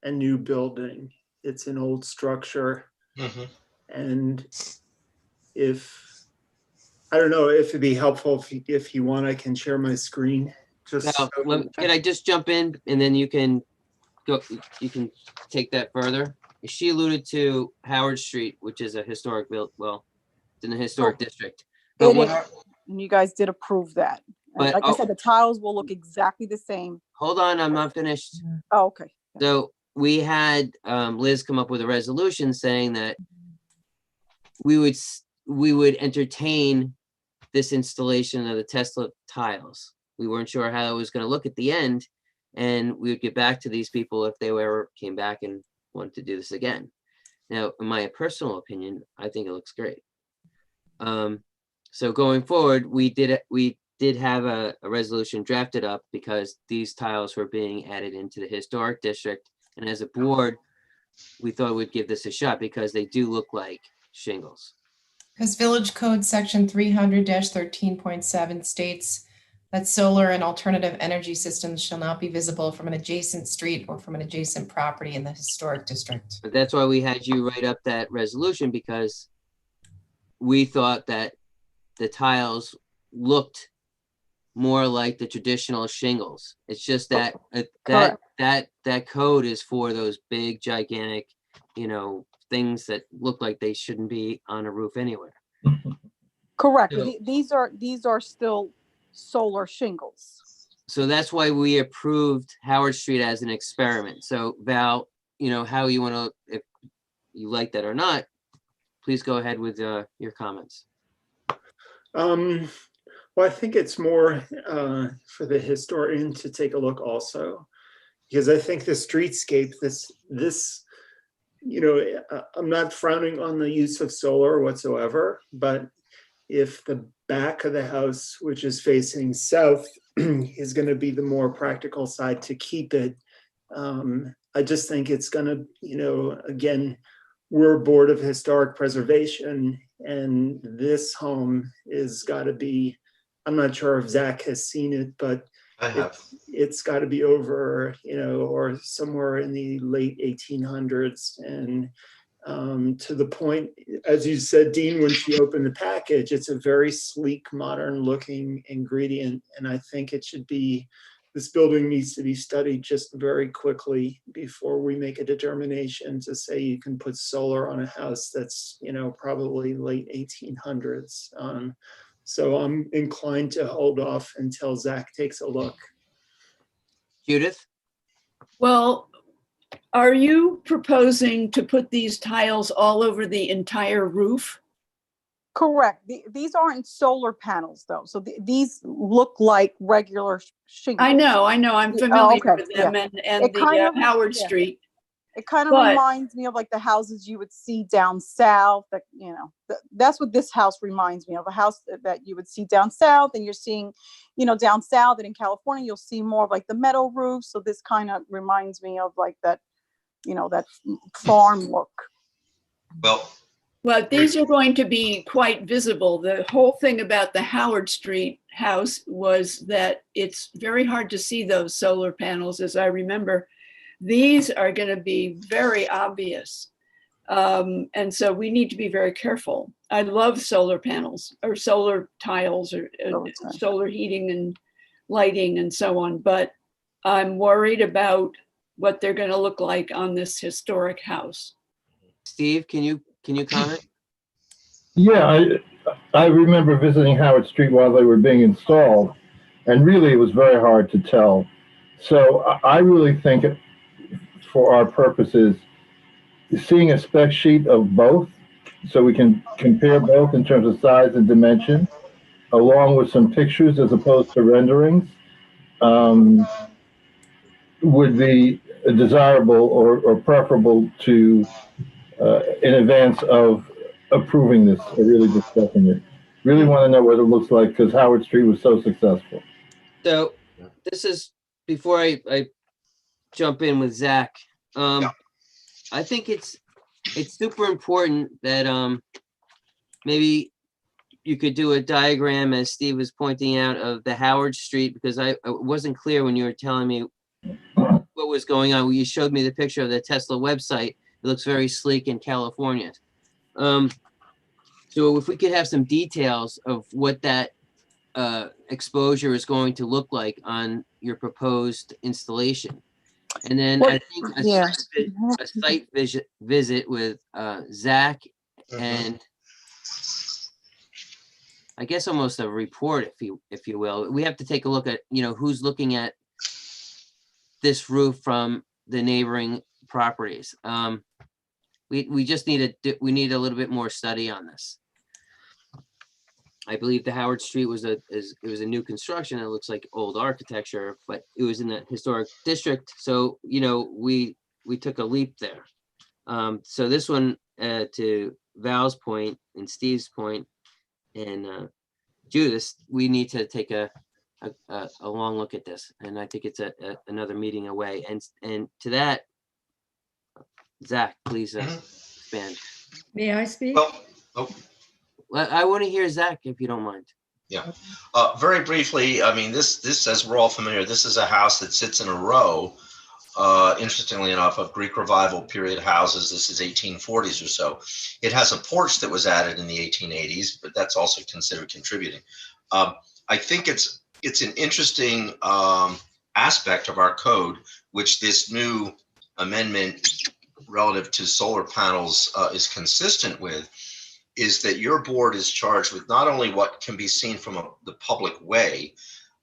a new building. It's an old structure. Mm-hmm. And I don't know if it'd be helpful if you want, I can share my screen. Just Can I just jump in and then you can go? You can take that further. She alluded to Howard Street, which is a historic build. Well, it's in the historic district. But and you guys did approve that. But, like I said, the tiles will look exactly the same. Hold on, I'm not finished. Oh, okay. So we had Liz come up with a resolution saying that we would entertain this installation of the Tesla tiles. We weren't sure how it was going to look at the end, and we would get back to these people if they ever came back and wanted to do this again. Now, in my personal opinion, I think it looks great. So going forward, we did have a resolution drafted up because these tiles were being added into the historic district. And as a board, we thought we'd give this a shot because they do look like shingles. Because Village Code Section 300-13.7 states that solar and alternative energy systems shall not be visible from an adjacent street or from an adjacent property in the historic district. But that's why we had you write up that resolution, because we thought that the tiles looked more like the traditional shingles. It's just that that code is for those big, gigantic, things that look like they shouldn't be on a roof anywhere. Correct. So- These are still solar shingles. So that's why we approved Howard Street as an experiment. So Val, how you want to, if you like that or not, please go ahead with your comments. Well, I think it's more for the historian to take a look also, because I think the streetscape, this, I'm not frowning on the use of solar whatsoever, but if the back of the house, which is facing south, is going to be the more practical side to keep it, I just think it's going to, again, we're a board of historic preservation, and this home is got to be, I'm not sure if Zach has seen it, but I have. it's got to be over, or somewhere in the late 1800s. And to the point, as you said, Dean, when she opened the package, it's a very sleek, modern looking ingredient. And I think it should be, this building needs to be studied just very quickly before we make a determination to say you can put solar on a house that's, probably late 1800s. So I'm inclined to hold off until Zach takes a look. Judith? Well, are you proposing to put these tiles all over the entire roof? Correct. These aren't solar panels though. So these look like regular shingles. I know. I'm familiar with them and It kind the of- Howard yeah. Street. It kind of But- reminds me of like the houses you would see down south. That that's what this house reminds me of. A house that you would see down south, and you're seeing, down south and in California, you'll see more of like the metal roof. So this kind of reminds me of like that, that farm look. Well, these are going to be quite visible. The whole thing about the Howard Street house was that it's very hard to see those solar panels, as I remember. These are going to be very obvious. And so we need to be very careful. I love solar panels or solar tiles or solar heating and lighting and so on, but I'm worried about what they're going to look like on this historic house. Steve, can you comment? Yeah, I remember visiting Howard Street while they were being installed, and really it was very hard to tell. So I really think for our purposes, seeing a spec sheet of both so we can compare both in terms of size and dimension, along with some pictures as opposed to renderings, would be desirable or preferable to in advance of approving this or really discussing it. Really want to know what it looks like because Howard Street was so successful. So this is, before I jump in with Zach, I think it's super important that maybe you could do a diagram, as Steve was pointing out, of the Howard Street, because I wasn't clear when you were telling me what was going on. You showed me the picture of the Tesla website. It looks very sleek in California. So if we could have some details of what that exposure is going to look like on your proposed installation. And then I think a site visit with Zach and I guess almost a report, if you will. We have to take a look at, who's looking at this roof from the neighboring properties. We just need a little bit more study on this. I believe the Howard Street was a new construction. It looks like old architecture, but it was in the historic district. So, we took a leap there. So this one, to Val's point and Steve's point, and Judas, we need to take a long look at this, and I think it's another meeting away. And to that, Zach, please expand. May I speak? Oh, I want to hear Zach, if you don't mind. yeah. Very briefly, I mean, this, as we're all familiar, this is a house that sits in a row, interestingly enough, of Greek Revival period houses. This is 1840s or so. It has a porch that was added in the 1880s, but that's also considered contributing. I think it's an interesting aspect of our code, which this new amendment relative to solar panels is consistent with, is that your board is charged with not only what can be seen from the public way,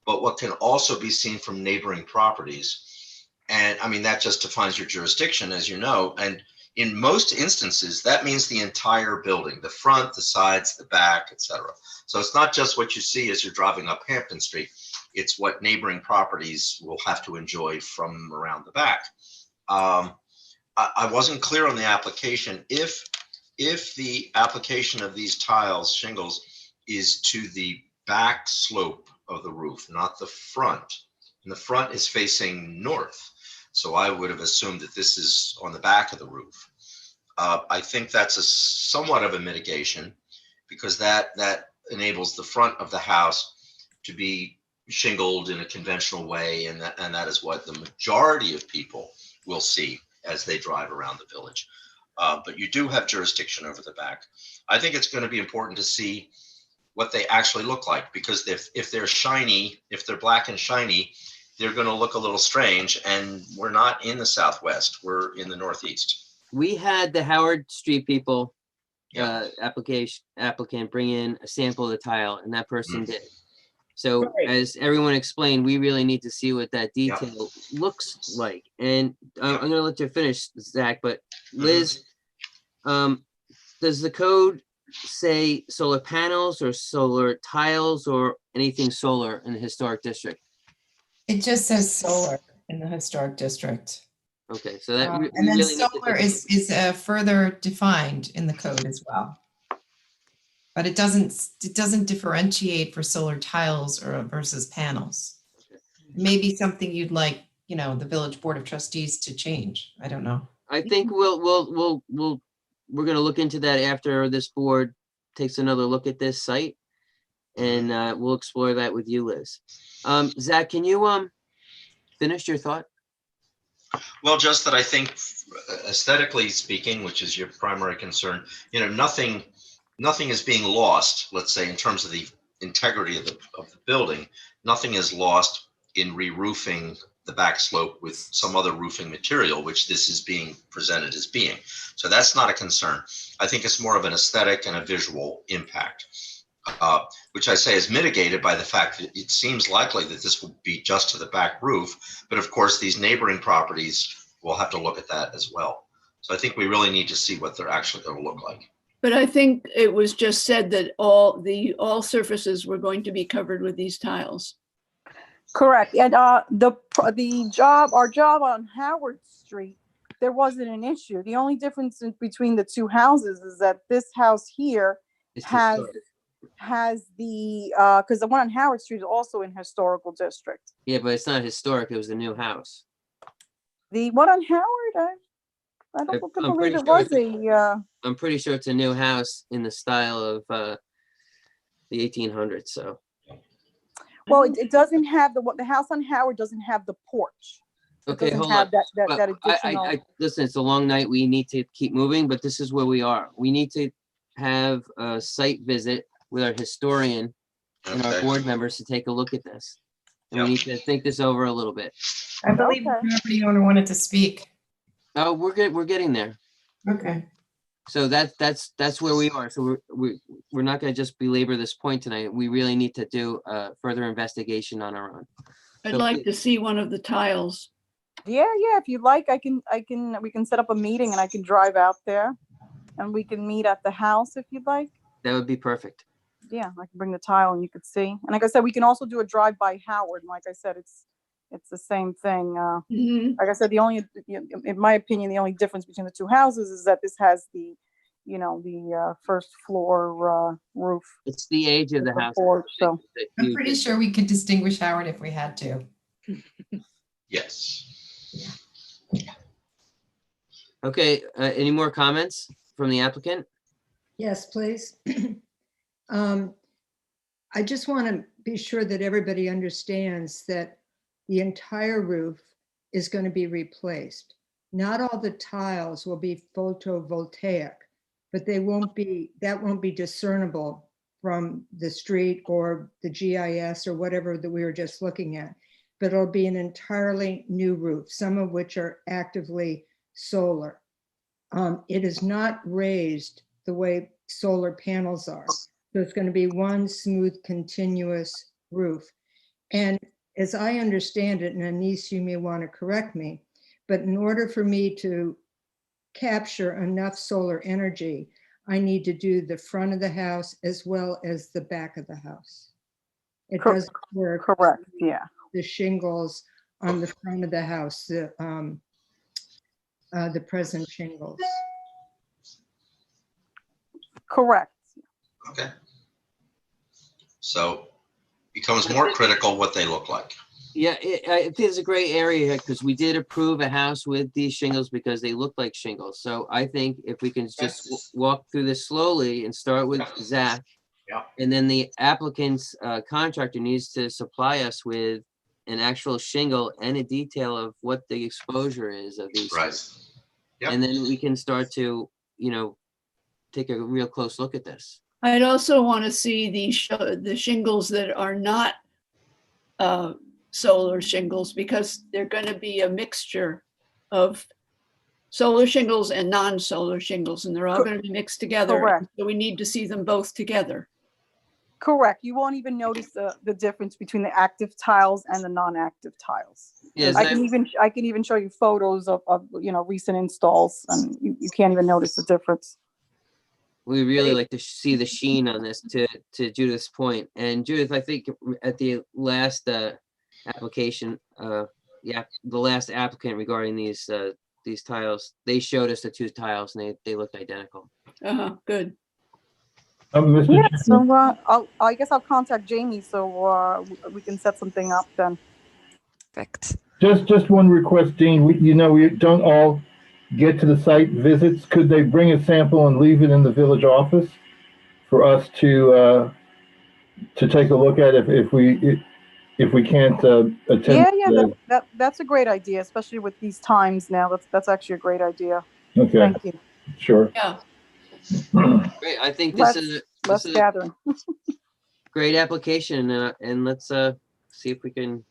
but what can also be seen from neighboring properties. And I mean, that just defines your jurisdiction, as you know. And in most instances, that means the entire building, the front, the sides, the back, etc. So it's not just what you see as you're driving up Hampton Street. It's what neighboring properties will have to enjoy from around the back. I wasn't clear on the application. If the application of these tiles, shingles, is to the back slope of the roof, not the front, and the front is facing north, so I would have assumed that this is on the back of the roof. I think that's somewhat of a mitigation, because that enables the front of the house to be shingled in a conventional way, and that is what the majority of people will see as they drive around the village. But you do have jurisdiction over the back. I think it's going to be important to see what they actually look like, because if they're shiny, if they're black and shiny, they're going to look a little strange. And we're not in the Southwest, we're in the Northeast. We had the Howard Street people applicant bring in a sample of the tile, and that person did. So as everyone explained, we really need to see what that detail looks like. And I'm going to let you finish, Zach, but Liz, does the code say solar panels or solar tiles or anything solar in the historic district? It just says solar in the historic district. Okay, so that we and then really need to solar is further defined in the code as well. But it doesn't differentiate for solar tiles or versus panels. Maybe something you'd like, the Village Board of Trustees to change. I don't know. I think we're going to look into that after this board takes another look at this site, and we'll explore that with you, Liz. Zach, can you finish your thought? Well, just that I think aesthetically speaking, which is your primary concern, nothing is being lost, let's say, in terms of the integrity of the building. Nothing is lost in re-roofing the back slope with some other roofing material, which this is being presented as being. So that's not a concern. I think it's more of an aesthetic and a visual impact, which I say is mitigated by the fact that it seems likely that this will be just to the back roof. But of course, these neighboring properties will have to look at that as well. So I think we really need to see what they're actually going to look like. But I think it was just said that all surfaces were going to be covered with these tiles. Correct. And our job on Howard Street, there wasn't an issue. The only difference between the two houses is that this house here has the because the one on Howard Street is also in historical district. Yeah, but it's not historic. It was a new house. The one on Howard, I don't believe it was a. I'm pretty sure it's a new house in the style of the 1800s. So. Well, it doesn't have the house on Howard doesn't have the porch. Okay, hold have on. that additional. Listen, it's a long night. We need to keep moving, but this is where we are. We need to have a site visit with our historian and our board members to take a look at this. And we need to think this over a little bit. I believe the property owner wanted to speak. Oh, we're good. We're getting there. Okay. So that's where we are. So we're not going to just belabor this point tonight. We really need to do further investigation on our own. I'd like to see one of the tiles. Yeah. If you'd like, we can set up a meeting and I can drive out there and we can meet at the house if you'd like. That would be perfect. Yeah, I can bring the tile and you could see. And like I said, we can also do a drive by Howard. And like I said, it's the same thing. Like I said, in my opinion, the only difference between the two houses is that this has the you know, the first floor roof. It's the age of the with house. porch, so. I'm pretty sure we could distinguish Howard if we had to. Yes. Okay, any more comments from the applicant? Yes, please. I just want to be sure that everybody understands that the entire roof is going to be replaced. Not all the tiles will be photovoltaic, but that won't be discernible from the street or the GIS or whatever that we were just looking at. But it'll be an entirely new roof, some of which are actively solar. It is not raised the way solar panels are. So it's going to be one smooth, continuous roof. And as I understand it, and Anise, you may want to correct me, but in order for me to capture enough solar energy, I need to do the front of the house as well as the back of the house. It doesn't work. Correct, yeah. The shingles on the front of the house, the present shingles. Correct. Okay. So becomes more critical what they look like. Yeah, I think it's a gray area because we did approve a house with these shingles because they look like shingles. So I think if we can just walk through this slowly and start with Zach. Yeah. And then the applicant's contractor needs to supply us with an actual shingle and a detail of what the exposure is of these. Right. Yep. And then we can start to, you know, take a real close look at this. I'd also want to see the shingles that are not solar shingles, because they're going to be a mixture of solar shingles and non-solar shingles, and they're all going to be mixed together. Correct. So we need to see them both together. Correct. You won't even notice the difference between the active tiles and the non-active tiles. Yes, I can even show you photos of you know, recent installs, and you can't even notice the difference. We really like to see the sheen on this, to Judith's point. And Judith, I think at the last application, the last applicant regarding these tiles, they showed us the two tiles and they looked identical. Good. Mr. Yeah, Chairman, so I guess I'll contact Jamie so we can set something up then. Perfect. just one request, Dean. We don't all get to the site visits. Could they bring a sample and leave it in the village office for us to take a look at if we can't attend? That's a great idea, especially with these times now. That's actually a great idea. Okay. Thank you. Sure. Yeah. Great. I think this is Less gathering. great application, and let's see if we can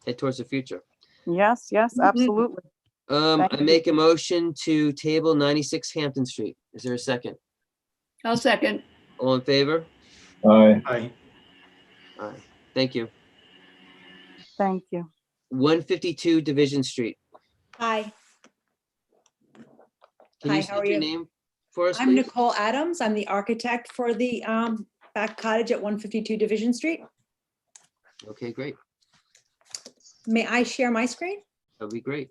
head towards the future. Yes, absolutely. I Thank you. make a motion to table 96 Hampton Street. Is there a second? I'll second. All in favor? Aye. Aye. Aye. Thank you. Thank you. 152 Division Street. Hi, Can Hi, you how state are your you? name for us, I'm please? Nicole Adams. I'm the architect for the back cottage at 152 Division Street. Okay, great. May I share my screen? That'd be great.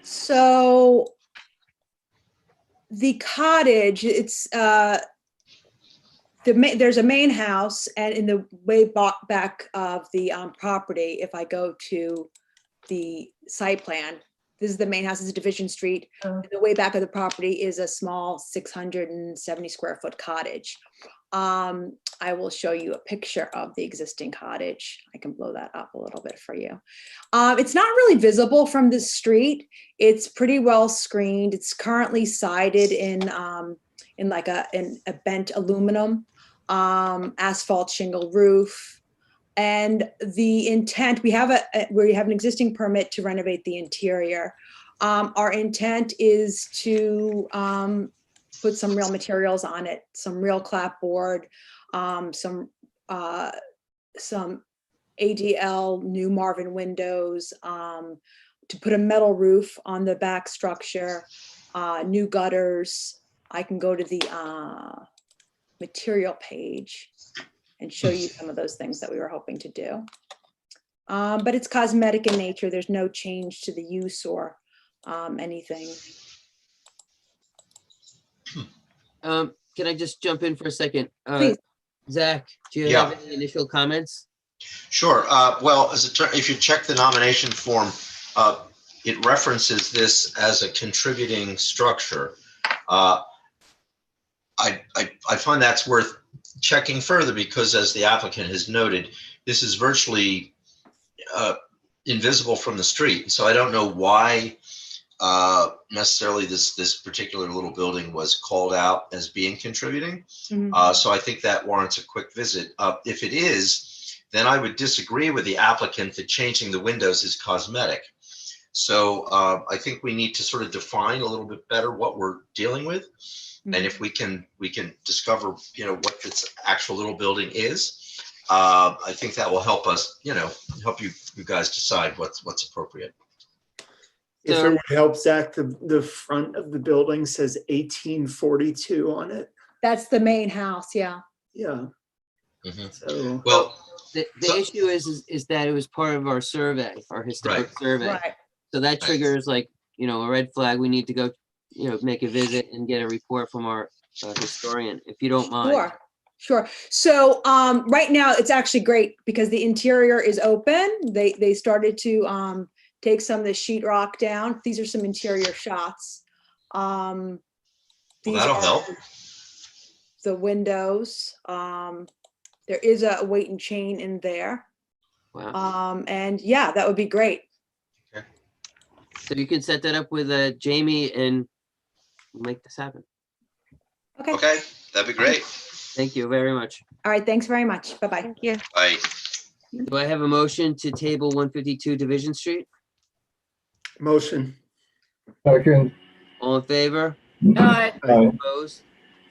So the cottage, it's there's a main house, and in the way back of the property, if I go to the site plan, this is the main house, is a Division Street. In the way back of the property is a small 670 square foot cottage. I will show you a picture of the existing cottage. I can blow that up a little bit for you. It's not really visible from the street. It's pretty well screened. It's currently sided in like a bent aluminum asphalt shingle roof. And the intent, we have an existing permit to renovate the interior. Our intent is to put some real materials on it, some real clapboard, some ADL new Marvin windows, to put a metal roof on the back structure, new gutters. I can go to the material page and show you some of those things that we were hoping to do. But it's cosmetic in nature. There's no change to the use or anything. Can I just jump in for a second? Please. Zach, do you Yeah. have any initial comments? Sure. Well, if you check the nomination form, it references this as a contributing structure. I find that's worth checking further because, as the applicant has noted, this is virtually invisible from the street. So I don't know why necessarily this particular little building was called out as being contributing. So I think that warrants a quick visit. If it is, then I would disagree with the applicant that changing the windows is cosmetic. So I think we need to sort of define a little bit better what we're dealing with. And if we can discover, what this actual little building is, I think that will help us, help you guys decide what's appropriate. If it would help, Zach, the front of the building says 1842 on it. That's the main house, yeah. Yeah. So, well, the issue is that it was part of our survey, our historic survey. Right. So that triggers a red flag. We need to go, make a visit and get a report from our historian, if you don't mind. Sure. So right now it's actually great because the interior is open. They started to take some of the sheetrock down. These are some interior shots. Well, that'll help. The windows. There is a weight and chain in there. Wow. And yeah, that would be great. So you can set that up with Jamie and make this happen. Okay, that'd be great. Thank you very much. All right. Thanks very much. Bye-bye. Thank you. Bye. Do I have a motion to table 152 Division Street? motion. Second. All in favor? Aye. Opposed?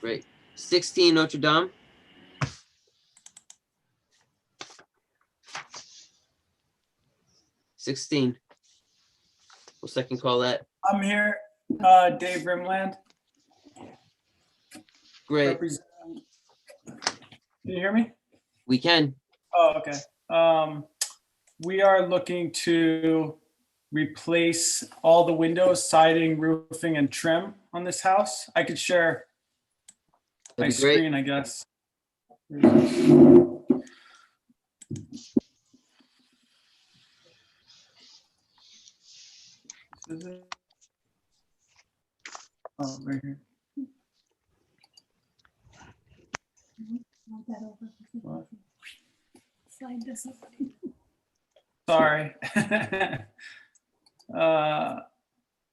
Great. 16 Notre Dame? We'll second call that. I'm here, Dave Rimland. Great. Can you hear me? We can. Oh, okay. We are looking to replace all the windows, siding, roofing, and trim on this house. I could share my That'd be great. screen, I guess. Is it? Oh, right here. What? Slide this up. Sorry.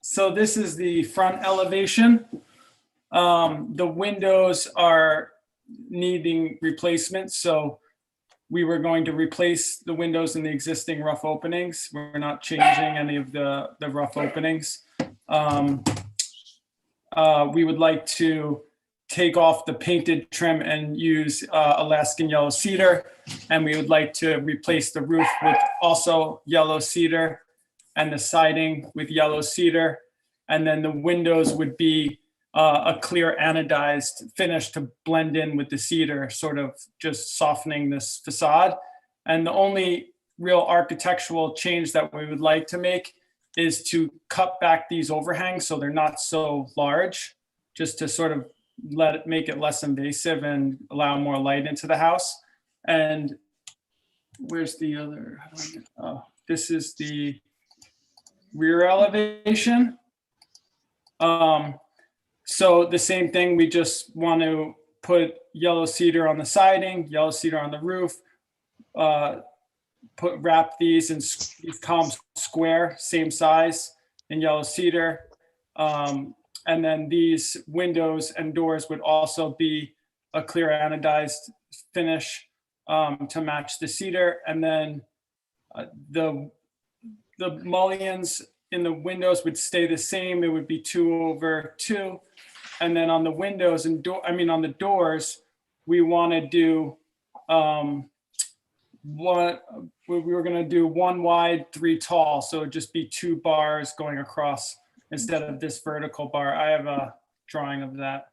So this is the front elevation. The windows are needing replacement, so we were going to replace the windows in the existing rough openings. We're not changing any of the rough openings. We would like to take off the painted trim and use Alaskan yellow cedar. And we would like to replace the roof with also yellow cedar and the siding with yellow cedar. And then the windows would be a clear anodized finish to blend in with the cedar, sort of just softening this facade. And the only real architectural change that we would like to make is to cut back these overhangs so they're not so large, just to sort of make it less invasive and allow more light into the house. And where's the other, this is the rear elevation. So the same thing, we just want to put yellow cedar on the siding, yellow cedar on the roof, wrap these in these columns square, same size in yellow cedar. And then these windows and doors would also be a clear anodized finish to match the cedar. And then the mullions in the windows would stay the same. It would be 2/2. And then on the windows and on the doors, we want to do we were going to do 1 wide, 3 tall. So it'd just be 2 bars going across instead of this vertical bar. I have a drawing of that.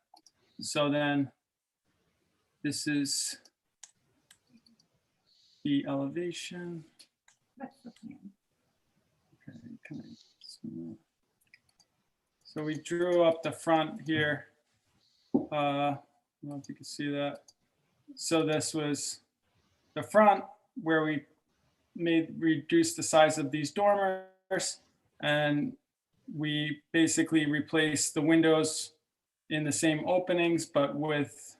So then this is the elevation. So we drew up the front here. I don't know if you can see that. So this was the front where we reduced the size of these dormers, and we basically replaced the windows in the same openings, but with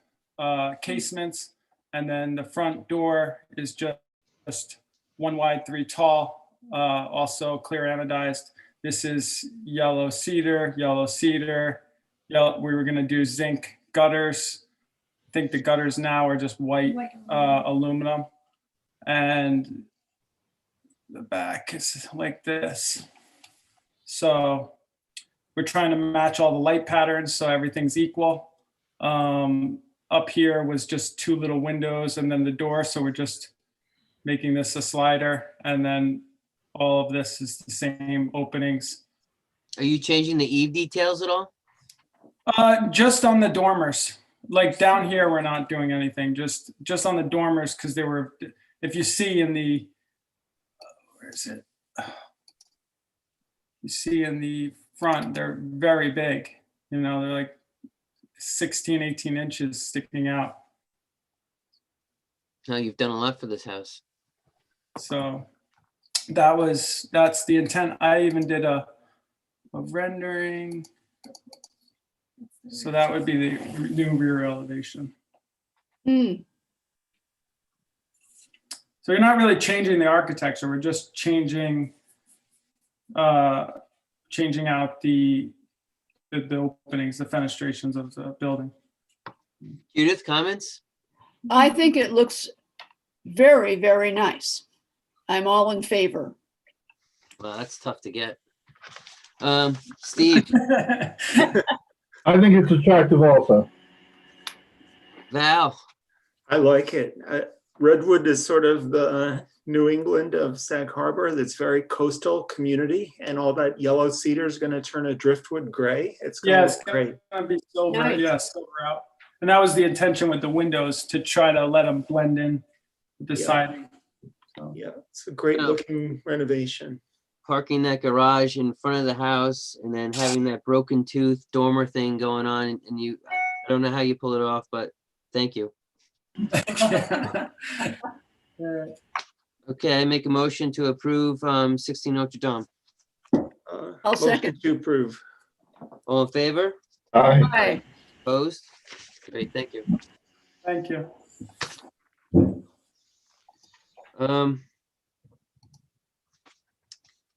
casements. And then the front door is just 1 wide, 3 tall, also clear anodized. This is yellow cedar, yellow. We were gonna do zinc gutters. I think the gutters now are just white aluminum. And the back is like this. So we're trying to match all the light patterns so everything's equal. Up here was just 2 little windows and then the door. So we're just making this a slider, and then all of this is the same openings. Are you changing the eave details at all? Just on the dormers. Like down here, we're not doing anything, just on the dormers, because they were, if you see in the, where is it? You see in the front, they're very big. You know, they're like 16, 18 inches sticking out. No, you've done a lot for this house. So that's the intent. I even did a rendering. So that would be the new rear elevation. Hmm. So you're not really changing the architecture. We're just changing out the openings, the fenestrations of the building. Judith, comments? I think it looks very, very nice. I'm all in favor. Well, that's tough to get. Steve, I think it's attractive also. Val, I like it. Redwood is sort of the New England of Sag Harbor. That's very coastal community, and all that yellow cedar is going to turn a driftwood gray. It's going to look great. Gonna be silver, Nice. yeah, silver out. And that was the intention with the windows, to try to let them blend in with the Yeah. siding. Yeah, it's a great looking renovation. parking that garage in front of the house and then having that broken tooth dormer thing going on, and I don't know how you pull it off, but thank you. Okay, I make a motion to approve 16 Notre Dame. I'll second. Motion to approve. All in favor? Aye. Aye. Opposed? Great, thank you. Thank you.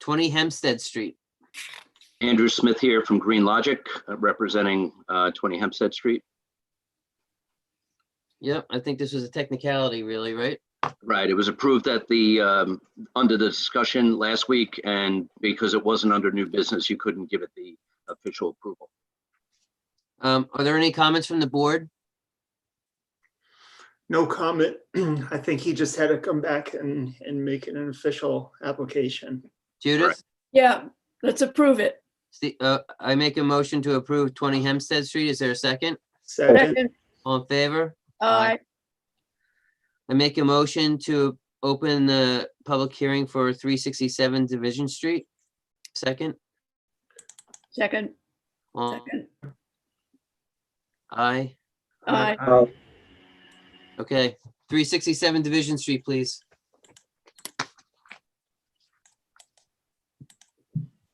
20 Hempstead Street. Andrew Smith here from Green Logic, representing 20 Hempstead Street. Yep, I think this was a technicality really, right? Right, it was approved at the, under the discussion last week, and because it wasn't under new business, you couldn't give it the official approval. Are there any comments from the board? No comment. I think he just had to come back and make it an official application. Judith? Yeah, let's approve it. I make a motion to approve 20 Hempstead Street. Is there a second? Second. All in favor? Aye. I make a motion to open the public hearing for 367 Division Street. Second? Second. All- Second. Aye. Aye. Okay, 367 Division Street, please.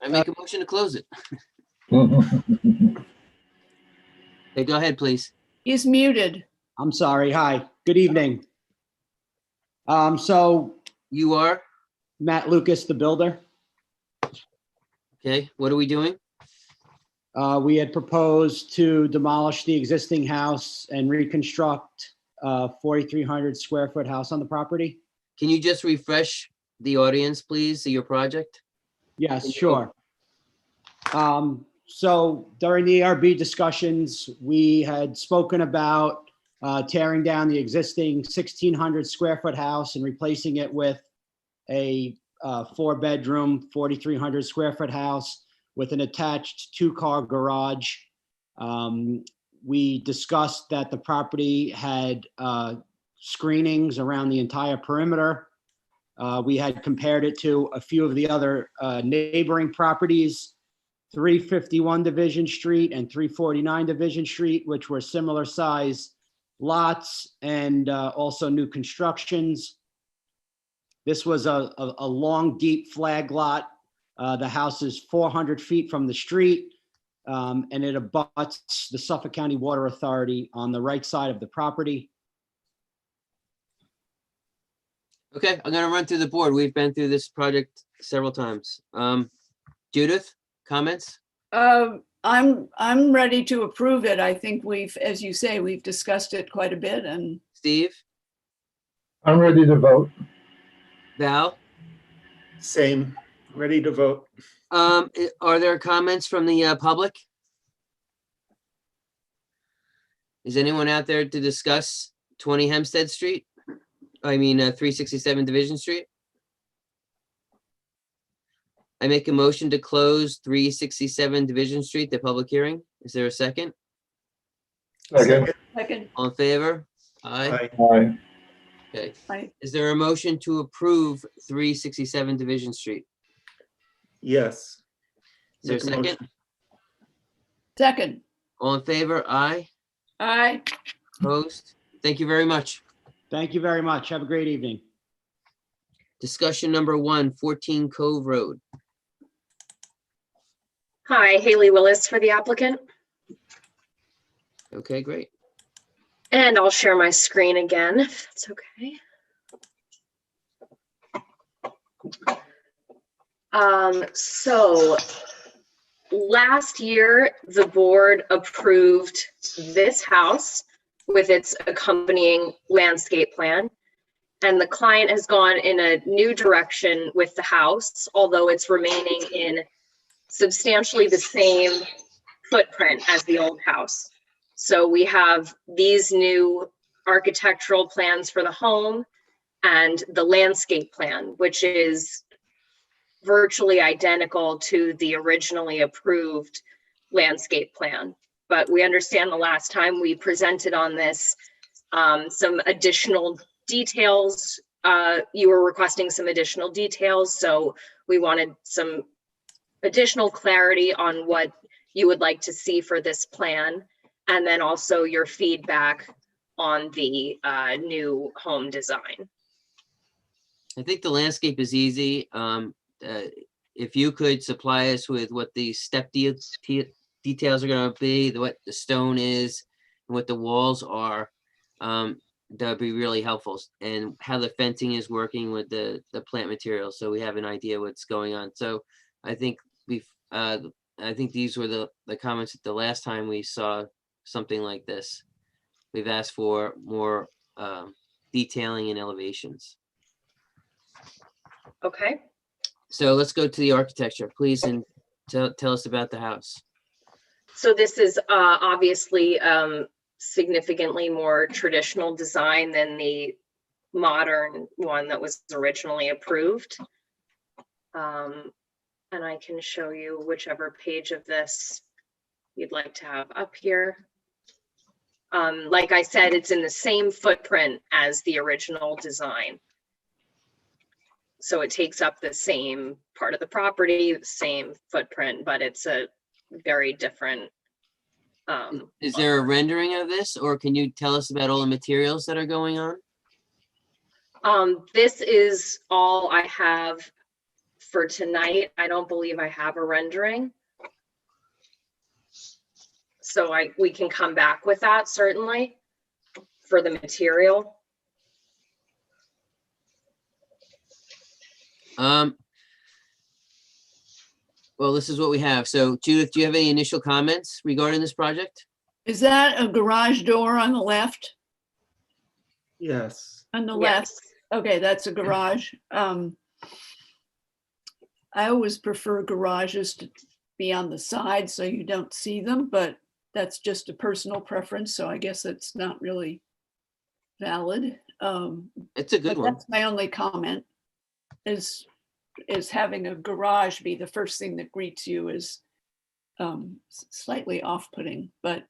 I make a motion to close it. Hey, go ahead, please. He's muted. I'm sorry. Hi, good evening. So you are? Matt Lucas, the builder. Okay, what are we doing? We had proposed to demolish the existing house and reconstruct a 4,300 square foot house on the property. Can you just refresh the audience, please, of your project? Yes, sure. So during the ARB discussions, we had spoken about tearing down the existing 1,600 square foot house and replacing it with a 4-bedroom, 4,300 square foot house with an attached 2-car garage. We discussed that the property had screenings around the entire perimeter. We had compared it to a few of the other neighboring properties, 351 Division Street and 349 Division Street, which were similar size lots and also new constructions. This was a long, deep flag lot. The house is 400 feet from the street, and it abuts the Suffolk County Water Authority on the right side of the property. Okay, I'm gonna run through the board. We've been through this project several times. Judith, comments? I'm ready to approve it. I think we've, as you say, we've discussed it quite a bit and. Steve? I'm ready to vote. Val? Same, ready to vote. Are there comments from the public? Is anyone out there to discuss 20 Hempstead Street? I mean, 367 Division Street? I make a motion to close 367 Division Street, the public hearing. Is there a second? Second. Second. All in favor? Aye. Aye. Okay. Aye. Is there a motion to approve 367 Division Street? Yes. Is there a Make a motion. second? Second. All in favor? Aye. Aye. Opposed? Thank you very much. Thank you very much. Have a great evening. Discussion number 1, 14 Cove Road. Hi, Haley Willis for the applicant. Okay, great. And I'll share my screen again, if that's okay. So last year, the board approved this house with its accompanying landscape plan. And the client has gone in a new direction with the house, although it's remaining in substantially the same footprint as the old house. So we have these new architectural plans for the home and the landscape plan, which is virtually identical to the originally approved landscape plan. But we understand the last time we presented on this, some additional details, you were requesting some additional details. So we wanted some additional clarity on what you would like to see for this plan. And then also your feedback on the new home design. I think the landscape is easy. If you could supply us with what the step details are going to be, what the stone is, and what the walls are, that would be really helpful. And how the fencing is working with the plant materials, so we have an idea what's going on. So I think I think these were the comments at the last time we saw something like this. We've asked for more detailing and elevations. Okay. So let's go to the architecture, please, and tell us about the house. So this is obviously significantly more traditional design than the modern one that was originally approved. And I can show you whichever page of this you'd like to have up here. Like I said, it's in the same footprint as the original design. So it takes up the same part of the property, the same footprint, but it's a very different. Is there a rendering of this, or can you tell us about all the materials that are going on? This is all I have for tonight. I don't believe I have a rendering. So we can come back with that certainly for the material. Well, this is what we have. So Judith, do you have any initial comments regarding this project? Is that a garage door on the left? Yes. On the left? Okay, that's a garage. I always prefer garages to be on the side so you don't see them, but that's just a personal preference. So I guess it's not really valid. It's a good one. That's my only comment is having a garage be the first thing that greets you is slightly off-putting, but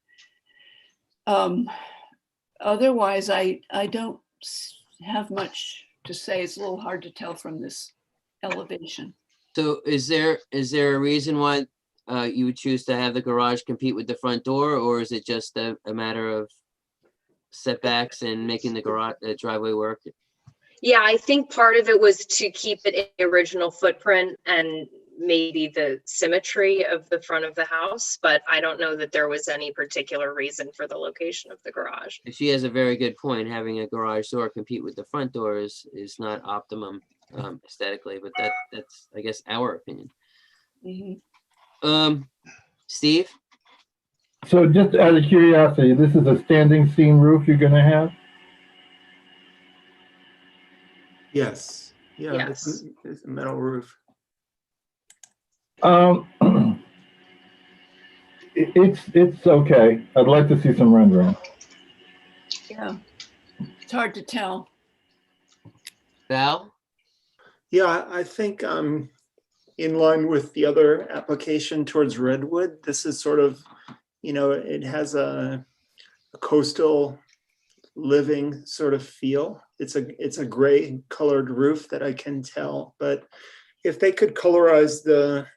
otherwise I don't have much to say. It's a little hard to tell from this elevation. So is there a reason why you would choose to have the garage compete with the front door, or is it just a matter of setbacks and making the driveway work? Yeah, I think part of it was to keep it in the original footprint and maybe the symmetry of the front of the house, but I don't know that there was any particular reason for the location of the garage. She has a very good point. Having a garage door compete with the front door is not optimum aesthetically, but that's, I guess, our opinion. Steve? So just out of curiosity, this is a standing seam roof you're gonna have? Yes. Yeah. Yes. It's a metal roof. It's okay. I'd like to see some rendering. Yeah, it's hard to tell. Val? Yeah, I think in line with the other application towards Redwood, this is sort of, it has a coastal living sort of feel. It's a gray colored roof that I can tell, but if they could colorize the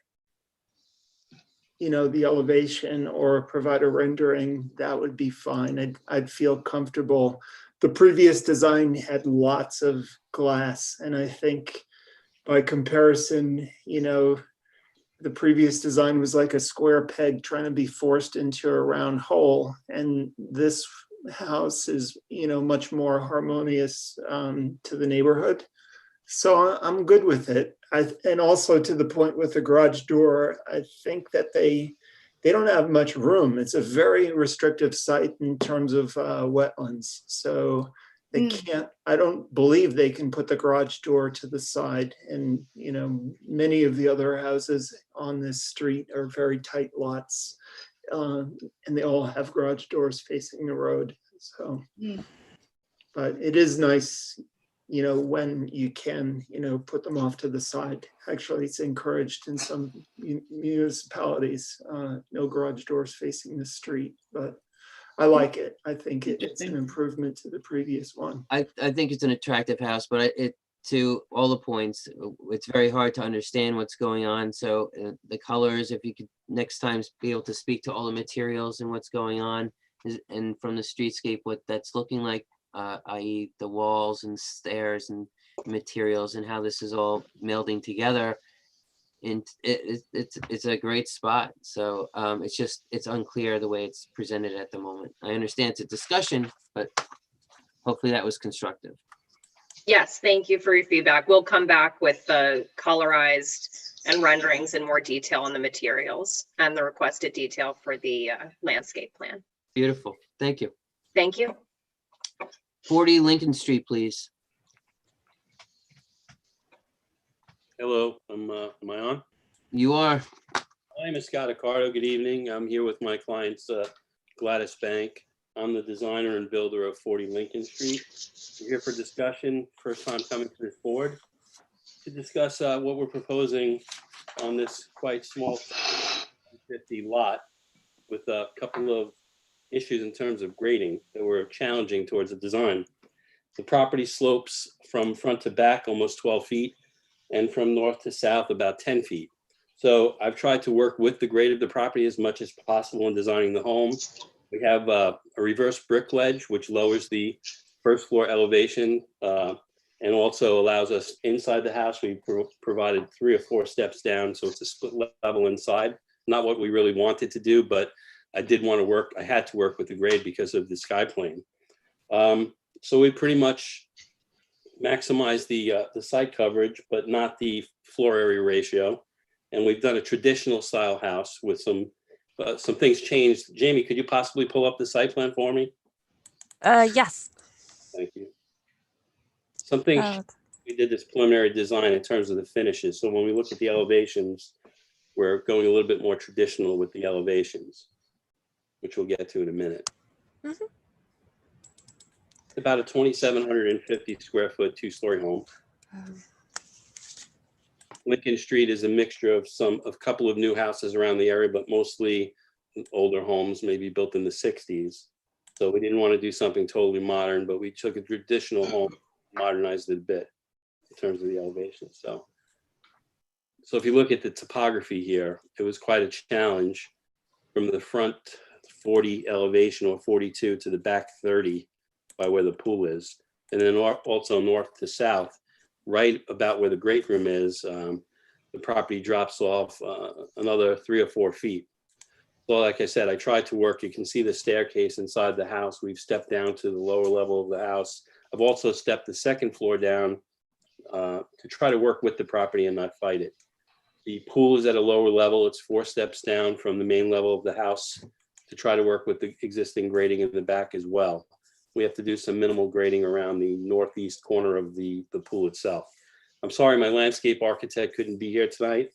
elevation or provide a rendering, that would be fine. I'd feel comfortable. The previous design had lots of glass, and I think by comparison, the previous design was like a square peg trying to be forced into a round hole, and this house is much more harmonious to the neighborhood. So I'm good with it. And also to the point with the garage door, I think that they don't have much room. It's a very restrictive site in terms of wetlands. So they can't, I don't believe they can put the garage door to the side. And, many of the other houses on this street are very tight lots. And they all have garage doors facing the road. So, but it is nice, when you can, put them off to the side. Actually, it's encouraged in some municipalities, no garage doors facing the street, but I like it. I think it's an improvement to the previous one. I think it's an attractive house, but to all the points, it's very hard to understand what's going on. So the colors, if you could next time be able to speak to all the materials and what's going on, and from the streetscape, what that's looking like, i.e. the walls and stairs and materials and how this is all melding together. And it's a great spot. So it's unclear the way it's presented at the moment. I understand it's a discussion, but hopefully that was constructive. Yes, thank you for your feedback. We'll come back with the colorized and renderings in more detail on the materials and the requested detail for the landscape plan. Beautiful. Thank you. Thank you. 40 Lincoln Street, please. Hello, am I on? You are. My name is Scott Accardo. Good evening. I'm here with my clients, Gladys Bank. I'm the designer and builder of 40 Lincoln Street. We're here for discussion, first time coming to this board, to discuss what we're proposing on this quite small 50 lot with a couple of issues in terms of grading that were challenging towards the design. The property slopes from front to back almost 12 feet and from north to south about 10 feet. So I've tried to work with the grade of the property as much as possible in designing the home. We have a reverse brick ledge, which lowers the first floor elevation and also allows us inside the house. We provided 3 or 4 steps down, so it's a split level inside. Not what we really wanted to do, but I did want to work, I had to work with the grade because of the sky plane. So we pretty much maximize the site coverage, but not the floor area ratio. And we've done a traditional style house with some things changed. Jamie, could you possibly pull up the site plan for me? Yes. Thank you. Some things, we did this preliminary design in terms of the finishes. So when we look at the elevations, we're going a little bit more traditional with the elevations, which we'll get to in a minute. Mm-hmm. About a 2,750 square foot, 2-story home. Lincoln Street is a mixture of a couple of new houses around the area, but mostly older homes, maybe built in the 60s. So we didn't want to do something totally modern, but we took a traditional home, modernized it a bit. in terms of the elevation. So if you look at the topography here, it was quite a challenge from the front 40 elevation or 42 to the back 30 by where the pool is. And then also north to south, right about where the great room is, the property drops off another 3 or 4 feet. So like I said, I tried to work, you can see the staircase inside the house. We've stepped down to the lower level of the house. I've also stepped the second floor down to try to work with the property and not fight it. The pool is at a lower level. It's 4 steps down from the main level of the house to try to work with the existing grading in the back as well. We have to do some minimal grading around the northeast corner of the pool itself. I'm sorry my landscape architect couldn't be here tonight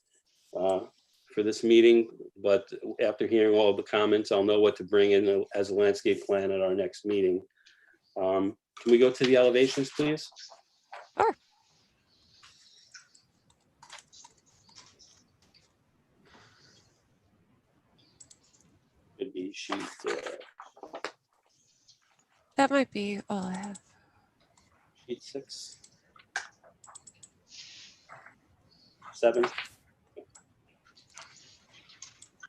for this meeting, but after hearing all of the comments, I'll know what to bring in as a landscape plan at our next meeting. Can we go to the elevations, please? Sure. Could be sheet That might be all I have. sheet 6, 7.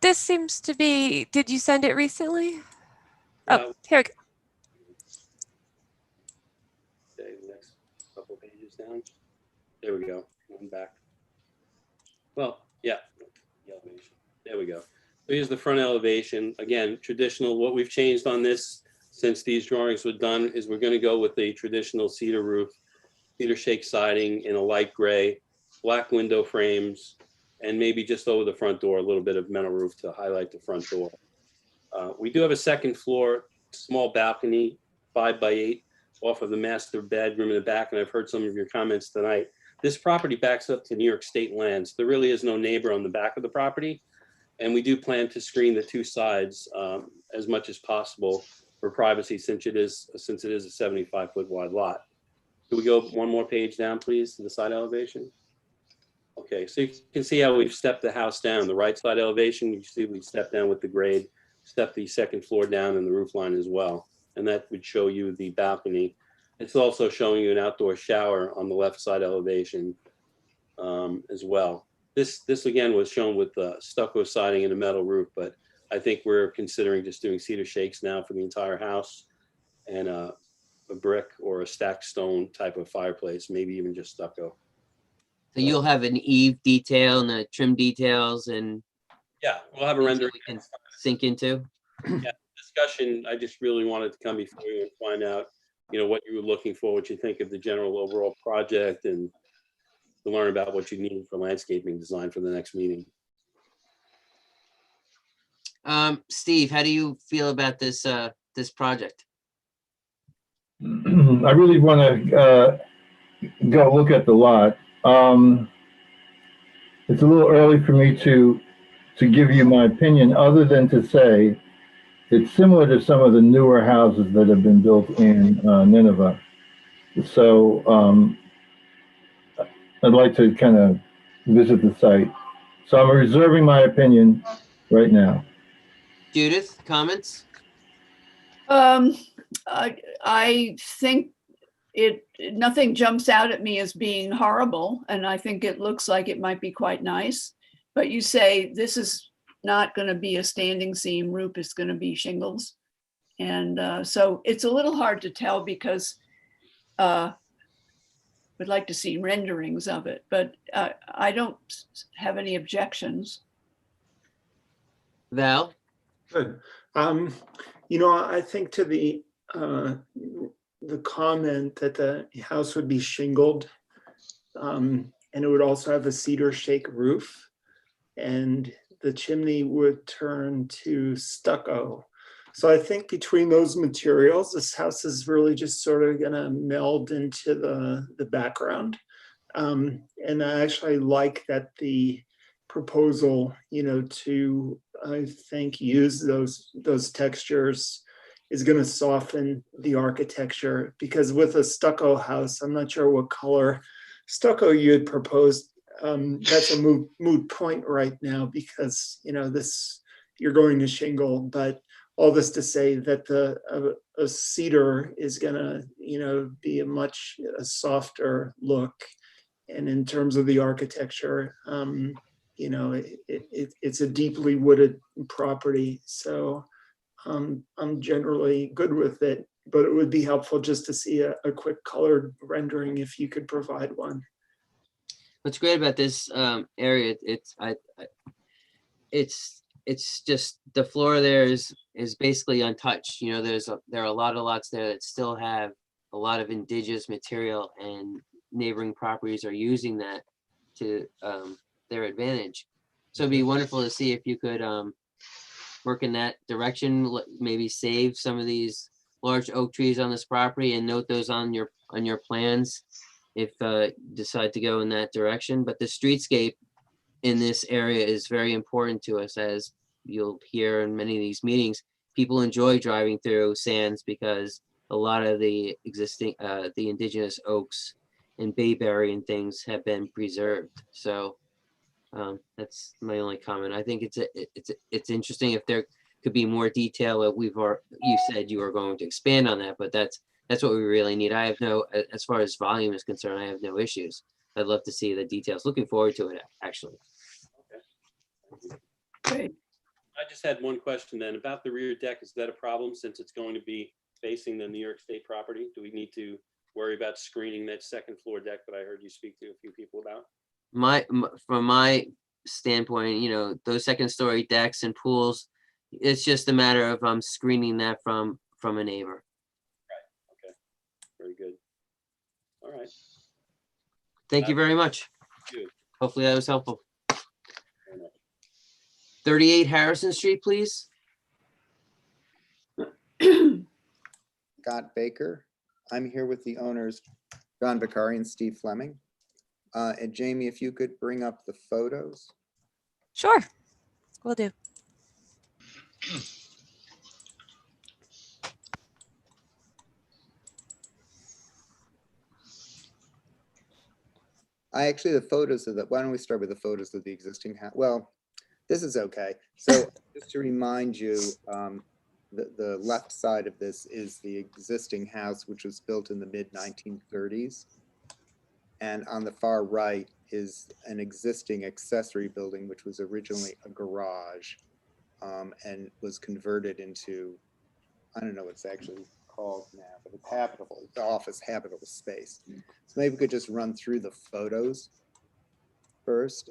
This seems to be, did you send it recently? Oh, here we go. Okay, the next couple pages down. There we go. One back. Well, yeah, the elevation. There we go. So here's the front elevation. Again, traditional. What we've changed on this since these drawings were done is we're going to go with a traditional cedar roof, cedar shake siding in a light gray, black window frames, and maybe just over the front door, a little bit of metal roof to highlight the front door. We do have a second floor, small balcony, 5 by 8 off of the master bedroom in the back. And I've heard some of your comments tonight. This property backs up to New York State lands. There really is no neighbor on the back of the property. And we do plan to screen the 2 sides as much as possible for privacy, since it is a 75-foot wide lot. Can we go one more page down, please, to the side elevation? Okay, so you can see how we've stepped the house down. The right side elevation, you see we stepped down with the grade, stepped the second floor down and the roof line as well. And that would show you the balcony. It's also showing you an outdoor shower on the left side elevation as well. This again was shown with stucco siding and a metal roof, but I think we're considering just doing cedar shakes now for the entire house and a brick or a stacked stone type of fireplace, maybe even just stucco. So you'll have an eave detail and the trim details and yeah, we'll have a rendering we can sink into. Yeah, discussion. I just really wanted to come before you and find out, what you were looking for, what you think of the general overall project, and to learn about what you need for landscaping design for the next meeting. Steve, how do you feel about this this project? I really want to go look at the lot. It's a little early for me to give you my opinion, other than to say it's similar to some of the newer houses that have been built in Nineveh. So I'd like to kind of visit the site. So I'm reserving my opinion right now. Judith, comments? I think nothing jumps out at me as being horrible, and I think it looks like it might be quite nice. But you say this is not going to be a standing seam roof, it's going to be shingles. And so it's a little hard to tell because we'd like to see renderings of it, but I don't have any objections. Val? Good. I think to the comment that the house would be shingled, and it would also have a cedar shake roof, and the chimney would turn to stucco. So I think between those materials, this house is really just sort of going to meld into the background. And I actually like that the proposal, to, I think, use those textures is going to soften the architecture, because with a stucco house, I'm not sure what color stucco you had proposed. That's a moot point right now, because you're going to shingle, but all this to say that a cedar is going to be a much softer look, And in terms of the architecture, you know, it's a deeply wooded property. So I'm generally good with it, but it would be helpful just to see a quick colored rendering if you could provide one. What's great about this area, it's just the floor there is basically untouched. You know, there are a lot of lots there that still have a lot of indigenous material, and neighboring properties are using that to their advantage. So it'd be wonderful to see if you could work in that direction, maybe save some of these large oak trees on this property and note those on your plans if decide to go in that direction. But the streetscape in this area is very important to us, as you'll hear in many of these meetings. People enjoy driving through Sands because a lot of the existing the indigenous oaks and bayberry and things have been preserved. So that's my only comment. I think it's interesting if there could be more detail. You said you were going to expand on that, but that's what we really need. I have no, as far as volume is concerned, I have no issues. I'd love to see the details. Looking forward to it, actually. Great. I just had one question then about the rear deck. Is that a problem since it's going to be facing the New York State property? Do we need to worry about screening that second floor deck that I heard you speak to a few people about? From my standpoint, you know, those second story decks and pools, it's just a matter of screening that from a neighbor. Right. Okay. Very good. All right. Thank you very much. Thank you. Hopefully that was helpful. Very much. 38 Harrison Street, please. Scott Baker. I'm here with the owners, John Vicari and Steve Fleming. And Jamie, if you could bring up the photos. Sure, will do. The photos of the, why don't we start with the photos of the existing house? Well, this is okay. So just to remind you, the left side of this is the existing house, which was built in the mid-1930s. And on the far right is an existing accessory building, which was originally a garage and was converted into, I don't know what it's actually called now, but it's habitable, the office habitable space. So maybe we could just run through the photos first.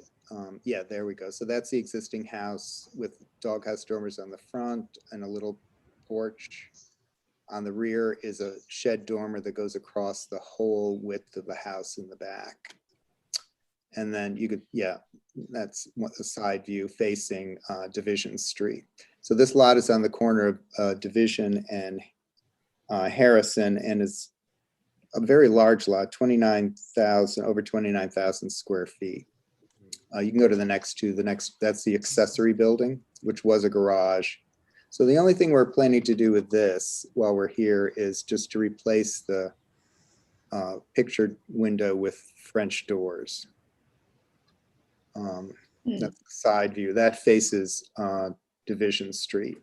Yeah, there we go. So that's the existing house with doghouse dormers on the front and a little porch. On the rear is a shed dormer that goes across the whole width of the house in the back. And then you could, yeah, that's the side view facing Division Street. So this lot is on the corner of Division and Harrison, and is a very large lot, over 29,000 square feet. You can go to the next two. That's the accessory building, which was a garage. So the only thing we're planning to do with this while we're here is just to replace the pictured window with French doors. That's the side view. That faces Division Street.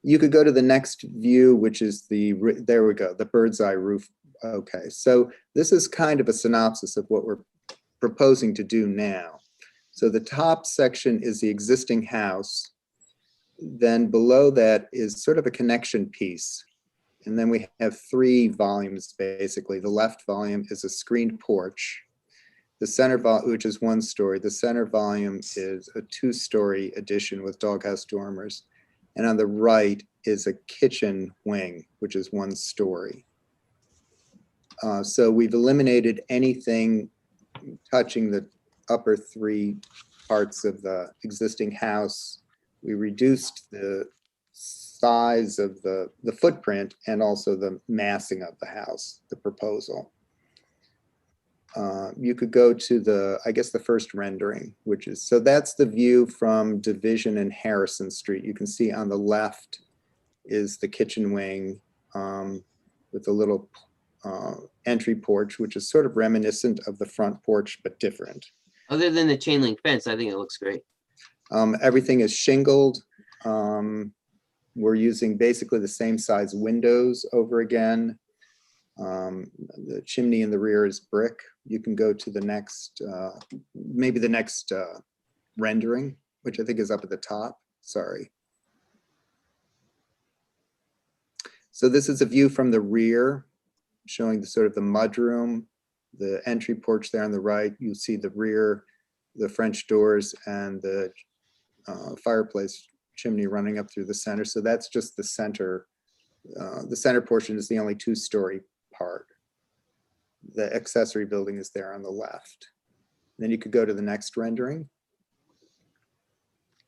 You could go to the next view, which is there we go, the bird's eye roof. Okay, so this is kind of a synopsis of what we're proposing to do now. So the top section is the existing house. Then below that is sort of a connection piece. And then we have 3 volumes, basically. The left volume is a screened porch. The center volume, which is 1 story. The center volume is a 2-story addition with doghouse dormers. And on the right is a kitchen wing, which is 1 story. So we've eliminated anything touching the upper 3 parts of the existing house. We reduced the size of the footprint and also the massing of the house, the proposal. You could go to I guess the first rendering, which is, so that's the view from Division and Harrison Street. You can see on the left is the kitchen wing with a little entry porch, which is sort of reminiscent of the front porch, but different. Other than the chain link fence, I think it looks great. Everything is shingled. We're using basically the same size windows over again. The chimney in the rear is brick. You can go to the next, maybe the next rendering, which I think is up at the top. Sorry. So this is a view from the rear, showing the sort of the mudroom, the entry porch there on the right. You'll see the rear, the French doors, and the fireplace chimney running up through the center. So that's just the center. The center portion is the only two-story part. The accessory building is there on the left. Then you could go to the next rendering.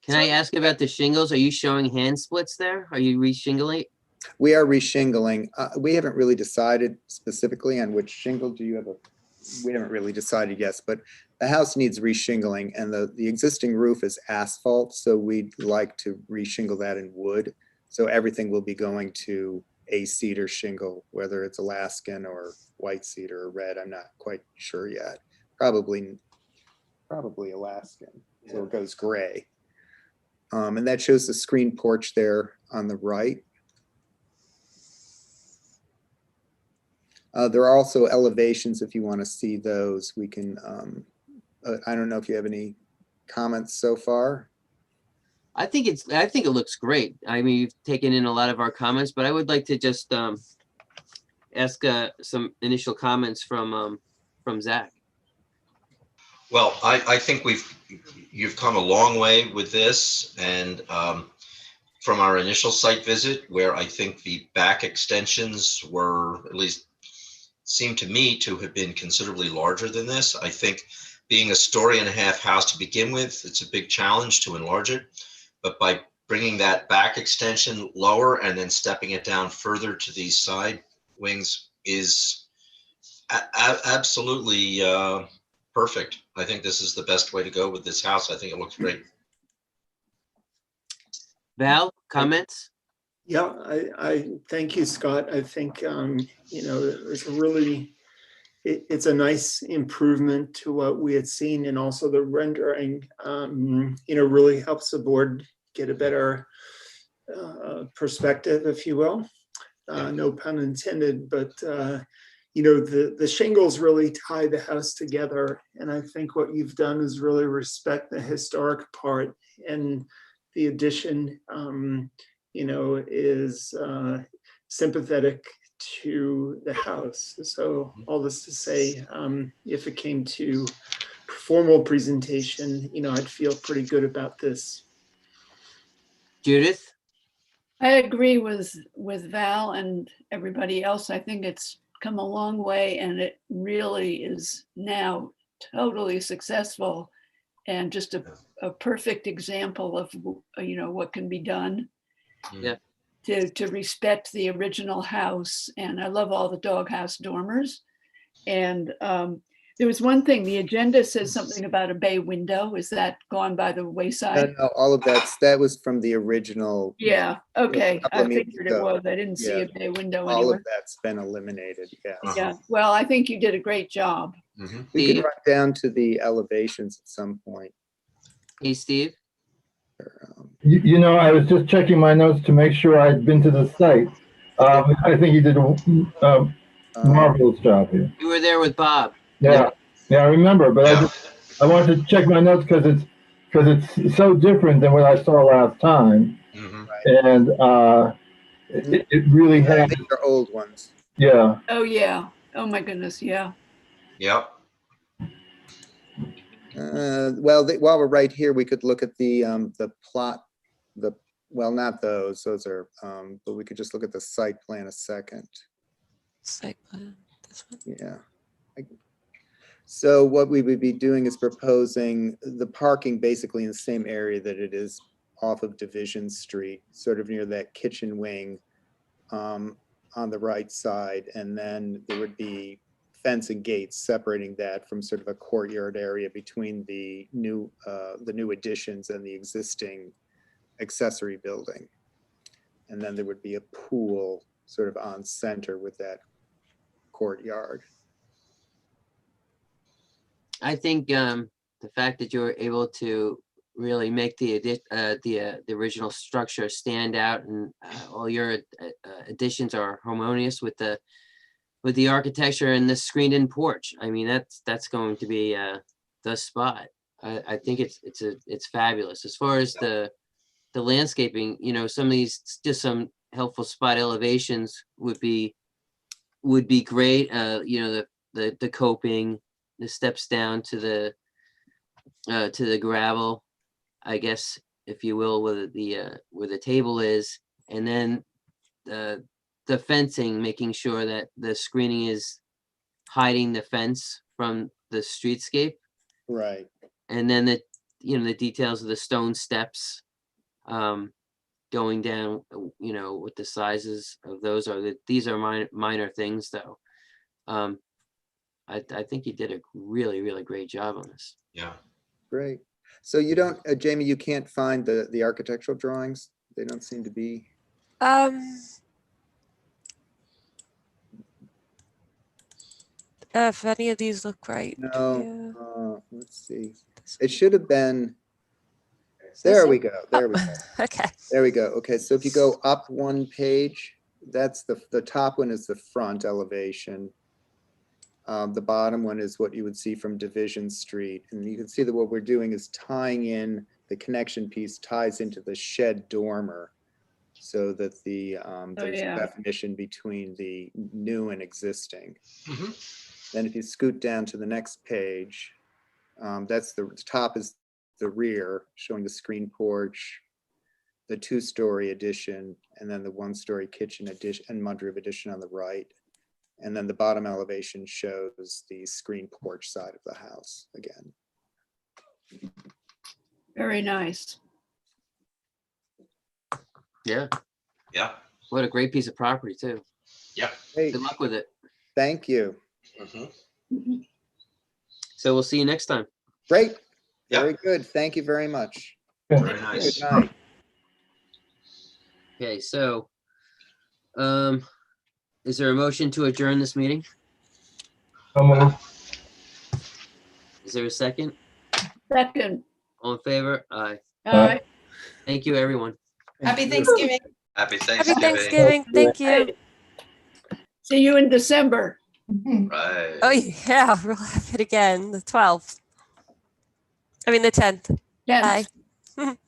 Can I ask about the shingles? Are you showing hand splits there? Are you re-shingling? We are re-shingling. We haven't really decided specifically on which shingle. Do you have a, we haven't really decided yet, but the house needs re-shingling, and the existing roof is asphalt. So we'd like to re-shingle that in wood. So everything will be going to a cedar shingle, whether it's Alaskan or white cedar or red. I'm not quite sure yet. Probably Alaskan. So it goes gray. And that shows the screen porch there on the right. There are also elevations if you want to see those. We can, I don't know if you have any comments so far. I think it looks great. I mean, you've taken in a lot of our comments, but I would like to just ask some initial comments from Zach. Well, I think you've come a long way with this, and from our initial site visit, where I think the back extensions were, at least seemed to me to have been considerably larger than this. I think being a 1.5-story house to begin with, it's a big challenge to enlarge it. But by bringing that back extension lower and then stepping it down further to these side wings is absolutely perfect. I think this is the best way to go with this house. I think it looks great. Val, comments? Yeah, I thank you, Scott. I think, you know, it's a really, it's a nice improvement to what we had seen, and also the rendering, you know, really helps the board get a better perspective, if you will. No pun intended, but you know, the shingles really tie the house together. And I think what you've done is really respect the historic part, and the addition, you know, is sympathetic to the house. So all this to say, if it came to formal presentation, you know, I'd feel pretty good about this. Judith? I agree with Val and everybody else. I think it's come a long way, and it really is now totally successful, and just a perfect example of, you know, what can be done. Yeah. To respect the original house. And I love all the doghouse dormers. And there was one thing, the agenda says something about a bay window. Is that gone by the wayside? No, all of that was from the original. Yeah, okay. couple I of meetings figured it ago. was. I didn't see Yeah. a bay window All anywhere. of that's been eliminated, yes. Yeah, well, I think you did a great job. We can run down to the elevations at some point. Hey, Steve? You know, I was just checking my notes to make sure I'd been to the site. I think you did a marvelous job here. You were there with Bob. Yeah, I remember, but I wanted to check my notes because it's so different than what I saw last time, and it really had. These are old ones. Yeah. Oh, yeah. Oh, my goodness, yeah. Yep. Well, while we're right here, we could look at the plot, well, not those are, but we could just look at the site plan a second. Site plan, this one? Yeah. So what we would be doing is proposing the parking basically in the same area that it is off of Division Street, sort of near that kitchen wing on the right side. And then there would be fence and gates separating that from sort of a courtyard area between the new additions and the existing accessory building. And then there would be a pool sort of on center with that courtyard. I think the fact that you were able to really make the original structure stand out, and all your additions are harmonious with the with the architecture and the screened-in porch. I mean, that's going to be the spot. I think it's fabulous. As far as the landscaping, you know, some of these, just some helpful spot elevations would be great. You know, the coping, the steps down to the gravel, I guess, if you will, where the table is, and then the fencing, making sure that the screening is hiding the fence from the streetscape. Right. And then the details of the stone steps going down, you know, what the sizes of those are. These are minor things, though. I think you did a really, really great job on this. Yeah. Great. So you don't, Jamie, you can't find the architectural drawings? They don't seem to be. If any of these look right. No. Let's see. It should have been. There we go. There we go. Okay. There we go. Okay, so if you go up one page, that's the top one is the front elevation. The bottom one is what you would see from Division Street. And you can see that what we're doing is tying in the connection piece ties into the shed dormer so that there's a definition between the new and existing. Then if you scoot down to the next page, that's the top is the rear, showing the screen porch, the 2-story addition, and then the 1-story kitchen addition and mudroom addition on the right. And then the bottom elevation shows the screen porch side of the house again. Very nice. Yeah. Yeah. What a great piece of property, too. Yeah. Hey, good luck with it. Thank you. So we'll see you next time. Great. Very good. Thank you very much. Very nice. Good night. Okay, so is there a motion to adjourn this meeting? Is there a second? Second. All in favor? Aye. Aye. Thank you, everyone. Happy Thanksgiving. Happy Happy Thanksgiving. Thank you. See you in December. Right. Oh, yeah. We'll have it again, the 12th. I mean, the 10th. Yes. Bye.